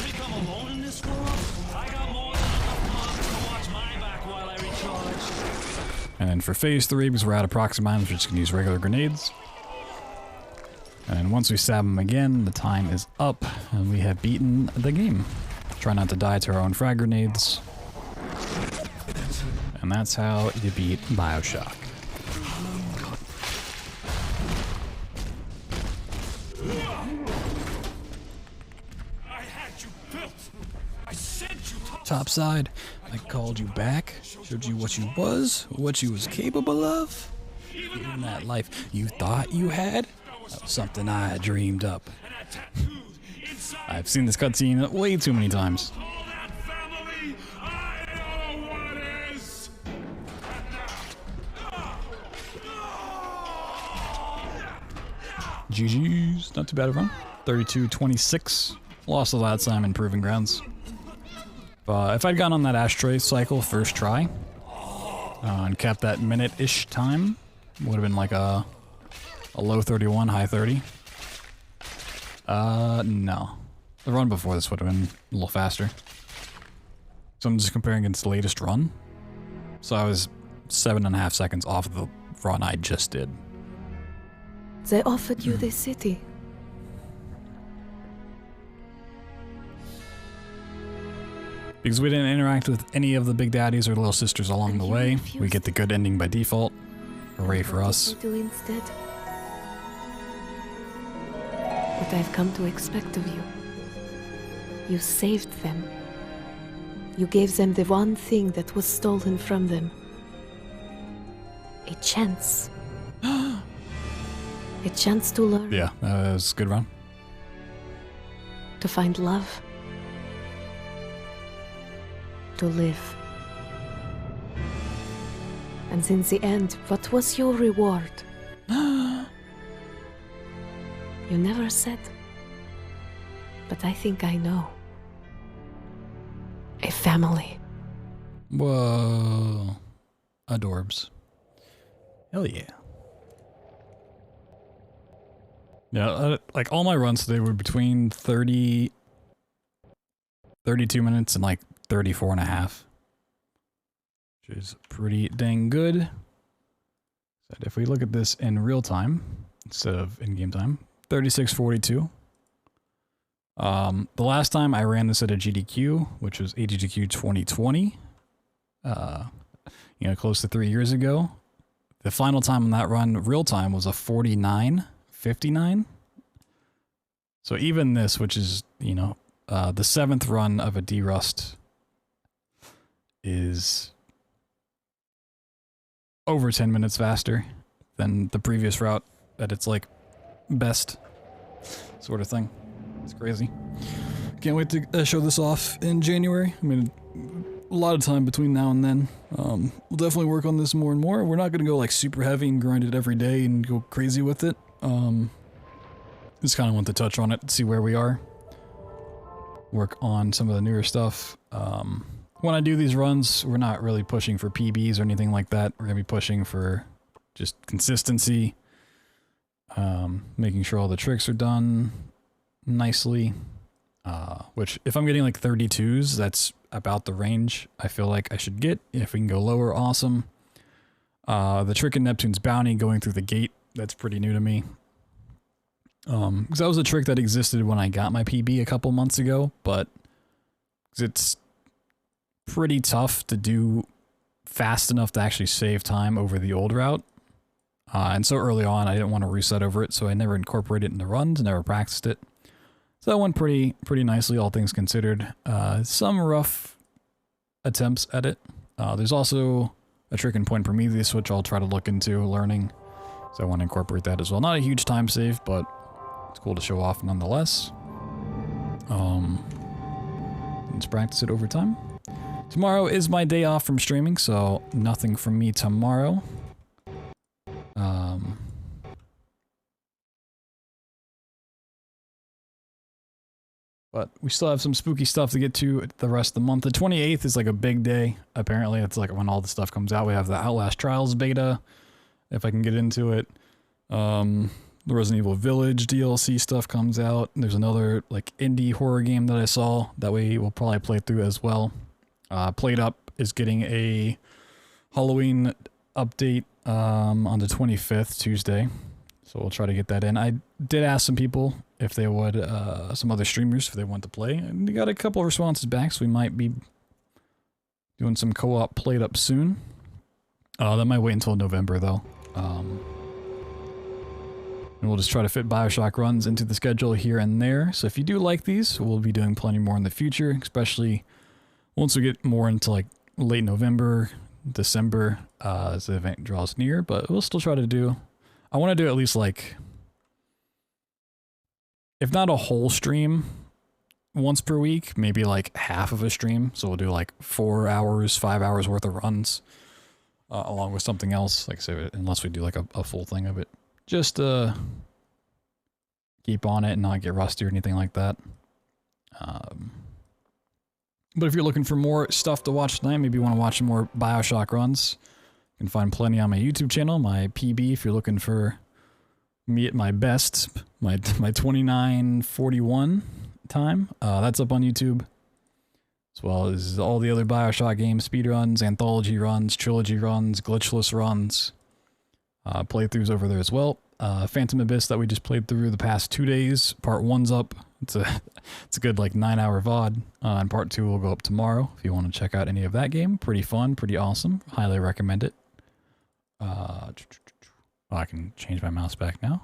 think I'm alone in this world? I got more than enough mobs to watch my back while I recharge. And then for phase 3, because we're out of proxy mines, we're just gonna use regular grenades. And then once we stab him again, the time is up, and we have beaten the game. Try not to die to our own frag grenades. And that's how you beat BioShock. Topside, I called you back, showed you what you was capable of. Even that life you thought you had, that was something I dreamed up. I've seen this cutscene way too many times. GG's, not too bad of a run. 32-26. Lost a lot of time in Proving Grounds. But if I'd gone on that ashtray cycle first try, and kept that minute-ish time, would have been like a low 31, high 30. No. The run before this would have been a little faster. So I'm just comparing against the latest run. So I was 7.5 seconds off of the run I just did. They offered you this city. Because we didn't interact with any of the big daddies or little sisters along the way, we get the good ending by default. Hooray for us. What did you do instead? What I've come to expect of you. You saved them. You gave them the one thing that was stolen from them. A chance. A chance to learn. Yeah, that was a good run. To find love. To live. And in the end, what was your reward? You never said. But I think I know. A family. Whoa. Adorbs. Hell yeah. Yeah, like all my runs today were between 32 minutes and like 34.5. Which is pretty dang good. So if we look at this in real time, instead of in-game time, 36:42. The last time I ran this at a GDQ, which was AGDQ 2020, you know, close to 3 years ago. The final time on that run, real time, was a 49:59. So even this, which is, you know, the 7th run of a D-Rust, is over 10 minutes faster than the previous route at its, like, best sort of thing. It's crazy. Can't wait to show this off in January. I mean, a lot of time between now and then. We'll definitely work on this more and more. We're not going to go like super heavy and grind it every day and go crazy with it. Just kind of want to touch on it, see where we are. Work on some of the newer stuff. When I do these runs, we're not really pushing for PBs or anything like that. We're going to be pushing for just consistency. Making sure all the tricks are done nicely. Which, if I'm getting like 32s, that's about the range I feel like I should get. If we can go lower, awesome. The trick in Neptune's Bounty going through the gate, that's pretty new to me. Because that was a trick that existed when I got my PB a couple months ago, but it's pretty tough to do fast enough to actually save time over the old route. And so early on, I didn't want to reset over it, so I never incorporated it in the runs, never practiced it. So that went pretty nicely, all things considered. Some rough attempts at it. There's also a trick in Point Prometheus, which I'll try to look into learning. So I want to incorporate that as well. Not a huge time save, but it's cool to show off nonetheless. Let's practice it over time. Tomorrow is my day off from streaming, so nothing from me tomorrow. But we still have some spooky stuff to get to the rest of the month. The 28th is like a big day. Apparently, it's like when all the stuff comes out. We have the Outlast Trials beta, if I can get into it. The Resident Evil Village DLC stuff comes out. There's another like indie horror game that I saw that we will probably play through as well. Played Up is getting a Halloween update on the 25th, Tuesday. So we'll try to get that in. I did ask some people if they would, some other streamers, if they want to play. And we got a couple of responses back, so we might be doing some co-op Played Up soon. That might wait until November, though. And we'll just try to fit BioShock runs into the schedule here and there. So if you do like these, we'll be doing plenty more in the future, especially once we get more into like late November, December, as the event draws near. But we'll still try to do... I want to do at least like, if not a whole stream once per week, maybe like half of a stream. So we'll do like 4 hours, 5 hours worth of runs, along with something else. Like I said, unless we do like a full thing of it. Just keep on it and not get rusty or anything like that. But if you're looking for more stuff to watch tonight, maybe you want to watch some more BioShock runs, you can find plenty on my YouTube channel, my PB, if you're looking for me at my best, my 29:41 time. That's up on YouTube, as well as all the other BioShock games, speedruns, anthology runs, trilogy runs, glitchless runs, playthroughs over there as well. Phantom Abyss that we just played through the past 2 days. Part 1's up. It's a good like 9-hour VOD. And part 2 will go up tomorrow if you want to check out any of that game. Pretty fun, pretty awesome. Highly recommend it. I can change my mouse back now.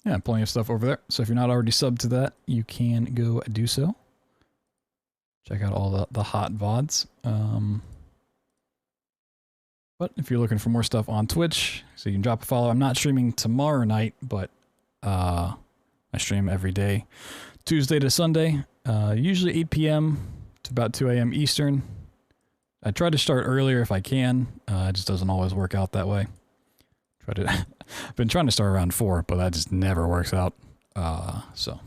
Yeah, plenty of stuff over there. So if you're not already subbed to that, you can go do so. Check out all the hot VODs. But if you're looking for more stuff on Twitch, so you can drop a follow. I'm not streaming tomorrow night, but I stream every day, Tuesday to Sunday, usually 8 p.m. to about 2 a.m. Eastern. I try to start earlier if I can. It just doesn't always work out that way. I've been trying to start around 4, but that just never works out. So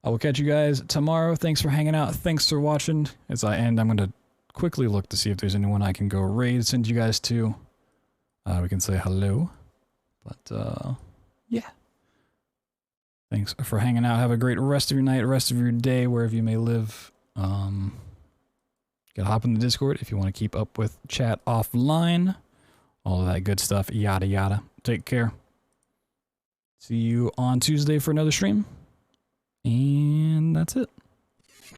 I will catch you guys tomorrow. Thanks for hanging out. Thanks for watching. As I end, I'm going to quickly look to see if there's anyone I can go raid, send you guys to. We can say hello. But, yeah. Thanks for hanging out. Have a great rest of your night, rest of your day, wherever you may live. Gotta hop in the Discord if you want to keep up with chat offline. All of that good stuff, yada yada. Take care. See you on Tuesday for another stream. And that's it.